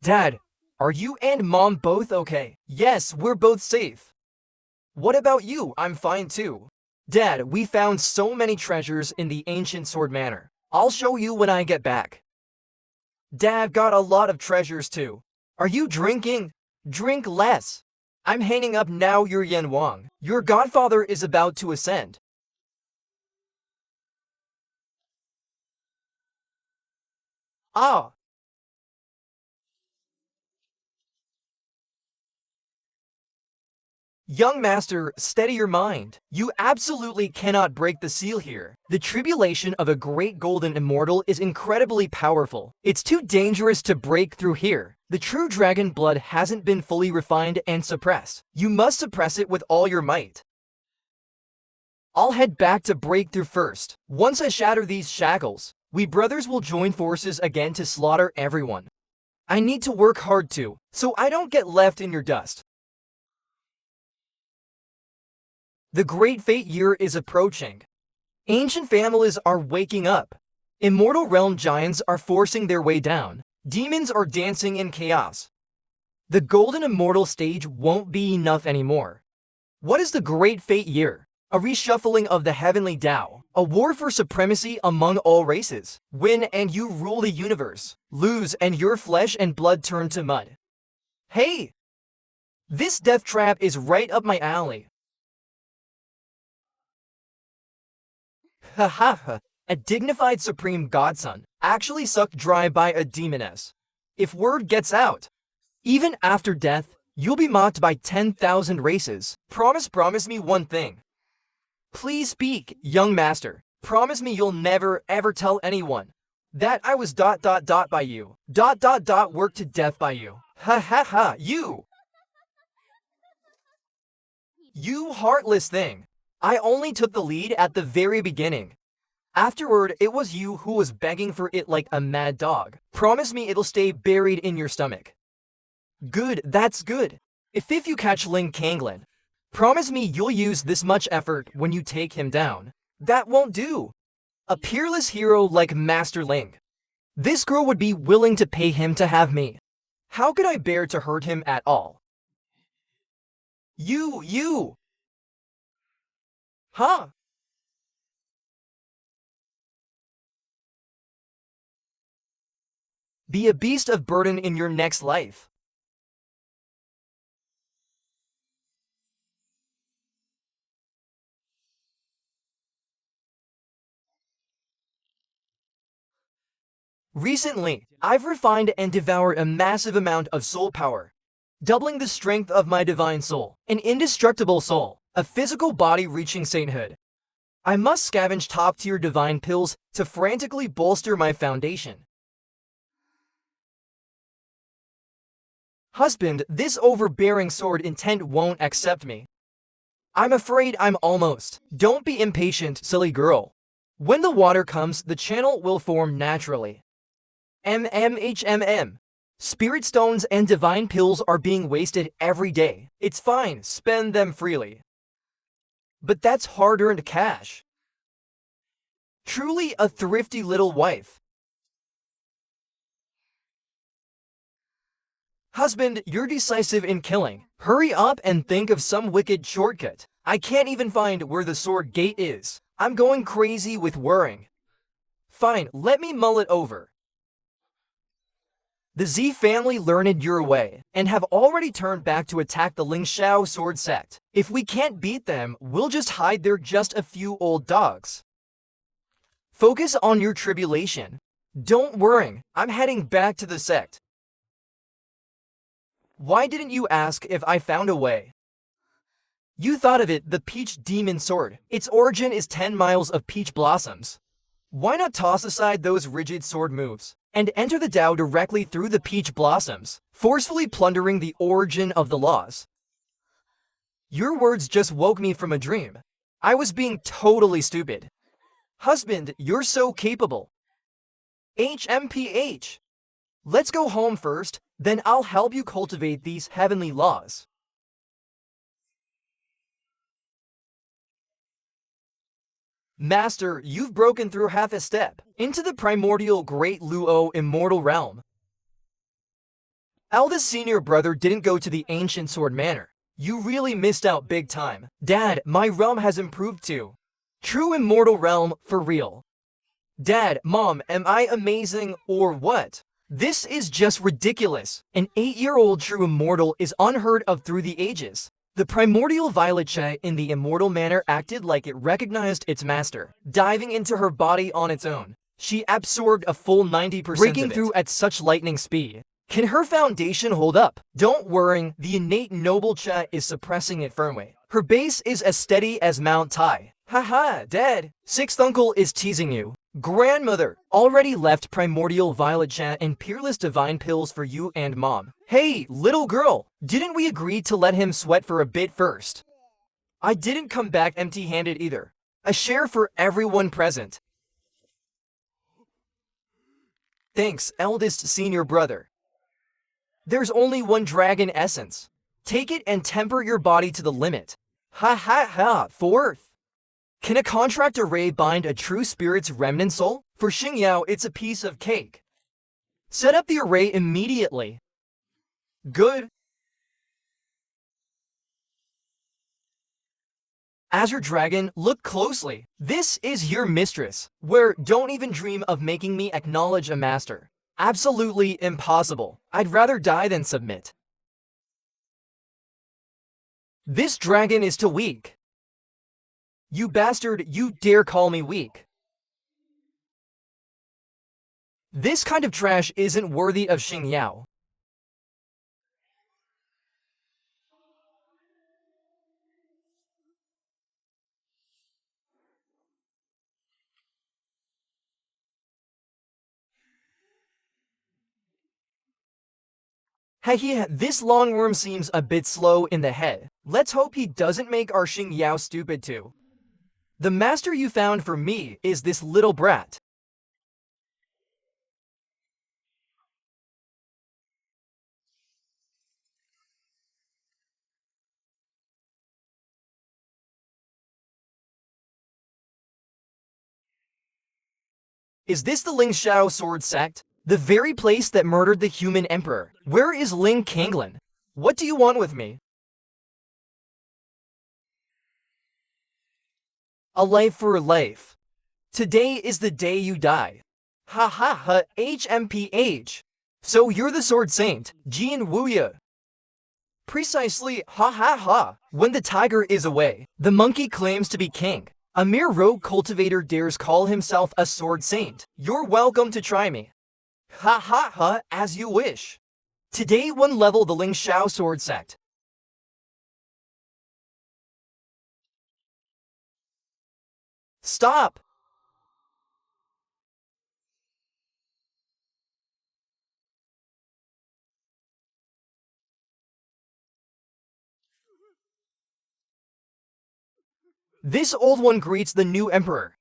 Dad, are you and Mom both okay? Yes, we're both safe. What about you? I'm fine too. Dad, we found so many treasures in the ancient sword manor. I'll show you when I get back. Dad got a lot of treasures too. Are you drinking? Drink less. I'm hanging up now, your Yan Wang. Your godfather is about to ascend. Ah. Young master, steady your mind. You absolutely cannot break the seal here. The tribulation of a great golden immortal is incredibly powerful. It's too dangerous to break through here. The true dragon blood hasn't been fully refined and suppressed. You must suppress it with all your might. I'll head back to Breakthrough first. Once I shatter these shackles, we brothers will join forces again to slaughter everyone. I need to work hard too, so I don't get left in your dust. The Great Fate year is approaching. Ancient families are waking up. Immortal realm giants are forcing their way down. Demons are dancing in chaos. The golden immortal stage won't be enough anymore. What is the Great Fate Year? A reshuffling of the heavenly Tao. A war for supremacy among all races. Win and you rule the universe. Lose and your flesh and blood turn to mud. Hey! This death trap is right up my alley. Ha ha ha. A dignified supreme godson, actually sucked dry by a demoness. If word gets out, even after death, you'll be mocked by 10,000 races. Promise me one thing. Please speak, young master. Promise me you'll never ever tell anyone that I was ... by you. ... worked to death by you. Ha ha ha, you! You heartless thing. I only took the lead at the very beginning. Afterward, it was you who was begging for it like a mad dog. Promise me it'll stay buried in your stomach. Good, that's good. If you catch Ling Kanglin, promise me you'll use this much effort when you take him down. That won't do. A peerless hero like Master Ling. This girl would be willing to pay him to have me. How could I bear to hurt him at all? You! Huh? Be a beast of burden in your next life. Recently, I've refined and devoured a massive amount of soul power, doubling the strength of my divine soul, an indestructible soul, a physical body reaching sainthood. I must scavenge top-tier divine pills to frantically bolster my foundation. Husband, this overbearing sword intent won't accept me. I'm afraid I'm almost. Don't be impatient, silly girl. When the water comes, the channel will form naturally. MMHMM. Spirit stones and divine pills are being wasted every day. It's fine, spend them freely. But that's hard-earned cash. Truly a thrifty little wife. Husband, you're decisive in killing. Hurry up and think of some wicked shortcut. I can't even find where the sword gate is. I'm going crazy with worrying. Fine, let me mull it over. The Z family learned your way, and have already turned back to attack the Ling Xiao sword sect. If we can't beat them, we'll just hide they're just a few old dogs. Focus on your tribulation. Don't worry, I'm heading back to the sect. Why didn't you ask if I found a way? You thought of it, the peach demon sword. Its origin is 10 miles of peach blossoms. Why not toss aside those rigid sword moves and enter the Tao directly through the peach blossoms, forcefully plundering the origin of the laws? Your words just woke me from a dream. I was being totally stupid. Husband, you're so capable. HMPH. Let's go home first, then I'll help you cultivate these heavenly laws. Master, you've broken through half a step into the primordial Great Luo immortal realm. Eldest senior brother didn't go to the ancient sword manor. You really missed out big time. Dad, my realm has improved too. True immortal realm, for real. Dad, Mom, am I amazing or what? This is just ridiculous. An 8-year-old true immortal is unheard of through the ages. The primordial violet Che in the immortal manner acted like it recognized its master, diving into her body on its own. She absorbed a full 90% breaking through at such lightning speed. Can her foundation hold up? Don't worry, the innate noble Che is suppressing it firmly. Her base is as steady as Mount Tai. Haha, Dad. Sixth uncle is teasing you. Grandmother already left primordial violet Che and peerless divine pills for you and Mom. Hey, little girl, didn't we agree to let him sweat for a bit first? I didn't come back empty-handed either. A share for everyone present. Thanks, eldest senior brother. There's only one dragon essence. Take it and temper your body to the limit. Ha ha ha, fourth. Can a contract array bind a true spirit's remnant soul? For Xianxia, it's a piece of cake. Set up the array immediately. Good. Azure Dragon, look closely. This is your mistress. Where don't even dream of making me acknowledge a master. Absolutely impossible. I'd rather die than submit. This dragon is too weak. You bastard, you dare call me weak. This kind of trash isn't worthy of Xianxia. Hey, this longworm seems a bit slow in the head. Let's hope he doesn't make our Xianxia stupid too. The master you found for me is this little brat. Is this the Ling Shao sword sect? The very place that murdered the human emperor. Where is Ling Kanglin? What do you want with me? A life for life. Today is the day you die. Ha ha ha, HMPH. So you're the sword saint, Jian Wuya. Precisely, ha ha ha. When the tiger is away, the monkey claims to be king. A mere rogue cultivator dares call himself a sword saint. You're welcome to try me. Ha ha ha, as you wish. Today one level the Ling Shao sword sect. Stop! This old one greets the new emperor.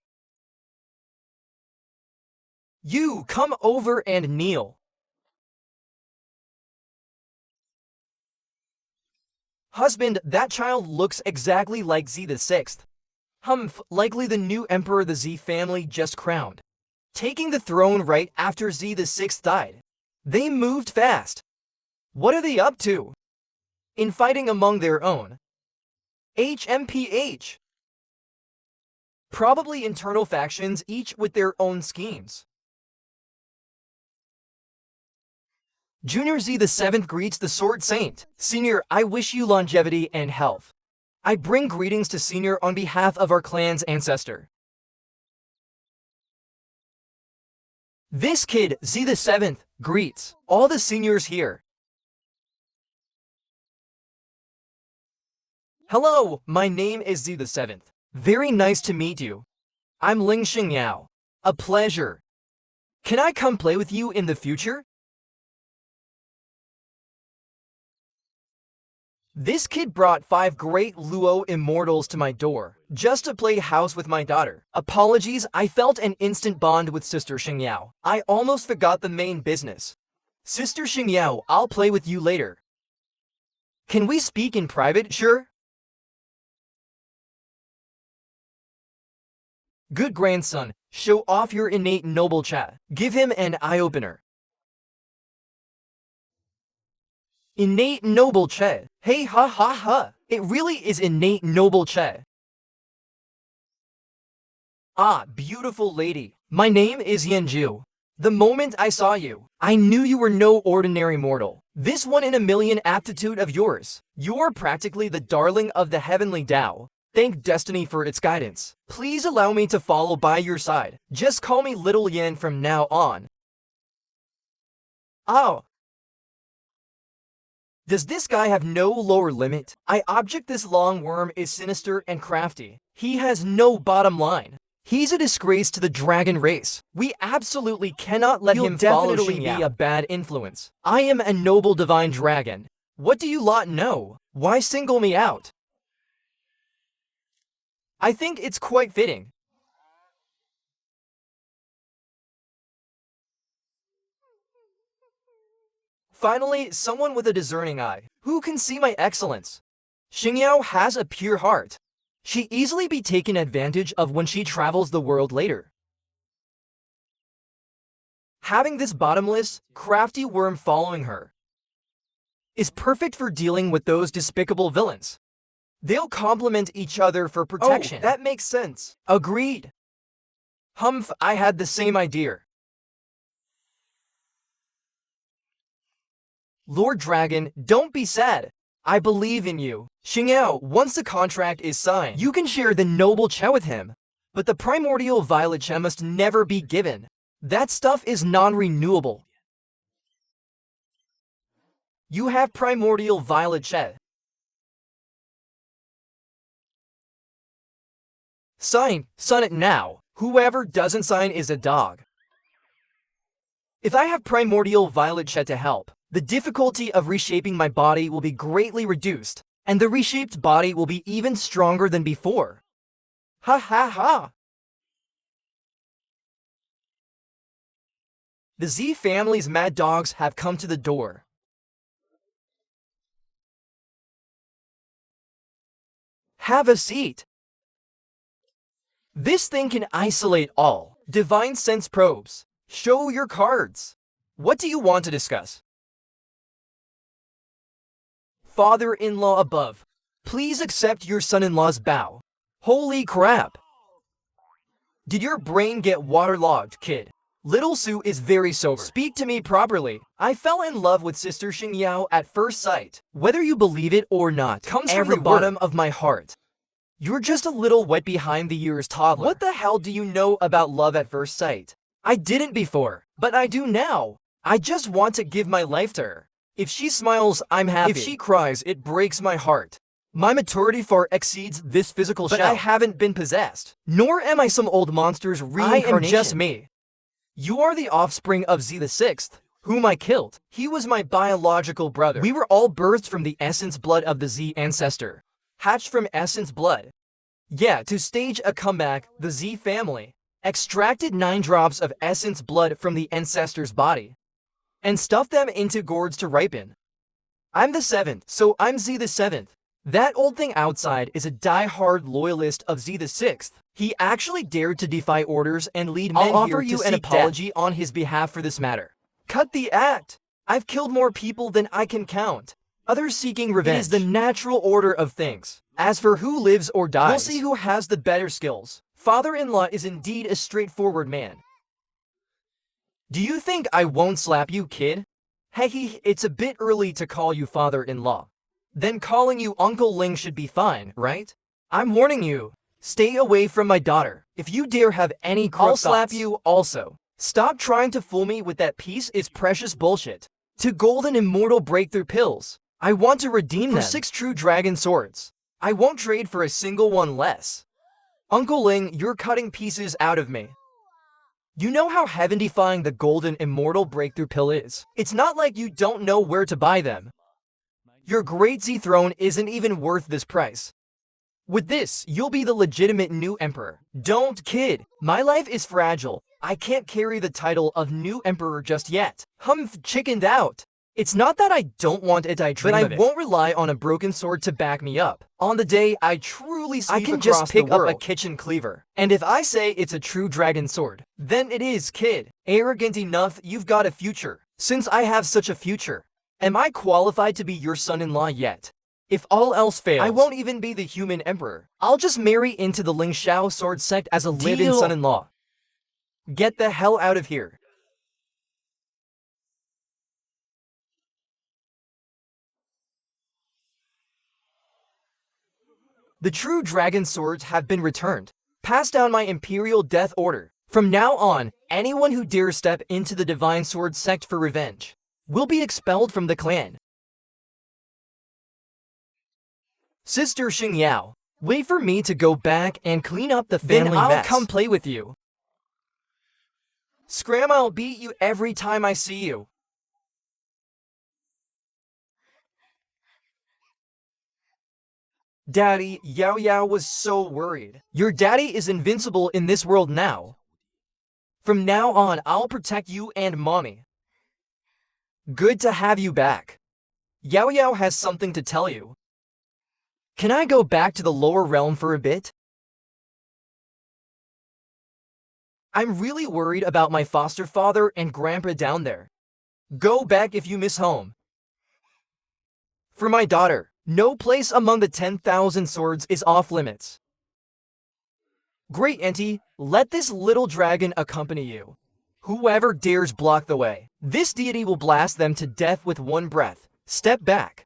You, come over and kneel. Husband, that child looks exactly like Z the Sixth. Humph, likely the new emperor the Z family just crowned. Taking the throne right after Z the Sixth died. They moved fast. What are they up to? Infighting among their own. HMPH. Probably internal factions, each with their own schemes. Junior Z the Seventh greets the Sword Saint. Senior, I wish you longevity and health. I bring greetings to Senior on behalf of our clan's ancestor. This kid, Z the Seventh, greets all the seniors here. Hello, my name is Z the Seventh. Very nice to meet you. I'm Ling Xiangyao. A pleasure. Can I come play with you in the future? This kid brought 5 great Luo immortals to my door, just to play house with my daughter. Apologies, I felt an instant bond with Sister Xiangyao. I almost forgot the main business. Sister Xiangyao, I'll play with you later. Can we speak in private, sure? Good grandson, show off your innate noble chat. Give him an eye-opener. Innate noble che. Hey ha ha ha. It really is innate noble che. Ah, beautiful lady. My name is Yanju. The moment I saw you, I knew you were no ordinary mortal. This 1 in a million aptitude of yours. You're practically the darling of the heavenly Tao. Thank destiny for its guidance. Please allow me to follow by your side. Just call me Little Yan from now on. Oh. Does this guy have no lower limit? I object this long worm is sinister and crafty. He has no bottom line. He's a disgrace to the dragon race. We absolutely cannot let him definitely be a bad influence. I am a noble divine dragon. What do you lot know? Why single me out? I think it's quite fitting. Finally, someone with a discerning eye. Who can see my excellence? Xiangyao has a pure heart. She easily be taken advantage of when she travels the world later. Having this bottomless, crafty worm following her is perfect for dealing with those despicable villains. They'll complement each other for protection. Oh, that makes sense. Agreed. Humph, I had the same idea. Lord Dragon, don't be sad. I believe in you. Xianxia, once the contract is signed, you can share the noble Che with him. But the primordial violet Che must never be given. That stuff is non-renewable. You have primordial violet Che. Sign it now. Whoever doesn't sign is a dog. If I have primordial violet Che to help, the difficulty of reshaping my body will be greatly reduced, and the reshaped body will be even stronger than before. Ha ha ha! The Z family's mad dogs have come to the door. Have a seat. This thing can isolate all divine sense probes. Show your cards. What do you want to discuss? Father-in-law above, please accept your son-in-law's bow. Holy crap! Did your brain get waterlogged, kid? Little Sue is very sober. Speak to me properly. I fell in love with Sister Xianxia at first sight. Whether you believe it or not, comes from the bottom of my heart. You're just a little wet behind the ears toddler. What the hell do you know about love at first sight? I didn't before, but I do now. I just want to give my life to her. If she smiles, I'm happy. If she cries, it breaks my heart. My maturity far exceeds this physical shell. But I haven't been possessed. Nor am I some old monster's reincarnation. I am just me. You are the offspring of Z the Sixth, whom I killed. He was my biological brother. We were all birthed from the essence blood of the Z ancestor. Hatched from essence blood. Yeah, to stage a comeback, the Z family extracted 9 drops of essence blood from the ancestor's body and stuffed them into gourds to ripen. I'm the 7th, so I'm Z the 7th. That old thing outside is a die-hard loyalist of Z the 6th. He actually dared to defy orders and lead men here to seek death. I'll offer you an apology on his behalf for this matter. Cut the act! I've killed more people than I can count. Others seeking revenge. It is the natural order of things. As for who lives or dies, we'll see who has the better skills. Father-in-law is indeed a straightforward man. Do you think I won't slap you, kid? Hey, it's a bit early to call you father-in-law. Then calling you Uncle Ling should be fine, right? I'm warning you. Stay away from my daughter. If you dare have any crook thoughts, I'll slap you also. Stop trying to fool me with that piece is precious bullshit. To golden immortal breakthrough pills. I want to redeem them for 6 true dragon swords. I won't trade for a single one less. Uncle Ling, you're cutting pieces out of me. You know how heaven-defying the golden immortal breakthrough pill is. It's not like you don't know where to buy them. Your great Z throne isn't even worth this price. With this, you'll be the legitimate new emperor. Don't kid. My life is fragile. I can't carry the title of new emperor just yet. Humph, chickened out. It's not that I don't want it, but I won't rely on a broken sword to back me up. On the day I truly sweep I can just pick up a kitchen cleaver. And if I say it's a true dragon sword, then it is, kid. Arrogant enough, you've got a future. Since I have such a future, am I qualified to be your son-in-law yet? If all else fails, I won't even be the human emperor. I'll just marry into the Ling Shao sword sect as a live-in son-in-law. Get the hell out of here. The true dragon swords have been returned. Pass down my imperial death order. From now on, anyone who dares step into the divine sword sect for revenge will be expelled from the clan. Sister Xianxia, wait for me to go back and clean up the family mess. Then I'll come play with you. Scram, I'll beat you every time I see you. Daddy, Yao Yao was so worried. Your daddy is invincible in this world now. From now on, I'll protect you and mommy. Good to have you back. Yao Yao has something to tell you. Can I go back to the lower realm for a bit? I'm really worried about my foster father and grandpa down there. Go back if you miss home. For my daughter, no place among the 10,000 swords is off limits. Great Auntie, let this little dragon accompany you. Whoever dares block the way, this deity will blast them to death with one breath. Step back.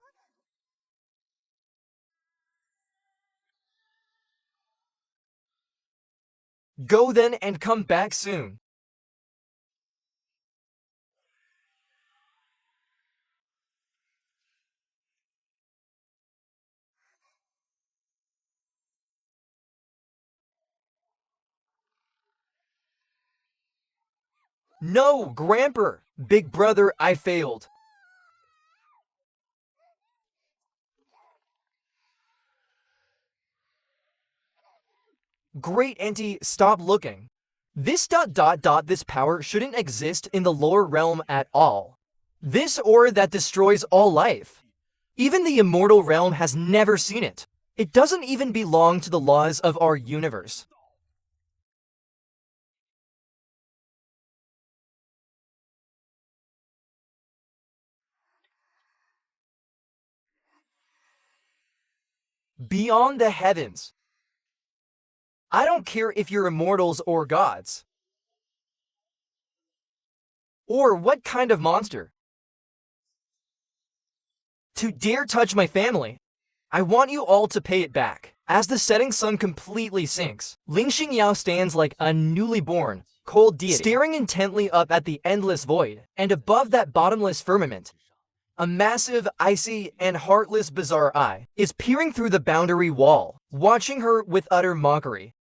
Go then and come back soon. No, Grandpa! Big brother, I failed. Great Auntie, stop looking. This power shouldn't exist in the lower realm at all. This aura that destroys all life. Even the immortal realm has never seen it. It doesn't even belong to the laws of our universe. Beyond the heavens. I don't care if you're immortals or gods. Or what kind of monster. To dare touch my family. I want you all to pay it back. As the setting sun completely sinks, Ling Xingyao stands like a newly born, cold deity, staring intently up at the endless void, and above that bottomless firmament, a massive, icy, and heartless bizarre eye is peering through the boundary wall, watching her with utter mockery.